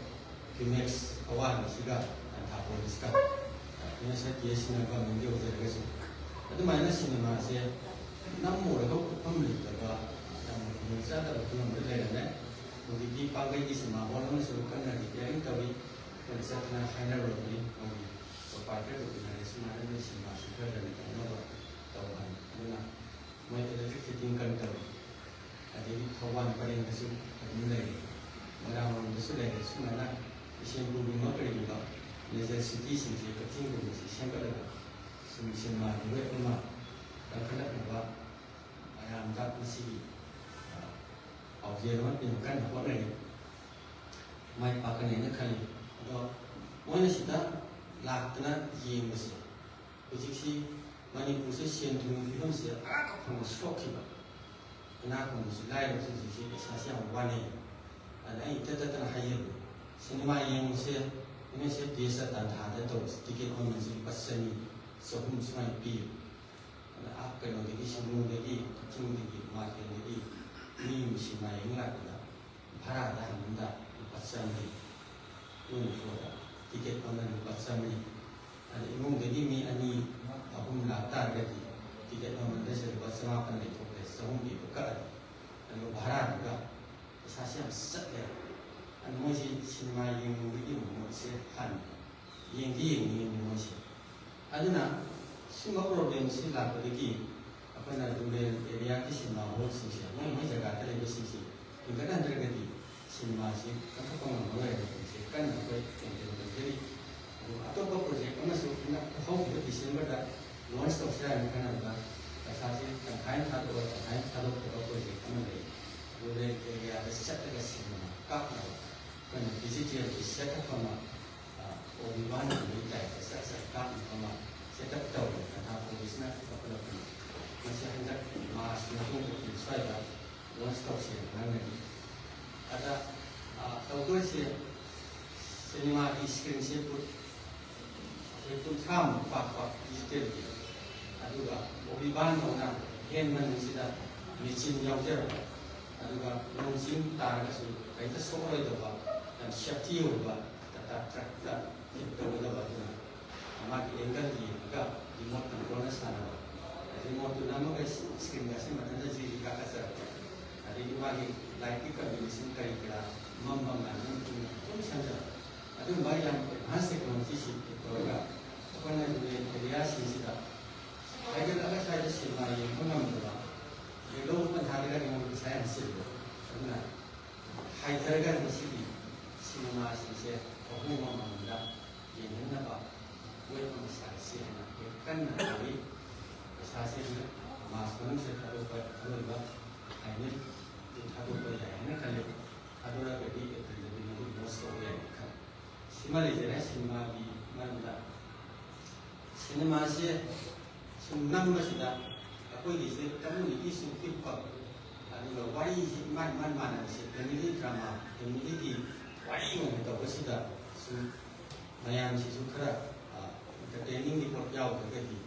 Kinex kawan siga, tak boleh siga, ini saya dia sini apa mungkin orang saya rasa, itu mana sini masih, namun orang pembeli terba, yang saya tak belum berjalan ni, mungkin di panggai di semua orang suruhkan lagi, yang tapi, kalau saya kena final ni, Pada kebenaran semua ada semua sudah dan kita tahu tahu mana, mereka dah fittingkan tahu. ꯑꯗꯒꯤ ꯊꯧꯕꯥꯜ ꯄꯔꯦꯡꯗꯁꯨ ꯑꯗꯨꯝ ꯂꯩꯔꯤ ꯃꯣꯏꯔꯥꯡꯂꯣꯝꯗꯁꯨ ꯂꯩꯔꯤ ꯁꯨꯃꯥꯏꯅ ꯕꯤꯁꯦꯝꯄꯨꯔꯒꯨꯝꯕ ꯀꯔꯤꯒꯨꯝꯕ major ꯁꯤꯇꯤꯁꯤꯡꯁꯦ ꯀꯛꯆꯤꯡꯒꯨꯝꯕꯁꯤ ꯁꯦꯝꯒꯠꯂꯒ ꯁꯤꯅꯦꯃꯥꯒꯤ web ꯑꯃ ꯀꯟꯈꯠꯂꯛꯅꯕ ꯃꯌꯥꯝꯗ ꯃꯁꯤꯒꯤ ꯄꯥꯎꯖꯦꯜ ꯑꯃ ꯄꯤꯕ ꯀꯟꯅ ꯍꯣꯠꯅꯔꯤ ꯃꯥꯏ ꯄꯥꯛꯀꯅꯦꯅ ꯈꯜꯂꯤ ꯑꯗꯣ ꯃꯣꯏꯅ ꯁꯤꯗ ꯂꯥꯛꯇꯅ ꯌꯦꯡꯕꯁꯦ ꯍꯧꯖꯤꯛꯁꯤ ꯃꯅꯤꯄꯨꯔꯁꯦ ꯁꯦꯟ ꯊꯨꯝꯒꯤ ꯐꯤꯕꯝꯁꯦ ꯑꯔꯥꯞꯄ ꯐꯪꯕ ꯁꯣꯛꯈꯤꯕ ꯏꯅꯥꯛ ꯈꯨꯟꯕꯁꯨ ꯂꯥꯏꯔꯕꯁꯨ ꯍꯧꯖꯤꯛꯁꯤ ꯄꯩꯁꯥꯁꯦ ꯌꯥꯝ ꯋꯥꯅꯩ ꯑꯗ ꯑꯩ ꯇꯠꯇꯅ ꯍꯥꯏꯖꯕꯅꯤ ꯁꯤꯅꯦꯃꯥ ꯌꯦꯡꯕꯁꯦ ꯑꯩꯅꯁꯦ ꯕꯦꯁ ꯇꯥꯟꯊꯥꯗ ꯇꯧꯕꯁꯦ ꯇꯤꯀꯦꯠ ꯃꯃꯜꯁꯦ ꯂꯨꯄꯥ 100 200 ꯁꯨꯃꯥꯏꯅ ꯄꯤꯌꯨ ꯑꯗ ꯀꯩꯅꯣꯗꯒꯤ ꯁꯤꯡꯅꯨꯡꯗꯒꯤ ꯀꯛꯆꯤꯡꯗꯒꯤ ꯃꯥꯔꯀꯦꯠꯗꯒꯤ ꯃꯤ ꯁꯤꯅꯦꯃꯥ ꯌꯦꯡ ꯂꯥꯛꯄꯗ ꯚꯔꯥꯗ ꯍꯟꯕꯗ ꯂꯨꯄꯥ 100 ꯌꯨꯝꯐꯣꯗ ꯇꯤꯀꯦꯠ ꯃꯃꯜ ꯂꯨꯄꯥ 100 ꯑꯗ ꯏꯃꯨꯡꯗꯒꯤ ꯃꯤ 2 3 ꯂꯥꯛꯇꯥꯔꯒꯗꯤ ꯇꯤꯀꯦꯠ ꯃꯃꯜꯗꯁꯦ ꯂꯨꯄꯥ 900 ꯂꯩꯊꯣꯛꯈ꯭ꯔꯦ 100 ꯄꯤꯕ ꯀꯛꯑꯅꯤ ꯑꯗꯨꯒ ꯚꯔꯥꯗꯨꯒ ꯄꯩꯁꯥꯁꯦ ꯌꯥꯝ ꯆꯠꯂꯦ ꯑꯗꯨ ꯃꯣꯏꯁꯤ ꯁꯤꯅꯦꯃꯥ ꯌꯦꯡꯅꯤꯡꯕꯒꯤ ꯃꯣꯠꯁꯦ ꯍꯥꯟꯅ ꯌꯦꯡꯅꯤꯡꯉꯤ ꯃꯣꯏꯁꯦ ꯑꯗꯨꯅ ꯁꯤꯒꯨꯝꯕ ꯄ꯭ꯔꯣꯕ꯭ꯂꯦꯝꯁꯤ ꯂꯥꯛꯄꯗꯒꯤ ꯑꯩꯈꯣꯏꯅ ꯔꯨꯔꯦꯜ ꯑꯦꯔꯤꯌꯥꯒꯤ ꯁꯤꯅꯦꯃꯥ ꯍꯣꯜꯁꯤꯡꯁꯦ ꯃꯣꯏ ꯖꯒꯥꯗ ꯂꯩꯕꯁꯤꯡꯁꯤ ꯍꯦꯟꯒꯠꯍꯟꯗ꯭ꯔꯒꯗꯤ ꯁꯤꯅꯦꯃꯥꯁꯤ ꯀꯟꯊꯣꯛꯄ ꯉꯝꯃꯔꯣꯏ ꯍꯥꯏꯕꯁꯤ ꯀꯟꯅ ꯑꯩꯈꯣꯏ ꯀꯦꯝꯄꯦꯟ ꯇꯧꯖꯔꯤ ꯑꯗꯨꯒ ꯑꯇꯣꯞꯄ ꯄ꯭ꯔꯣꯖꯦꯛ ꯑꯃꯁꯨ ꯍꯧꯈꯤꯕ ꯗꯤꯁꯦꯝꯕꯔꯗ ꯂꯣꯟꯁ ꯇꯧꯁꯤꯔꯥꯅ ꯈꯟꯅꯕꯗ ꯄꯩꯁꯥꯁꯤ ꯇꯪꯈꯥꯏ ꯊꯥꯗꯣꯛꯑ ꯇꯪꯈꯥꯏ ꯊꯥꯗꯣꯛꯇꯕ ꯄ꯭ꯔꯣꯖꯦꯛ ꯑꯃ ꯂꯩ ꯔꯨꯔꯦꯜ ꯑꯦꯔꯤꯌꯥꯗ ꯆꯠꯂꯒ ꯁꯤꯅꯦꯃꯥ ꯀꯥꯞꯅꯕ ꯑꯩꯈꯣꯏꯅ ꯗꯤꯖꯤꯇꯦꯜꯒꯤ ꯁꯦꯠꯑꯞ ꯑꯃ ꯑꯣꯕꯤꯋꯥꯟꯒꯤ ꯇꯥꯏꯞꯇ ꯆꯠ ꯀꯥꯞꯅꯕ ꯑꯃ ꯁꯦꯠꯑꯞ ꯇꯧꯔꯦ ꯀꯊꯥ ꯄꯨꯂꯤꯁꯅ ꯂꯧꯈꯠꯂꯛꯄꯅꯤ ꯃꯁꯤ ꯍꯟꯗꯛ ꯃꯥꯔꯆ ꯃꯇꯨꯡꯗ ꯁ꯭ꯋꯥꯏꯗ ꯂꯣꯟꯁ ꯇꯧꯁꯦꯅ ꯉꯥꯡꯅꯔꯤ ꯑꯗ ꯇꯧꯗꯣꯏꯁꯦ ꯁꯤꯅꯦꯃꯥꯒꯤ ꯏꯁꯀ꯭ꯔꯤꯟꯁꯦ ꯑꯩꯈꯣꯏ 30ꯃꯨꯛ ꯄꯥꯛꯄ ꯗꯤꯖꯤꯇꯦꯜꯒꯤ ꯑꯗꯨꯒ ꯑꯣꯕꯤꯋꯥꯟꯗꯧꯅ ꯍꯦꯟ ꯃꯅꯨꯡꯁꯤꯗ ꯃꯦꯆꯤꯟ ꯌꯥꯎꯖꯔꯕ ꯑꯗꯨꯒ ꯅꯣꯡ ꯆꯤꯡ ꯇꯥꯔꯒꯁꯨ ꯀꯔꯤꯝꯇ ꯁꯣꯛꯑꯔꯣꯏꯗꯕ ꯌꯥꯝ ꯁꯦꯐꯇꯤ ꯑꯣꯏꯕ ꯇꯥꯇꯥ ꯇ꯭ꯔꯛꯇ ꯍꯤꯠ ꯇꯧꯒꯗꯕ ꯑꯗꯨꯅ ꯃꯥꯒꯤ ꯑꯦꯡꯒꯜ ꯌꯦꯡꯉꯒ ꯔꯤꯃꯣꯠ ꯀꯟꯇ꯭ꯔꯣꯜꯅ ꯁꯥꯟꯅꯕ ꯔꯤꯃꯣꯠꯇꯨꯅ ꯑꯃꯒ ꯏꯁꯀ꯭ꯔꯤꯟ ꯑꯁꯤ ꯃꯊꯟꯇ ꯖꯤꯔꯤ ꯀꯥꯈꯠꯆꯔꯛꯄ ꯑꯗꯒꯤ ꯃꯥꯒꯤ ꯂꯥꯏꯠꯀꯤ ꯀꯝꯕꯤꯅꯦꯁꯟ ꯀꯔꯤ ꯀꯔꯥ ꯃꯝꯕ ꯉꯥꯟꯕ ꯃꯇꯨꯡꯗ ꯑꯗꯨꯝ ꯁꯦꯝꯖꯔꯛꯄ ꯑꯗꯨꯒꯨꯝꯕ ꯌꯥꯝ ꯑꯦꯗꯚꯥꯟꯁ ꯇꯦꯛꯅꯣꯂꯣꯖꯤꯁꯤ ꯇꯧꯔꯒ ꯑꯩꯈꯣꯏꯅ ꯔꯨꯔꯦꯜ ꯑꯦꯔꯤꯌꯥꯁꯤꯡꯁꯤꯗ ꯍꯥꯏꯒꯠꯂꯒ ꯁ꯭ꯋꯥꯏꯗ ꯁꯤꯅꯦꯃꯥ ꯌꯦꯡꯕ ꯉꯝꯗꯕ ꯌꯦꯡꯂꯧꯕ ꯄꯟꯊꯥꯗꯒ ꯌꯦꯡꯕ ꯄꯩꯁꯥ ꯌꯥꯝ ꯆꯤꯜꯂꯦ ꯑꯗꯨꯅ ꯍꯥꯏꯊꯔꯒ ꯃꯁꯤꯒꯤ ꯁꯤꯅꯦꯃꯥꯁꯤꯡꯁꯦ ꯑꯍꯣꯡꯕ ꯃꯃꯜꯗ ꯌꯦꯡꯍꯟꯅꯕ ꯋꯦꯕ ꯑꯃ ꯁꯥꯔꯁꯤ ꯍꯥꯏꯅ ꯑꯩꯈꯣꯏ ꯀꯟꯅ ꯇꯧꯔꯤ ꯄꯩꯁꯥꯁꯤ ꯃꯥꯔꯆ ꯃꯅꯨꯡꯁꯤꯗ ꯊꯥꯗꯣꯛꯄ ꯑꯔꯣꯏꯕ ꯐꯥꯏꯅꯦꯜ ꯊꯥꯗꯣꯛꯄ ꯌꯥꯏ ꯍꯥꯏꯅ ꯈꯜꯂꯤ ꯑꯗꯨꯔꯒꯗꯤ ꯑꯦꯄ꯭ꯔꯤꯜꯗꯗꯤ ꯃꯗꯨ ꯂꯣꯟꯁ ꯇꯧꯕ ꯌꯥꯏ ꯈꯜꯂꯤ ꯁꯤꯃ ꯂꯩꯖꯔꯦ ꯁꯤꯅꯦꯃꯥꯒꯤ ꯃꯔꯝꯗ ꯁꯤꯅꯦꯃꯥꯁꯦ ꯁꯨꯝ ꯅꯝꯕꯁꯤꯗ ꯑꯩꯈꯣꯏꯒꯤꯁꯦ ꯀꯝꯃꯨꯅꯤꯇꯤꯁꯨ ꯄꯤꯛꯄ ꯑꯗꯨꯒ ꯋꯥꯔꯤꯁꯤ ꯏꯃꯥꯟ ꯃꯥꯟꯅꯕꯁꯦ ꯐꯦꯃꯤꯂꯤ ꯗ꯭ꯔꯃꯥ ꯐꯦꯃꯤꯂꯤꯒꯤ ꯋꯥꯔꯤ ꯑꯣꯏꯅ ꯇꯧꯕꯁꯤꯗ ꯁꯨꯝ ꯃꯌꯥꯝꯁꯤꯁꯨ ꯈꯔ ꯏꯟꯇꯔꯇꯦꯅꯤꯡꯒꯤ ꯄꯣꯠ ꯌꯥꯎꯗ꯭ꯔꯒꯗꯤ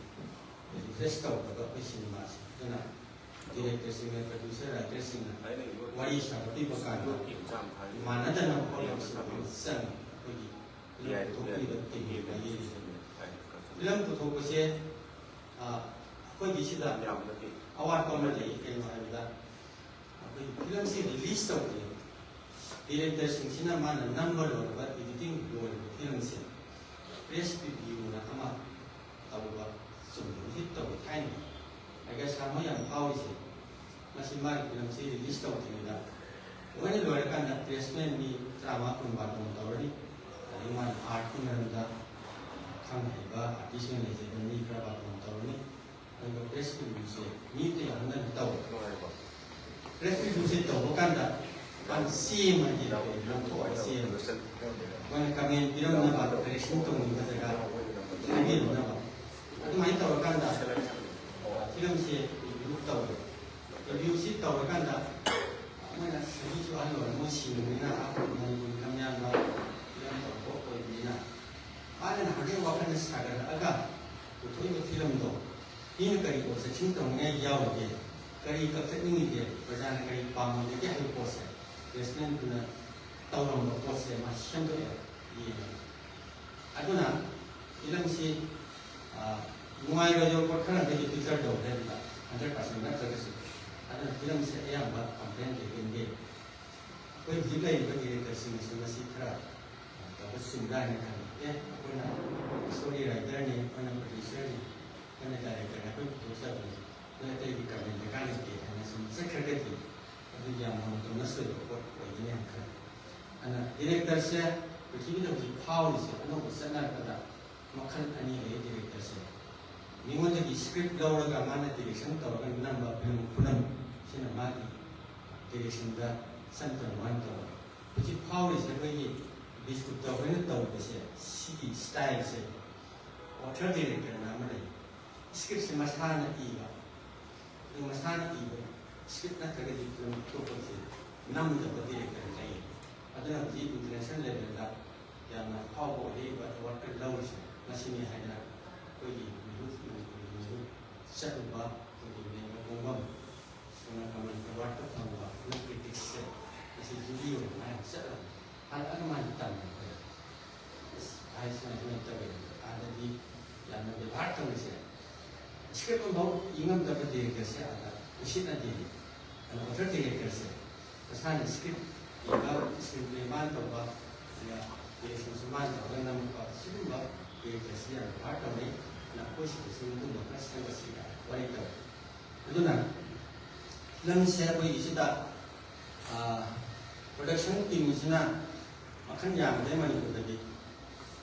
ꯔꯤꯐ꯭ꯔꯦꯁ ꯇꯧꯗꯕ ꯑꯩꯈꯣꯏ ꯁꯤꯅꯦꯃꯥꯁꯦ ꯑꯗꯨꯅ ꯗꯤꯔꯦꯛꯇꯔꯁꯤꯡꯅ ꯄ꯭ꯔꯣꯗ꯭ꯌꯨꯁꯔ ꯔꯥꯏꯇꯔꯁꯤꯡꯅ ꯋꯥꯔꯤ ꯁꯥꯒꯠꯄꯤꯕ ꯀꯥꯟꯗ ꯃꯥꯟꯅꯗꯅꯕ ꯍꯣꯠꯅꯕꯁꯨ ꯑꯗꯨꯝ ꯆꯪꯉꯤ ꯑꯩꯈꯣꯏꯒꯤ ꯄꯨꯊꯣꯛꯄꯤꯕ ꯐꯤꯂꯝ ꯄꯨꯊꯣꯛꯄꯁꯦ ꯑꯩꯈꯣꯏꯒꯤ ꯁꯤꯗ ꯑꯋꯥꯠꯄ ꯑꯃ ꯂꯩ ꯀꯩꯅꯣ ꯍꯥꯏꯕꯗ ꯑꯩꯈꯣꯏꯒꯤ ꯐꯤꯂꯝꯁꯤ ꯔꯤꯂꯤꯁ ꯇꯧꯕꯁꯦ ꯗꯤꯔꯦꯛꯇꯔꯁꯤꯡꯁꯤꯅ ꯃꯥꯅ ꯅꯝꯕ ꯂꯣꯏꯔꯕ ꯏꯗꯤꯇꯤꯡ ꯂꯣꯏꯔꯕ ꯐꯤꯂꯝꯁꯦ ꯄ꯭ꯔꯦꯁ ꯔꯤꯚꯤꯌꯨꯅ ꯑꯃ ꯇꯧꯕ ꯆꯨꯝꯅ ꯍꯤꯠ ꯇꯧꯕ ꯊꯥꯏꯅ ꯑꯩꯒ ꯁꯥꯃ ꯌꯥꯝ ꯐꯥꯎꯔꯤꯁꯦ ꯃꯁꯤ ꯃꯥꯒꯤ ꯐꯤꯂꯝꯁꯤ ꯔꯤꯂꯤꯁ ꯇꯧꯗ꯭ꯔꯤꯉꯩꯗ ꯂꯣꯏꯅ ꯂꯣꯏꯔꯀꯥꯟꯗ ꯄ꯭ꯂꯦꯁꯃꯦꯟ ꯃꯤ 30 40 ꯕꯥꯇꯣꯟ ꯇꯧꯔꯅꯤ ꯑꯗꯒꯤ ꯃꯥꯅ ꯑꯥꯔꯠꯀꯤ ꯃꯔꯝꯗ ꯈꯪꯍꯩꯕ ꯑꯥꯔꯇꯤꯁꯁꯤꯡ ꯂꯩꯖꯕ ꯃꯤ ꯈꯔ ꯕꯥꯇꯣꯟ ꯇꯧꯔꯅꯤ ꯑꯗꯨꯒ ꯄ꯭ꯔꯦꯁ ꯔꯤꯚꯤꯌꯨꯁꯦ ꯃꯤ ꯑꯇ ꯌꯥꯎꯍꯟꯗꯅ ꯇꯧꯋꯦ ꯄ꯭ꯔꯦꯁ ꯔꯤꯚꯤꯌꯨꯁꯦ ꯇꯧꯕ ꯀꯥꯟꯗ ꯃꯥꯅ ꯆꯦ ꯑꯃ ꯂꯧꯊꯣꯛꯑꯒ ꯆꯦ ꯑꯃ ꯃꯣꯏꯅ ꯀꯃꯦꯟ ꯄꯤꯔꯝꯅꯕ ꯀꯔꯦꯛꯁꯟ ꯇꯧꯅꯤꯡꯕ ꯖꯒꯥ ꯍꯥꯏꯕꯤꯔꯝꯅꯕ ꯑꯗꯨꯃꯥꯏꯅ ꯇꯧꯔꯀꯥꯟꯗ ꯐꯤꯂꯝꯁꯦ ꯔꯤꯚꯤꯌꯨ ꯇꯧꯋꯦ ꯔꯤꯚꯤꯌꯨꯁꯤ ꯇꯧꯔꯀꯥꯟꯗ ꯃꯣꯏꯅ ꯆꯍꯤꯁꯨ ꯑꯍꯜ ꯑꯣꯏꯔ ꯃꯣꯏ ꯁꯤꯡꯕꯅꯤꯅ ꯃꯅꯤꯄꯨꯔ ꯂꯝ ꯌꯥꯟꯕ ꯐꯤꯂꯝ ꯇꯧꯕ ꯑꯣꯏꯕꯅꯤꯅ ꯃꯥꯅ ꯅꯍꯥꯟꯒꯩ ꯋꯥꯈꯜꯅ ꯁꯥꯒꯠꯂꯛꯑꯒ ꯄꯨꯊꯣꯛꯏꯕ ꯐꯤꯂꯝꯗꯣ ꯃꯤꯅ ꯀꯔꯤ ꯑꯣꯕꯖꯦꯛꯁꯟ ꯇꯧꯅꯤꯡꯉꯥꯏ ꯌꯥꯎꯔꯤꯒꯦ ꯀꯔꯤ ꯀꯛꯊꯠꯅꯤꯡꯉꯤꯒꯦ ꯄ꯭ꯔꯖꯥꯅ ꯀꯔꯤ ꯄꯥꯝꯃꯤꯒꯦ ꯍꯥꯏꯕ ꯄꯣꯠꯁꯦ ꯄ꯭ꯂꯦꯁꯃꯦꯟꯇꯨꯅ ꯇꯧꯔꯝꯕ ꯄꯣꯠꯁꯦ ꯃꯥ ꯁꯦꯝꯗꯣꯛꯑꯦ ꯌꯦꯡꯉꯦ ꯑꯗꯨꯅ ꯐꯤꯂꯝꯁꯤ ꯅꯨꯡꯉꯥꯏꯔꯣꯏꯗꯕ ꯄꯣꯠ ꯈꯔꯗꯒꯤ ꯄꯤꯛꯆꯔ ꯇꯧꯔꯦ ꯑꯗꯨꯒ 100% ꯅꯠꯇ꯭ꯔꯒꯁꯨ ꯑꯗꯨꯅ ꯐꯤꯂꯝꯁꯦ ꯑꯌꯥꯝꯕ ꯀꯝꯄ꯭ꯂꯦꯟ ꯂꯩꯒꯟꯗꯦ ꯑꯩꯈꯣꯏ ꯍꯧꯖꯤꯛ ꯂꯩꯔꯤꯕ ꯗꯤꯔꯦꯛꯇꯔꯁꯤꯡꯅꯁꯨ ꯃꯁꯤ ꯈꯔ ꯇꯧꯕ ꯆꯨꯝꯕ꯭ꯔꯥ ꯍꯥꯏꯅ ꯈꯜꯂꯤ ꯑꯩꯈꯣꯏꯅ ꯁ꯭ꯇꯣꯔꯤ ꯔꯥꯏꯇꯔꯅꯤ ꯑꯩꯈꯣꯏꯅ ꯄ꯭ꯔꯣꯗ꯭ꯌꯨꯁꯔꯅꯤ ꯑꯩꯈꯣꯏꯅ ꯗꯥꯏꯔꯦꯛꯇꯔꯅꯤ ꯑꯩꯈꯣꯏ ꯄꯨꯊꯣꯛꯆꯕꯅꯤ ꯑꯩꯈꯣꯏ ꯑꯇꯩꯒꯤ ꯀꯃꯦꯟ ꯗꯔꯀꯥꯔ ꯂꯩꯇꯦ ꯍꯥꯏꯅ ꯁꯨꯝ ꯆꯠꯈ꯭ꯔꯒꯗꯤ ꯑꯗꯨ ꯌꯥꯝ ꯇꯧꯅ ꯁꯣꯏꯕ ꯄꯣꯠ ꯑꯣꯏꯒꯅꯤ ꯍꯥꯏꯅ ꯈꯜꯂꯤ ꯑꯗꯨꯅ ꯗꯤꯔꯦꯛꯇꯔꯁꯦ ꯄ꯭ꯔꯤꯊꯤꯕꯤꯗ ꯍꯧꯖꯤꯛ ꯐꯥꯎꯔꯤꯁꯦ ꯑꯅꯧꯕ ꯆꯠꯅꯔꯛꯄꯗ ꯃꯈꯜ ꯑꯅꯤ ꯂꯩ ꯗꯤꯔꯦꯛꯇꯔꯁꯦ ꯃꯤꯉꯣꯟꯗꯒꯤ ꯁ꯭ꯀ꯭ꯔꯤꯞ ꯂꯧꯔꯒ ꯃꯥꯅ ꯗꯤꯔꯦꯛꯁꯟ ꯇꯧꯔꯒ ꯅꯝꯕ ꯐꯤꯂꯝ ꯈꯨꯅꯝ ꯁꯤꯅ ꯃꯥꯒꯤ ꯗꯤꯔꯦꯛꯁꯟꯗ ꯆꯪꯗꯅ ꯋꯥꯅ ꯇꯧꯕ ꯍꯧꯖꯤꯛ ꯐꯥꯎꯔꯤꯁꯦ ꯑꯩꯈꯣꯏꯒꯤ ꯕꯤꯁꯀꯨꯞꯇ ꯑꯩꯈꯣꯏꯅ ꯇꯧꯕꯁꯦ ꯁꯤꯒꯤ ꯁ꯭ꯇꯥꯏꯜꯁꯦ ꯑꯣꯊꯔ ꯗꯤꯔꯦꯛꯇꯔꯅ ꯑꯃ ꯂꯩ ꯁ꯭ꯀ꯭ꯔꯤꯞꯁꯦ ꯃꯁꯥꯅ ꯏꯕ ꯑꯗꯨ ꯃꯁꯥꯅ ꯏꯕ ꯁ꯭ꯀ꯭ꯔꯤꯞ ꯅꯠꯇ꯭ꯔꯒꯗꯤ ꯐꯤꯂꯝ ꯑꯇꯣꯞꯄꯁꯦ ꯅꯝꯗꯕ ꯗꯤꯔꯦꯛꯇꯔ ꯂꯩ ꯑꯗꯨꯅ ꯍꯧꯖꯤꯛ ꯏꯟꯇꯔꯅꯦꯁꯅꯦꯜ ꯂꯦꯚꯦꯜꯗ ꯌꯥꯝꯅ ꯐꯥꯎꯕ ꯑꯣꯏꯔꯤꯕ ꯑꯦꯋꯥꯔꯗꯀ ꯂꯧꯔꯤꯁꯦ ꯃꯁꯤꯅꯤ ꯍꯥꯏꯅ ꯑꯩꯈꯣꯏꯒꯤ ꯆꯠꯂꯨꯕ ꯑꯩꯈꯣꯏꯒꯤ ꯃꯦꯟꯕ ꯀꯣꯡꯕꯝ ꯁꯣꯅꯥ ꯀꯃꯜ ꯑꯦꯋꯥꯔꯗꯀ ꯐꯪꯕ ꯐꯤꯂꯝ ꯀ꯭ꯔꯤꯇꯤꯛꯁꯁꯦ ꯃꯁꯤ ꯖꯨꯔꯤ ꯑꯣꯏꯅ ꯃꯥꯅ ꯆꯠꯂꯕ ꯍꯥꯟꯅ ꯑꯗꯨꯃꯥꯏꯅ ꯇꯝꯃꯦ ꯑꯩꯈꯣꯏ ꯍꯥꯏ ꯁꯨꯃꯥꯏꯅ ꯇꯧꯋꯦ ꯑꯥꯗꯗꯤ ꯌꯥꯝꯅ ꯕꯦꯕꯥꯔ ꯇꯧꯔꯤꯁꯦ ꯁ꯭ꯀ꯭ꯔꯤꯞ ꯑꯃꯐꯥꯎ ꯏꯉꯝꯗꯕ ꯗꯤꯔꯦꯛꯇꯔꯁꯦ ꯑꯥꯗ ꯎꯁꯤꯠꯅꯗꯦ ꯑꯗꯨꯅ ꯑꯣꯊꯔ ꯗꯤꯔꯦꯛꯇꯔꯁꯦ ꯃꯁꯥꯅ ꯁ꯭ꯀ꯭ꯔꯤꯞ ꯏꯕ ꯁ꯭ꯀ꯭ꯔꯤꯞ ꯄ꯭ꯂꯦ ꯃꯥꯅ ꯇꯧꯕ ꯑꯗꯨꯒ ꯗꯤꯔꯦꯛꯁꯟꯁꯨ ꯃꯥꯅ ꯇꯧꯔꯒ ꯅꯝꯃꯛꯄ ꯁꯤꯒꯨꯝꯕ ꯗꯤꯔꯦꯛꯇꯔꯁꯤ ꯌꯥꯝ ꯕꯦꯕꯥꯔ ꯇꯧꯋꯤ ꯑꯩꯈꯣꯏꯁꯤꯗꯁꯨ ꯃꯇꯨꯡꯗ ꯈꯔ ꯁꯦꯝꯒꯠꯁꯤꯒ ꯋꯥꯔꯤ ꯇꯧꯋꯤ ꯑꯗꯨꯅ ꯐꯤꯂꯝꯁꯦ ꯑꯩꯈꯣꯏꯒꯤꯁꯤꯗ ꯄ꯭ꯔꯣꯗꯛꯁꯟ ꯇꯤꯝꯁꯤꯅ ꯃꯈꯜ ꯌꯥꯝꯕꯗꯩ ꯃꯅꯤꯄꯨꯔꯗꯗꯤ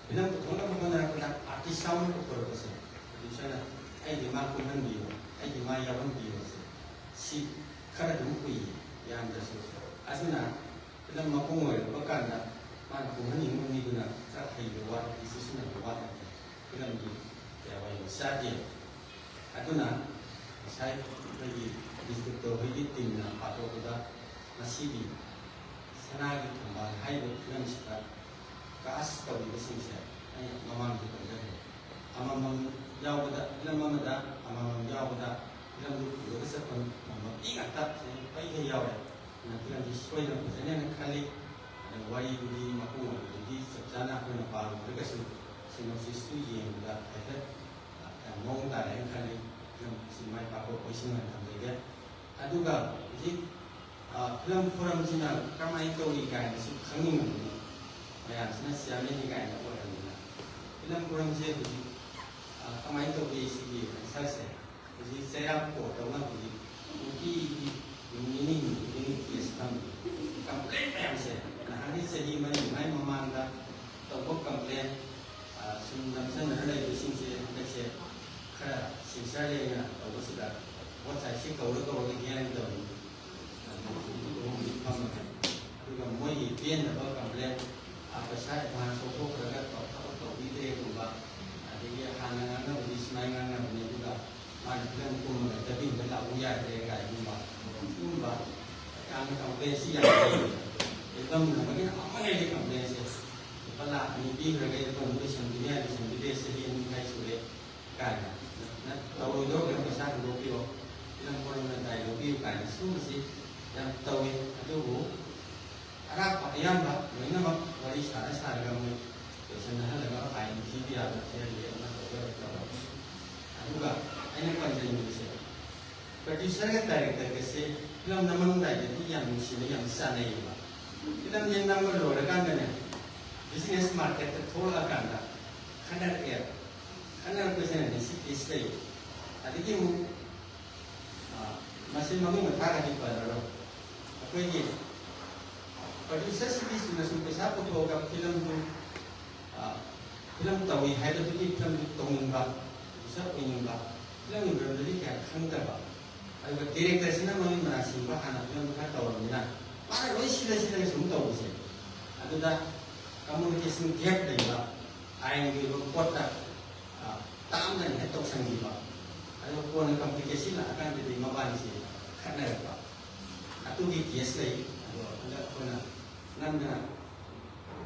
ꯐꯤꯂꯝ ꯄꯨꯊꯣꯛꯅꯕ ꯍꯣꯠꯅꯔꯛꯄꯗ ꯑꯥꯔꯇꯤꯁ ꯌꯥꯎꯅ ꯄꯨꯊꯣꯔꯛꯄꯁꯦ ꯄ꯭ꯔꯣꯗ꯭ꯌꯨꯁꯔꯅ ꯑꯩꯒꯤ ꯃꯥ ꯀꯨꯝꯍꯟꯕꯤꯌꯨ ꯑꯩꯒꯤ ꯃꯥ ꯌꯥꯎꯍꯟꯕꯤꯌꯨꯁꯦ ꯁꯤ ꯈꯔ ꯑꯗꯨꯝ ꯎꯏ ꯌꯥꯝꯗ꯭ꯔꯁꯨ ꯑꯗꯨꯅ ꯐꯤꯂꯝ ꯃꯄꯨꯡ ꯑꯣꯏꯔꯛꯄ ꯀꯥꯟꯗ ꯃꯥꯅ ꯀꯨꯝꯍꯟꯅꯤꯡꯕ ꯃꯤꯗꯨꯅ ꯈꯔ ꯍꯩꯕ ꯋꯥꯠꯂꯗꯤ ꯁꯤꯖꯤꯟꯅꯕ ꯋꯥꯠꯂꯗꯤ ꯐꯤꯂꯝꯒꯤ ꯀꯌꯥ ꯋꯥꯏꯕ ꯆꯥꯗꯦ ꯑꯗꯨꯅ ꯉꯁꯥꯏ ꯑꯩꯈꯣꯏꯒꯤ ꯗꯤꯁꯇ꯭ꯔꯤꯛꯇ ꯑꯩꯈꯣꯏꯒꯤ ꯇꯤꯝꯅ ꯄꯥꯊꯣꯛꯄꯗ ꯉꯁꯤꯒꯤ ꯁꯅꯥꯒꯤ ꯊꯝꯕꯥꯜ ꯍꯥꯏꯔꯤꯕ ꯐꯤꯂꯝꯁꯤꯗ ꯀꯥꯁ ꯇꯧꯔꯤꯕꯁꯤꯡꯁꯦ ꯑꯩꯅ ꯃꯃꯥꯡꯗ ꯇꯧꯖꯈ꯭ꯔꯦ ꯑꯃꯃꯝ ꯌꯥꯎꯕꯗ ꯐꯤꯂꯝ ꯑꯃꯗ ꯑꯃꯃꯝ ꯌꯥꯎꯕꯗ ꯐꯤꯂꯝꯗꯨ ꯄꯨꯔꯒ ꯆꯠꯄ ꯉꯝꯕ ꯃꯤ ꯉꯥꯛꯇ ꯄꯩꯒ ꯌꯥꯎꯔꯦ ꯑꯗꯨꯅ ꯐꯤꯂꯝꯁꯤ ꯁꯣꯏꯗꯅ ꯐꯖꯅꯦꯅ ꯈꯜꯂꯤ ꯑꯗꯨꯒ ꯋꯥꯔꯤꯗꯨꯒꯤ ꯃꯄꯨꯡ ꯑꯣꯏꯕꯗꯨꯗꯤ ꯆꯞ ꯆꯥꯅ ꯑꯩꯈꯣꯏꯅ ꯄꯥꯔꯨꯗ꯭ꯔꯒꯁꯨ ꯁꯤꯅꯣꯞꯁꯤꯁꯇꯨ ꯌꯦꯡꯕꯗ ꯍꯥꯏꯐꯦꯠ ꯌꯥꯝ ꯃꯑꯣꯡ ꯇꯥꯔꯦꯅ ꯈꯜꯂꯤ ꯐꯤꯂꯝꯁꯤ ꯃꯥꯏ ꯄꯥꯛꯄ ꯑꯣꯏꯁꯤꯟꯅ ꯊꯝꯖꯒꯦ ꯑꯗꯨꯒ ꯍꯧꯖꯤꯛ ꯐꯤꯂꯝ ꯐꯣꯔꯝꯁꯤꯅ ꯀꯔꯝꯍꯥꯏꯅ ꯇꯧꯔꯤ ꯀꯥꯏꯅꯁꯨ ꯈꯪꯅꯤꯡꯕꯅꯤ ꯃꯌꯥꯝꯁꯤꯅ ꯆꯤꯌꯥꯔꯃꯦꯟꯅꯤ ꯀꯥꯏꯅ ꯑꯣꯏꯔꯕꯅꯤꯅ ꯐꯤꯂꯝ ꯐꯣꯔꯝꯁꯦ ꯍꯧꯖꯤꯛ ꯀꯃꯥꯏꯅ ꯇꯧꯒꯦ ꯁꯤꯒꯤ ꯑꯟꯁꯔꯁꯦ ꯍꯧꯖꯤꯛ ꯆꯩꯔꯥꯛꯄꯣ ꯇꯧꯅ ꯍꯧꯖꯤꯛ ꯅꯨꯡꯇꯤꯒꯤ ꯅꯤꯅꯤ ꯀꯦꯁ ꯊꯝꯃꯤ ꯀꯝꯄ꯭ꯂꯦꯟ ꯃꯌꯥꯝꯁꯦ ꯅꯍꯥꯟꯒꯤ ꯆꯍꯤ ꯃꯔꯤ ꯃꯉꯥꯒꯤ ꯃꯃꯥꯡꯗ ꯇꯧꯕ ꯀꯝꯄ꯭ꯂꯦꯟ ꯁꯨꯝ ꯅꯝꯁꯤꯟꯅꯔ ꯂꯩꯕꯁꯤꯡꯁꯦ ꯍꯟꯗꯛꯁꯦ ꯈꯔ ꯁꯤꯟꯁꯤꯌꯔꯂꯤꯅ ꯇꯧꯕꯁꯤꯗ ꯄꯣꯠ ꯆꯩꯁꯤ ꯀꯧꯔꯒ ꯍꯤꯌꯥꯔꯤꯡ ꯇꯧꯔꯤ ꯐꯝꯃꯒ ꯑꯗꯨꯒ ꯃꯣꯏꯒꯤ ꯄꯦꯟꯗꯕ ꯀꯝꯄ꯭ꯂꯦꯟ ꯄꯩꯁꯥ ꯑꯦꯗꯚꯥꯟꯁ ꯂꯧꯊꯣꯛꯈ꯭ꯔꯒ ꯊꯕꯛ ꯇꯧꯕꯤꯗ꯭ꯔꯦꯒꯨꯝꯕ ꯑꯗꯒꯤ ꯍꯥꯟꯅ ꯉꯥꯡꯅꯕꯗꯤ ꯁꯨꯃꯥꯏꯅ ꯉꯥꯡꯅꯕꯅꯤ ꯑꯗꯨꯒ ꯃꯥꯅ ꯐꯤꯂꯝ ꯀꯨꯝꯃꯒ ꯗꯕꯤꯡꯗ ꯂꯥꯛꯎ ꯌꯥꯗ꯭ꯔꯦ ꯀꯥꯏꯒꯨꯝꯕ ꯁꯤꯒꯨꯝꯕ ꯌꯥꯝꯅ ꯀꯝꯄ꯭ꯂꯦꯟꯁꯤ ꯌꯥꯝ ꯂꯩ ꯑꯦꯜꯕꯝ ꯅꯝꯕꯒꯤꯅ ꯑꯃꯨꯛ ꯍꯦꯜꯂꯤ ꯀꯝꯄ꯭ꯂꯦꯟꯁꯦ ꯂꯨꯄꯥ ꯂꯥꯛ 2 ꯄꯤꯈ꯭ꯔꯒ ꯑꯦꯜꯕꯝ ꯂꯣꯏꯁꯟꯕꯤꯅꯤ ꯍꯥꯏ ꯂꯣꯏꯁꯟꯕꯤꯗꯦ ꯆꯍꯤ 2 ꯃꯈꯥꯏ ꯁꯨꯔꯦ ꯀꯥꯏꯅ ꯇꯧꯔꯣꯏꯗꯧꯔꯒꯅ ꯄꯩꯁꯥ ꯍꯟꯗꯣꯛꯄꯤꯌꯣ ꯐꯤꯂꯝ ꯐꯣꯔꯝꯅ ꯗꯥꯏ ꯂꯧꯕꯤꯌꯨ ꯀꯥꯏꯅ ꯁꯤꯒꯨꯝꯕꯁꯤ ꯌꯥꯝ ꯇꯧꯏ ꯑꯗꯨꯕꯨ ꯑꯔꯥꯞꯄ ꯑꯌꯥꯝꯕ ꯂꯣꯏꯅꯃꯛ ꯋꯥꯔꯤ ꯁꯥꯔꯒ ꯃꯣꯏ ꯂꯣꯏꯁꯤꯟꯅꯍꯜꯂꯒ ꯐꯥꯏꯟ ꯊꯤꯕ ꯌꯥꯕ ꯊꯤꯍꯜꯂꯤ ꯑꯃ ꯇꯧꯔꯒ ꯑꯗꯨꯒ ꯑꯩꯅ ꯄꯟꯖꯅꯤꯡꯕꯁꯦ ꯄ꯭ꯔꯣꯗ꯭ꯌꯨꯁꯔꯒ ꯗꯥꯏꯔꯦꯛꯇꯔꯒꯁꯦ ꯐꯤꯂꯝ ꯅꯝꯃꯝꯗꯥꯏꯗꯗꯤ ꯌꯥꯝ ꯅꯨꯡꯁꯤꯅ ꯌꯥꯝ ꯆꯥꯟꯅꯩꯌꯦꯕ ꯐꯤꯂꯝꯁꯦ ꯅꯝꯕ ꯂꯣꯏꯔꯀꯥꯟꯗꯅꯦ ꯕꯤꯖꯤꯅꯦꯁ ꯃꯥꯔꯀꯦꯠꯇ ꯊꯣꯛꯂꯛꯑꯀꯥꯟꯗ ꯈꯟꯅꯔꯛꯑꯦꯕ ꯈꯟꯅꯔꯛꯄꯁꯤꯅꯅꯦ ꯁꯤ ꯀꯦꯁ ꯂꯩ ꯑꯗꯒꯤ ꯑꯃꯨꯛ ꯃꯁꯤ ꯃꯃꯤꯡ ꯊꯥꯔꯒꯗꯤ ꯄꯜꯂꯔꯣꯏ ꯑꯩꯈꯣꯏꯒꯤ ꯄ꯭ꯔꯣꯗ꯭ꯌꯨꯁꯔꯁꯤꯒꯤ ꯆꯨꯝꯅꯁꯨ ꯄꯩꯁꯥ ꯄꯨꯊꯣꯛꯑꯒ ꯐꯤꯂꯝꯗꯨ ꯐꯤꯂꯝ ꯇꯧꯏ ꯍꯥꯏꯕꯗꯨꯒꯤ ꯐꯤꯂꯝꯗꯨ ꯇꯧꯅꯤꯡꯕ ꯄ꯭ꯔꯣꯗ꯭ꯌꯨꯁꯔ ꯑꯣꯏꯅꯤꯡꯕ ꯐꯤꯂꯝꯒꯤ ꯃꯔꯝꯗꯗꯤ ꯀꯌꯥ ꯈꯪꯗꯕ ꯑꯗꯨꯒ ꯗꯤꯔꯦꯛꯇꯔꯁꯤꯅ ꯃꯃꯤꯡ ꯃꯅꯥ ꯁꯤꯡꯕ ꯍꯥꯟꯅ ꯐꯤꯂꯝ ꯈꯔ ꯇꯧꯔꯕꯅꯤꯅ ꯃꯥꯅ ꯂꯣꯏ ꯁꯤꯜꯂꯒ ꯁꯨꯝ ꯇꯧꯕꯁꯦ ꯑꯗꯨꯗ ꯀꯝꯃꯨꯅꯤꯀꯦꯁꯟ ꯒꯦꯞ ꯂꯩꯕ ꯑꯥꯏꯟꯒꯤ ꯑꯣꯏꯕ ꯄꯣꯠꯇ ꯇꯥꯝꯗꯅ ꯍꯦꯛ ꯇꯧꯁꯟꯈꯤꯕ ꯑꯗꯨꯒ ꯀꯣꯟꯅ ꯀꯝꯄ꯭ꯂꯤꯀꯦꯁꯟ ꯂꯥꯛꯑꯀꯥꯟꯗꯗꯤ ꯃꯕꯥꯅꯤꯁꯦ ꯈꯠꯅꯔꯛꯄ ꯑꯗꯨꯒꯤ ꯀꯦꯁ ꯂꯩ ꯑꯗꯣ ꯍꯟꯗꯛ ꯑꯩꯈꯣꯏꯅ ꯅꯝꯗꯅ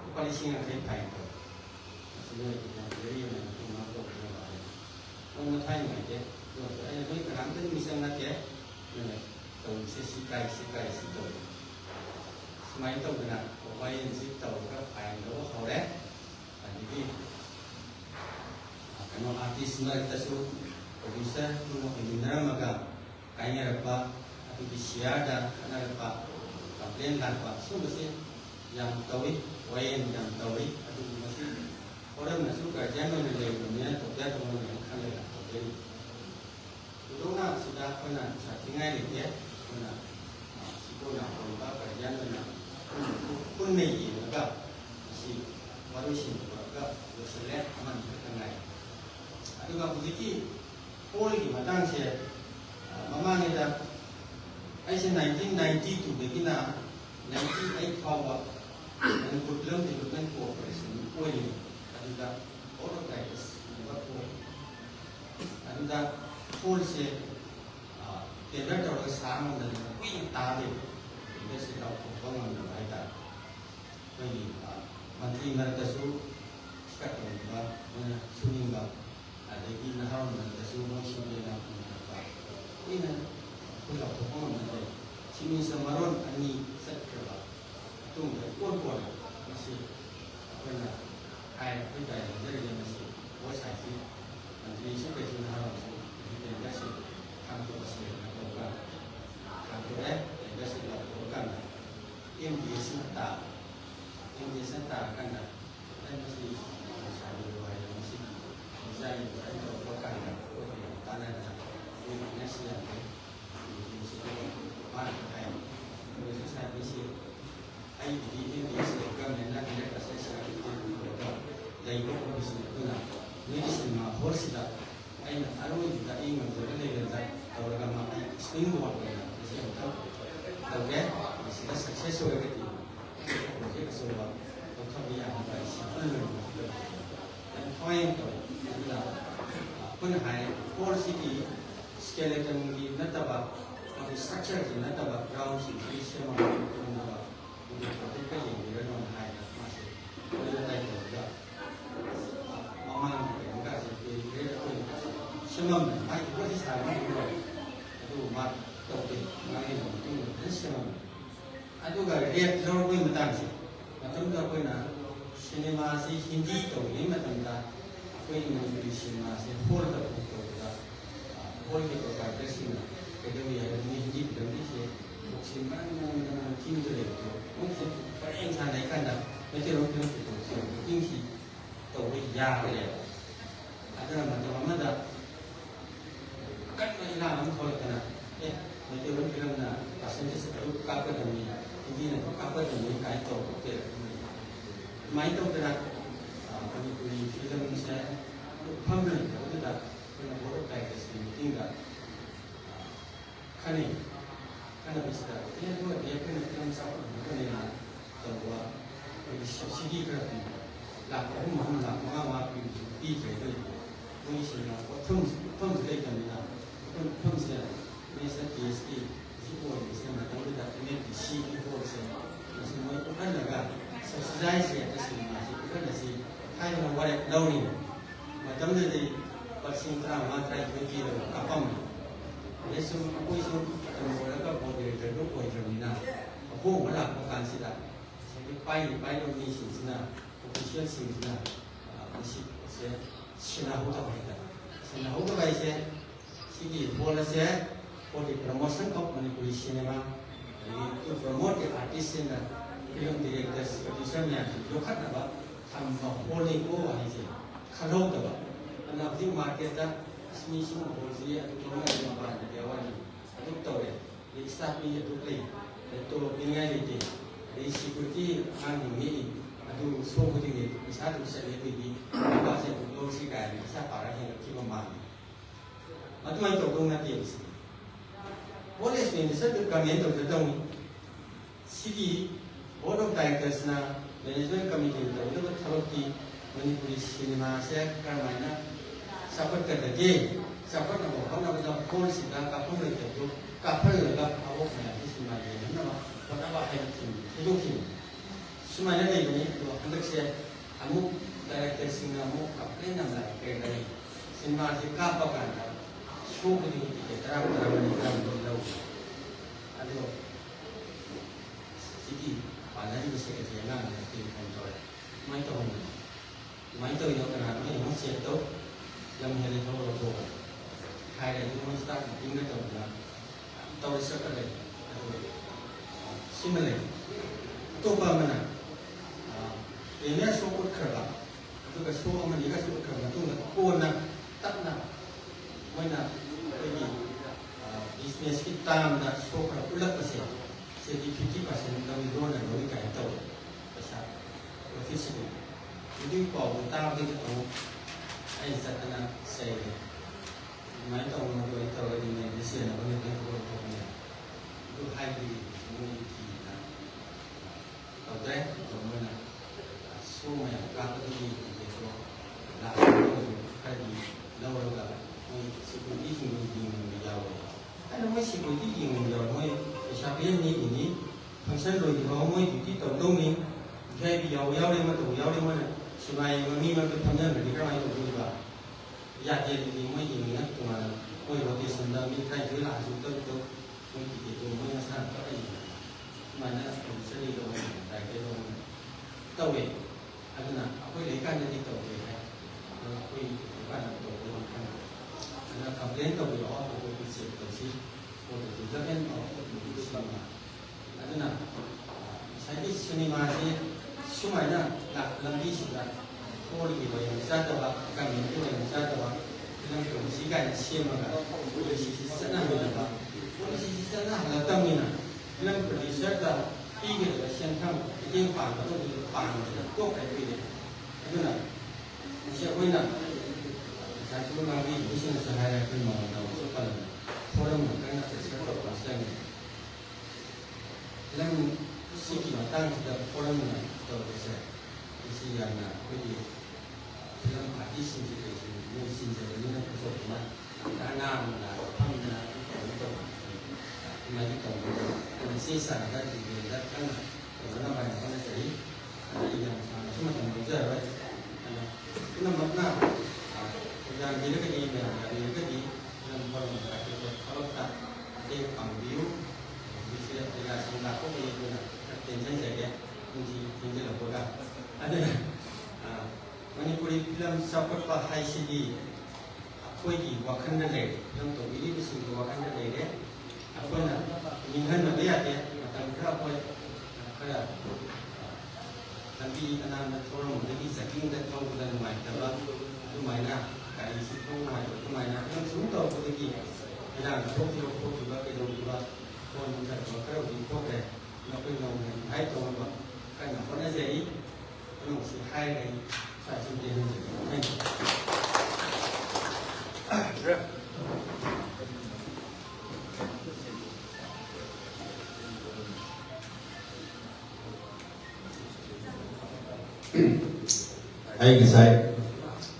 ꯂꯨꯄꯥ 50,000 ꯐꯥꯏꯟ ꯇꯧꯋꯤ ꯃꯁꯤꯗ ꯚꯦꯔꯤ ꯑꯣꯏꯅ ꯃꯇꯨꯡ ꯇꯧꯕꯤꯅꯕ ꯍꯥꯏꯅ ꯅꯣꯡꯃ ꯊꯥꯏ ꯅꯨꯡꯉꯥꯏꯇꯦ ꯑꯗꯨ ꯑꯩꯅ ꯅꯣꯏ ꯀꯅꯥꯝꯇꯗꯤ ꯃꯤꯆꯪ ꯅꯠꯇꯦ ꯑꯗꯨꯅ ꯇꯧꯔꯤꯁꯦ ꯁꯤ ꯀꯥꯏ ꯁꯤ ꯇꯧꯋꯤ ꯁꯨꯃꯥꯏꯅ ꯇꯧꯗꯅ ꯋꯥꯌꯦꯜꯁꯤ ꯇꯧꯔꯒ ꯐꯥꯏꯟ ꯂꯧꯕ ꯍꯧꯔꯦ ꯑꯗꯒꯤ ꯀꯩꯅꯣ ꯑꯥꯔꯇꯤꯁ ꯃꯔꯛꯇꯁꯨ ꯄ꯭ꯔꯣꯗ꯭ꯌꯨꯁꯔ ꯑꯣꯏꯃꯤꯟꯅꯔꯝꯃꯒ ꯀꯥꯏꯅꯔꯛꯄ ꯑꯗꯨꯒꯤ ꯁꯤꯌꯥꯔꯗ ꯈꯠꯅꯔꯛꯄ ꯀꯝꯄ꯭ꯂꯦꯟ ꯂꯥꯛꯄ ꯁꯤꯒꯨꯝꯕꯁꯤ ꯌꯥꯝ ꯇꯧꯏ ꯋꯥꯌꯦꯜ ꯌꯥꯝ ꯇꯧꯏ ꯑꯗꯨꯕꯨ ꯃꯁꯤ ꯐꯣꯔꯝꯅꯁꯨ ꯒꯥꯔꯖꯤꯌꯥꯟ ꯑꯣꯏꯅ ꯂꯩꯕꯅꯤꯅ ꯇꯧꯖꯗꯧꯅꯦꯅ ꯈꯜꯂꯒ ꯇꯧꯖꯔꯤ ꯊꯣꯏꯗꯣꯛꯅ ꯁꯤꯗ ꯑꯩꯈꯣꯏꯅ ꯁꯥꯊꯤꯉꯥꯏ ꯂꯩꯇꯦ ꯑꯩꯈꯣꯏꯅ ผู้นำคนบ้ากันยันนะคุณไม่ยินก็สิวารุชินก็รู้สึกแล้วมันเป็นไงดูกับผู้ที่โอ้ยมาตั้งเสียมาม่าเนี่ยนะไอ้เช่น1990 ถูกไปที่น่ะ1998เขาว่ามันกดเริ่มที่จะเป็นตัวประสิทธิ์โอ้ยดูกับโอ้ยแต่ว่าโอ้ยดูกับโอ้ยเสียเดี๋ยวเราจะสร้างมันวิ่งตามไปเดี๋ยวสิ่งเราถูกต้องมันอะไรแต่ไม่ดีมันที่มันจะสู้กับตัวว่ามันสู้ยิ่งกับอะไรที่น่าเรามันจะสู้มันสู้ยิ่งกับนี่นะคุณเราถูกต้องมันเลยที่มีสมรภูมิอันนี้เสร็จแล้วตุ้งไปก้นก้นมันสิเป็นอะไรไอ้ผู้ใหญ่จะเรียนมันสิว่าใส่ที่มันมีสิ่งเป็นที่น่าเราที่เป็นได้สิทำตัวเสียนะตัวกันทำตัวแรกเป็นได้สิเราตัวกันเอ็มดีสันตากันนะได้มาสิใช้ด้วยมันสิใช้ตัวกันนะตัวอย่างตาเนี่ยนะนี่มันน่าเสียเลยบ้านไทยโดยที่ใช้ไม่ใช่ไอ้ดีที่ดีสุดก็เนี่ยนะที่เราใช้ใช้ที่เราเลยก็ไม่ใช่ตัวนั้นนี่สิ่งมาหัวสิละไอ้นั่นอารมณ์ที่ได้เงินตัวนี้เลยนะตัวเรามาสปริงบอร์ดเลยนะที่เราตัวแกสิ่งที่ successful ก็ดีโอเคก็สุดว่าต้องทำอย่างไรสิ่งที่เราแต่พอยต์ตัวนี้เราคนหายโพลิซีสเกเลตันที่นั่นแต่ว่ามันสตรัคเจอร์ที่นั่นแต่ว่ากราวด์สิ่งที่เชื่อมันคนเราคนที่เขาที่ก็อย่างนี้แล้วนอนหายนะมาสิคนที่ได้ตัวก็มามันเป็นการสิ่งที่เรียกว่าเชื่อมันไม่คนที่ใช้ไม่รู้ดูมาตัวเป็นมาให้ผมดูนั่นเชื่อมันอันนี้ก็เรียกเราไม่มาตั้งสิมาตั้งตัวคนนะซีนีมาสิฮินดีตัวนี้มาตั้งตัวคนมันดูซีนีมาสิโฮลตัวตัวโฮลตัวตัวก็สิ่งนั้น그래도 이제 병리시 복심만 힘들어요. 혹시 행사 내간다. 몇대로 그렇게 좀 인시 또 우리 야그래요. 아들은 먼저 엄마다 끝까지 나면 거였잖아. 예, 몇대로 그런다. 가슴에서 또 깎거든요. 이제는 또 깎거든요. 가이 또 그때 많이 또 그러나 우리 주정세 판매를 어디다 그냥 뭐로 가야겠습니까? 인가คันนี้พิเศษที่พวกเด็กเป็นเรื่องสาวคนนี้นะตัวเป็นสิ่งที่กระตุ้นหลักของมันหลักว่าเป็นปีเกิดด้วยมีสิ่งนั้นก็ทุ่มเทกันนี่นะทุ่มเทไม่ใช่ที่ที่พวกนี้ใช่ไหมต้องรู้จักในที่สิ่งที่พวกนี้สิ่งนั้นก็นั่นแหละกันสุดท้ายเสียแต่สิ่งนั้นสิ่งนั้นสิ่งให้เราว่าเราเนี่ยมาจำได้ดีว่าสิ่งที่เรามาใช้เป็นที่เราอัปม예수 보이소 뭐라가 보여드리고 보여드립니다. 그 뭐라 보관시다. 빠이로 미신이나 오피셜신이나 무시 이제 신하호다가 있다. 신하호다가 이제 시기 보라세 어디 프로모션 컴퍼니 우리 시네마 이 프로모트 아티스트나 이런 디렉터스 오디션이야 욕하다 봐. 담바 홀리고 이제 카로다 봐. 하나 비 마켓다 스미싱 보지 아주토마 이마바 대화니 아주토레 이 스타피 아주토레 또 빙야리티 이 시쿠티 아니미 아주 소고딩이 이사도 세레비비 바세 로시가이 사파라히 키마마 아주마이 도동나티 있어 폴리스는 서드 가면도 되던 시기 보도 다이터스나 매니저먼트 커미티도 이거 타로티 머니푸리 시네마세 까마나 sahabat kerja, sahabat nama orang nama pol sida kapal itu, kapal lega awaknya di semuanya, nama pada bahaya itu kim, semuanya ini tu, hendak saya, kamu director singamu kapal nama kerja, semua si kapal kan, show ini kita terang lalu, aduh, segi, pada ini bisa kerja yang mana tim kontrol, mai tahu yang kenapa yang masih itu. Yang hari ituเราhai dari ituมันstart tinggal tahu sekarang similar itu apa mana ini show kerja itu ke show mana juga show kerja itu nggak pun tak nak mana ini bisnis kita nak show kerja ulang pasti ꯁꯤꯗꯤ 50% ꯇꯧꯏ ꯂꯣꯟꯅ ꯂꯣꯏ ꯀꯥꯏꯅ ꯇꯧꯋꯦ ꯄꯩꯁꯥ official ꯑꯗꯨꯒꯤ ꯄꯥꯎꯗꯨ ꯇꯥꯕꯗꯒꯤ ꯑꯃꯨꯛ ꯑꯩ ꯆꯠꯇꯅ ꯆꯩꯔꯦ ꯑꯗꯨꯃꯥꯏꯅ ꯇꯧꯅꯕꯗꯣ ꯑꯩ ꯇꯧꯔꯒꯗꯤ ꯃꯦꯝꯗꯤ ꯁꯦꯟꯅꯕꯅꯤ ꯊꯣꯛꯄꯅꯤ ꯑꯗꯨ ꯍꯥꯏꯕꯗꯤ ꯃꯣꯏ ꯀꯤꯅ ꯇꯧꯗ꯭ꯔꯦ ꯑꯗꯣ ꯃꯣꯏꯅ ꯁꯣ ꯃꯌꯥꯝ ꯀꯥꯞꯄꯗꯒꯤ ꯀꯩꯁꯨ ꯂꯥꯛꯄꯗꯁꯨ ꯈꯔꯗꯤ ꯂꯧꯔꯒ ꯃꯣꯏ ꯁꯦꯀꯨꯔꯤꯇꯤꯁꯤꯡꯗꯨ ꯌꯦꯡꯅꯤꯡꯕ ꯌꯥꯎꯋꯦ ꯑꯩꯅ ꯃꯣꯏ ꯁꯦꯀꯨꯔꯤꯇꯤ ꯌꯦꯡꯅꯤꯡꯕ ꯌꯥꯎꯋꯦ ꯃꯣꯏ ꯄꯩꯁꯥ ꯄꯤꯔꯝꯅꯤ ꯏꯅꯤ ꯐꯪꯁꯟ ꯂꯣꯏꯗ꯭ꯔꯤꯐꯥꯎ ꯃꯣꯏ ꯗ꯭ꯌꯨꯇꯤ ꯇꯧꯗꯧꯅꯤ ꯚꯤ ꯌꯥꯎꯕ ꯌꯥꯎꯔꯦ ꯑꯃ ꯇꯧꯕ ꯌꯥꯎꯔꯦ ꯃꯣꯏꯅ ꯁꯤꯃꯥ ꯌꯦꯡꯕ ꯃꯤ ꯃꯔꯛꯇ ꯐꯝꯖꯟꯕꯗꯤ ꯀꯃꯥꯏꯅ ꯇꯧꯗꯣꯏꯕ ꯌꯥꯗꯦ ꯑꯗꯨꯗꯤ ꯃꯣꯏ ꯌꯦꯡꯅꯤꯡꯉ ꯇꯣꯉꯥꯟꯅ ꯃꯣꯏ ꯔꯣꯇꯦꯁꯟꯗ ꯃꯤ 30 ꯂꯥꯛꯑꯁꯨ ꯇꯧ ꯃꯣꯏ ꯇꯤꯀꯦꯠꯇꯣ ꯃꯣꯏ ꯃꯁꯥꯅ ꯀꯛꯑ ꯁꯨꯃꯥꯏꯅ ꯄ꯭ꯔꯣꯗ꯭ꯌꯨꯁꯔ ꯗꯥꯏꯔꯦꯛꯇꯔ ꯇꯧꯋꯦ ꯑꯗꯨꯅ ꯑꯩꯈꯣꯏ ꯂꯩꯀꯥꯟꯗꯗꯤ ꯇꯧꯋꯦ ꯍꯥꯏ ꯑꯩꯈꯣꯏ ꯂꯩꯀꯥꯟꯗ ꯇꯧꯕ ꯈꯪꯉꯦ ꯑꯗꯨꯅ ꯀꯝꯄ꯭ꯂꯦꯟ ꯇꯧꯕꯤꯔꯛꯑꯣ ꯑꯩꯈꯣꯏ ꯆꯦꯛ ꯇꯧꯁꯤ ꯁꯤꯅꯦꯃꯥ ꯑꯗꯨꯅ ꯉꯁꯥꯏꯒꯤ ꯁꯤꯅꯦꯃꯥꯁꯤ ꯁꯨꯃꯥꯏꯅ ꯂꯝꯕꯤꯁꯤꯗ ꯍꯣꯜꯒꯤ ꯑꯣꯏꯅ ꯆꯥꯗꯕ ꯀꯃꯦꯟꯒꯤ ꯑꯣꯏꯅ ꯆꯥꯗꯕ ꯐꯤꯂꯝ ꯇꯧꯁꯤ ꯀꯥꯏꯅ ꯁꯦꯝꯃꯒ ꯄꯣꯂꯤꯁꯤꯁꯤ ꯆꯠꯅꯍꯜꯂꯕ ꯄꯣꯂꯤꯁꯤꯁꯤ ꯆꯠꯅꯍꯜꯂꯛꯇꯕꯅꯤꯅ ꯐꯤꯂꯝ ꯄ꯭ꯔꯣꯗ꯭ꯌꯨꯁꯔꯗ ꯄꯤꯒꯗꯕ ꯁꯦꯟꯐꯝ ꯃꯇꯦꯡ ꯄꯥꯡꯒꯗꯕꯗꯨ ꯄꯥꯡꯗꯅ ꯇꯣꯛꯈ꯭ꯔꯦ ꯄꯤꯔꯦ ꯑꯗꯨꯅ ꯃꯁꯤ ꯑꯩꯈꯣꯏꯅ ꯉꯁꯥꯏꯁꯨ ꯉꯥꯡꯕꯤꯕꯁꯤꯡꯅꯁꯨ ꯍꯥꯏꯔꯦ ꯑꯩꯈꯣꯏ ꯃꯃꯥꯡꯗꯁꯨ ꯄꯜꯂꯦ ꯐꯣꯔꯝ ꯉꯥꯛꯇꯪꯅ ꯄ꯭ꯔꯦꯁꯔ ꯇꯧꯕ ꯆꯪꯉꯤ ꯐꯤꯂꯝ ꯁꯤꯒꯤ ꯃꯇꯥꯡꯁꯤꯗ ꯐꯣꯔꯝ ꯇꯧꯕꯁꯦ ꯃꯁꯤ ꯌꯥꯝꯅ ꯑꯩꯈꯣꯏꯒꯤ ꯐꯤꯂꯝ ꯑꯥꯔꯇꯤꯁꯁꯤꯡꯁꯤ ꯀꯩꯁꯨ ꯃꯣꯏ ꯆꯤꯟꯖꯕꯅꯤꯅ ꯄꯨꯊꯣꯛꯇꯨꯅ ꯑꯉꯥꯡꯅ ꯐꯝꯗꯅ ꯑꯗꯨꯃꯥꯏꯅ ꯇꯧꯕꯗꯣ ꯑꯩꯈꯣꯏꯅ ꯆꯦ ꯆꯥꯡꯗ ꯗꯤꯇꯦꯜꯗ ꯀꯟꯅ ꯇꯧꯅꯅꯕ ꯍꯥꯏꯅ ꯍꯣꯠꯅꯖꯔꯤ ꯑꯩ ꯌꯥꯝ ꯁꯥꯡꯅꯁꯨ ꯃꯇꯝ ꯂꯧꯖꯔꯔꯣꯏ ꯑꯗꯨꯅ ꯄꯨꯝꯅꯃꯛꯅ ꯌꯥꯝꯕꯤꯔꯒꯗꯤ ꯃꯌꯥꯝ ꯌꯥꯕꯤꯔꯒꯗꯤ ꯐꯤꯂꯝ ꯐꯣꯔꯝ ꯑꯇꯣꯞꯄ ꯊꯕꯛꯇ ꯃꯇꯦꯡ ꯄꯥꯡꯕꯤꯌꯨ ꯍꯧꯖꯤꯛꯁꯦ ꯄꯩꯁꯥꯁꯤꯡ ꯂꯥꯛꯄꯒꯤ ꯑꯗꯨꯅ ꯈꯔ ꯇꯦꯟꯁꯤꯟꯖꯒꯦ ꯄꯨꯡꯁꯤ ꯊꯦꯡꯖꯤꯜꯂꯛꯄꯒ ꯑꯗꯨꯅ ꯃꯅꯤꯄꯨꯔꯤ ꯐꯤꯂꯝ ꯆꯥꯎꯈꯠꯄ ꯍꯥꯏꯁꯤꯗꯤ ꯑꯩꯈꯣꯏꯒꯤ ꯋꯥꯈꯜꯗ ꯂꯩꯔꯦ ꯐꯤꯂꯝ ꯇꯧꯕꯤꯔꯤꯕꯁꯤꯡꯒꯤ ꯋꯥꯈꯜꯗ ꯂꯩꯔꯦ ꯑꯩꯈꯣꯏꯅ ꯅꯤꯡꯍꯟꯅꯕ ꯌꯥꯗꯦ ꯃꯇꯝ ꯈꯔ ꯑꯩꯈꯣꯏ ꯈꯔ ꯂꯝꯕꯤ ꯑꯅꯥꯟꯕ ꯊꯧꯔꯝꯗꯒꯤ ꯆꯠꯀꯤꯡꯗ ꯊꯧꯕꯗ ꯅꯨꯡꯉꯥꯏꯇꯕ ꯑꯗꯨꯃꯥꯏꯅ ꯒꯥꯔꯤꯁꯤ ꯊꯧ ꯅꯨꯡꯉꯥꯏꯇꯕ ꯑꯗꯨꯃꯥꯏꯅ ꯐꯤꯂꯝ ꯁꯨꯝ ꯇꯧꯔꯛꯄꯗꯒꯤ ꯏꯔꯥꯡ ꯊꯣꯛꯈꯤꯕ ꯀꯩꯗꯧꯈꯤꯕ ꯐꯣꯟ ꯃꯨꯊꯠꯄ ꯈꯔꯕꯨꯗꯤ ꯊꯣꯛꯈ꯭ꯔꯦ ꯑꯩꯈꯣꯏ ꯅꯧꯅ ꯍꯥꯏ ꯇꯧꯅꯕ ꯀꯟꯅ ꯍꯣꯠꯅꯖꯔꯤ ꯄꯨꯝꯅꯃꯛꯁꯤ ꯍꯥꯏꯔꯒ ꯑꯩ ꯁꯥꯏꯁꯨ ꯇꯦꯟꯖꯔꯤ ꯊꯦꯡꯛ ꯌꯨ ꯑꯩ ꯉꯁꯥꯏ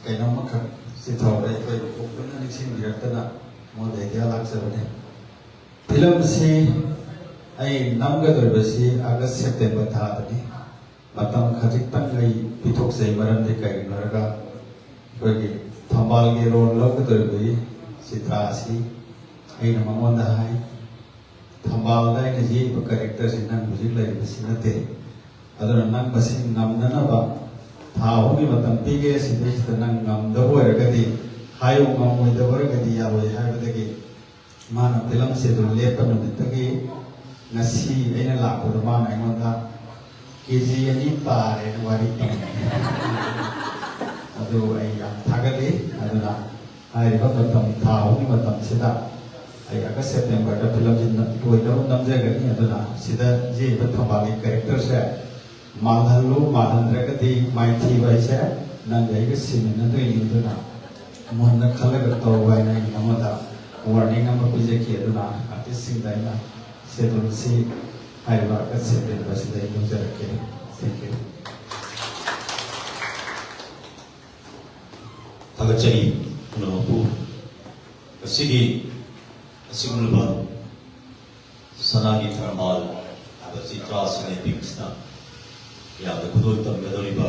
ꯀꯩꯅꯣꯝꯃꯈꯛ ꯆꯤꯊꯍꯧꯔꯦ ꯑꯩꯈꯣꯏ ꯄꯨꯟꯅ ꯅꯤꯡꯁꯤꯡꯕꯤꯔꯛꯇꯅ ꯃꯉꯣꯟꯗ ꯏꯗꯤꯌꯥ ꯂꯥꯛꯆꯕꯅꯦ ꯐꯤꯂꯝꯁꯤ ꯑꯩ ꯅꯝꯒꯗꯧꯔꯤꯕꯁꯤ ꯑꯥꯒꯁ ꯁꯦꯞꯇꯦꯝꯕꯔ ꯊꯥꯗꯅꯤ ꯃꯇꯝ ꯈꯖꯤꯛꯇꯪ ꯑꯩ ꯄꯤꯊꯣꯛꯆꯩ ꯃꯔꯝꯗꯤ ꯀꯩꯒꯤꯅꯣ ꯍꯥꯏꯔꯒ ꯑꯩꯈꯣꯏꯒꯤ ꯊꯝꯕꯥꯜꯒꯤ ꯔꯣꯜ ꯂꯧꯒꯗꯧꯔꯤꯕꯒꯤ ꯆꯤꯇ꯭ꯔꯥ ꯑꯁꯤ ꯑꯩꯅ ꯃꯉꯣꯟꯗ ꯍꯥꯏ ꯊꯝꯕꯥꯜꯗ ꯑꯩꯅ ꯌꯦꯛꯏꯕ ꯀꯦꯔꯦꯛꯇꯔꯁꯤ ꯅꯪ ꯍꯧꯖꯤꯛ ꯂꯩꯔꯤꯕꯁꯤ ꯅꯠꯇꯦ ꯑꯗꯨꯅ ꯅꯪ ꯃꯁꯤ ꯉꯝꯅꯅꯕ ꯊꯥ ꯑꯍꯨꯝꯒꯤ ꯃꯇꯝ ꯄꯤꯒꯦ ꯁꯤꯗꯩꯁꯤꯗ ꯅꯪ ꯉꯝꯗꯕ ꯑꯣꯏꯔꯒꯗꯤ ꯍꯥꯏꯌꯨ ꯉꯝꯃꯣꯏꯗꯕ ꯑꯣꯏꯔꯒꯗꯤ ꯌꯥꯔꯣꯏ ꯍꯥꯏꯕꯗꯒꯤ ꯃꯥꯅ ꯐꯤꯂꯝꯁꯤ ꯑꯗꯨꯝ ꯂꯦꯞꯄ ꯅꯨꯃꯤꯠꯇꯒꯤ ꯉꯁꯤ ꯑꯩꯅ ꯂꯥꯛꯄꯗ ꯃꯥꯅ ꯑꯩꯉꯣꯟꯗ KG 2 ꯇꯥꯔꯦꯅ ꯋꯥꯔꯤ ꯇꯝꯃꯦ ꯑꯗꯨ ꯑꯩ ꯌꯥꯝ ꯊꯥꯒꯠꯂꯤ ꯑꯗꯨꯅ ꯍꯥꯏꯔꯤꯕ ꯃꯇꯝ ꯊꯥ ꯑꯍꯨꯝꯒꯤ ꯃꯇꯝꯁꯤꯗ ꯑꯩ ꯑꯥꯒꯁ ꯁꯦꯞꯇꯦꯝꯕꯔꯗ ꯐꯤꯂꯝꯁꯤ ꯂꯣꯏꯅꯕ ꯅꯝꯖꯒꯅꯤ ꯑꯗꯨꯅ ꯁꯤꯗ ꯌꯦꯛꯏꯕ ꯊꯝꯕꯥꯜꯒꯤ ꯀꯦꯔꯦꯛꯇꯔꯁꯦ ꯃꯥꯜꯍꯜꯂꯨ ꯃꯥꯜꯍꯟꯗ꯭ꯔꯒꯗꯤ ꯃꯥꯏꯊꯤꯕ ꯍꯥꯏꯁꯦ ꯅꯪꯒ ꯑꯩꯒ ꯁꯤꯃꯤꯟꯅꯗꯣꯏꯅꯤ ꯑꯗꯨꯅ ꯃꯨꯟꯅ ꯈꯜꯂꯒ ꯇꯧꯕ ꯍꯥꯏꯅ ꯑꯩ ꯑꯃꯗ ꯋꯥꯔꯅꯤꯡ ꯑꯃ ꯄꯤꯖꯈꯤ ꯑꯗꯨꯅ ꯑꯥꯔꯇꯤꯁꯁꯤꯡꯗ ꯑꯩꯅ ꯁꯦꯗꯨꯜꯁꯤ ꯍꯥꯏꯔꯤꯕ ꯑꯥꯒꯁ ꯁꯦꯞꯇꯦꯝꯕꯔꯁꯤꯗ ꯑꯩ ꯂꯧꯖꯔꯛꯀꯦ ꯊꯦꯡꯛ ꯌꯨ ꯊꯥꯒꯠꯆꯔꯤ ꯄꯨꯝꯅꯃꯛꯄꯨ ꯉꯁꯤꯒꯤ ꯑꯁꯤꯒꯨꯝꯂꯕ ꯁꯅꯥꯒꯤ ꯊꯔꯃꯥꯜ ꯍꯥꯏꯕ ꯆꯤꯇ꯭ꯔꯥ ꯁꯤꯅꯦꯄꯤꯛꯁꯅ ꯌꯥꯝꯅ ꯈꯨꯗꯣꯜ ꯇꯝꯒꯗꯧꯔꯤꯕ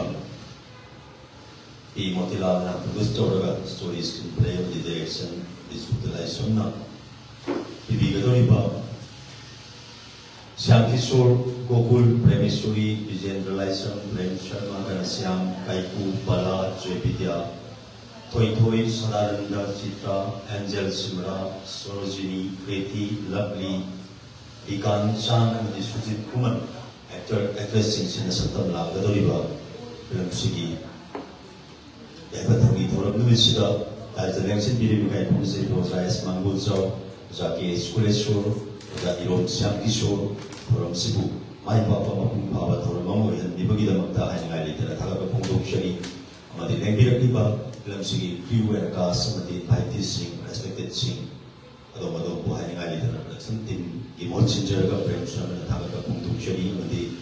ꯄꯤ ꯃꯣꯇꯤꯂꯥꯜꯅ ꯄ꯭ꯔꯣꯗ꯭ꯌꯨꯁ ꯇꯧꯔꯒ ꯁ꯭ꯇꯣꯔꯤ ꯁ꯭ꯀ꯭ꯔꯤꯟ ꯄ꯭ꯂꯦ ꯑꯃꯗꯤ ꯗꯥꯏꯔꯦꯛꯁꯟ ꯕꯤꯁꯨ ꯂꯥꯏꯁ꯭ꯔꯝꯅ ꯄꯤꯕꯤꯒꯗꯧꯔꯤꯕ श्याम किशोर गोकुल प्रेमेश्वरी विजेंद्र लाइसम प्रेम शर्मा घनश्याम काइकू बाला जय विद्या थोई थोई सदानंद चित्रा एंजल सिमरा सरोजिनी कृति लवली इकान चांद अमदी सुजीत कुमार एक्टर एक्ट्रेस सिंह सत्तम लागदौरिबा फिल्म सिगी याबथंगी थोरम नुमिसिदा आजलेंसिन बिरिबिगाई पुंसे रोजाइस मंगुलजो जाके स्कुलेश्वर 이런 장기쇼 프로그램시부 마이파파 마풍파와 도르마모 현미버기다막다 하이날 리더라 다가가 공동션이 아마디 랭비라기바 그람식이 비우에가 스마디 바이티싱 레스펙테싱 아도마도 부하이날 리더라 선팀 이모친 저가 프렌치라면 다가가 공동션이 아마디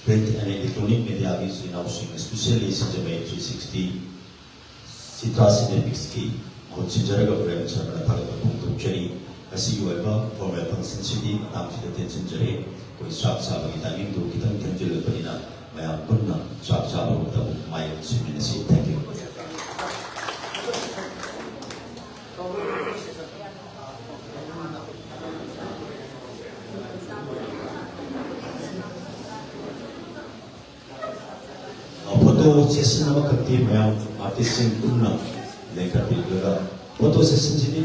print and electronic media is announcing especially CGMA 360 Citra Cinepix ki 모친 저가 프렌치라면 다가가 공동션이 asiwa formal function city tamsi de tenjere koi sak sabagi timing do kitang tenjel panina mayam punna sak sabu da mai simnesi. Thank you. photo session nama kati mayam artist punna lekati juga photo session sini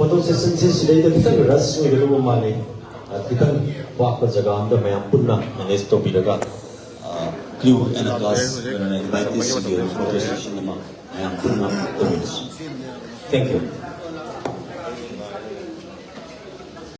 photo session से select कितने रस में ये लोग माने कितने वाक पर जगह हम तो मैं पुन्ना मैंने इस टॉपिक का क्लू एंड क्लास मैंने इनवाइट दिस फोटो सेशन में मैं पुन्ना तो थैंक यू.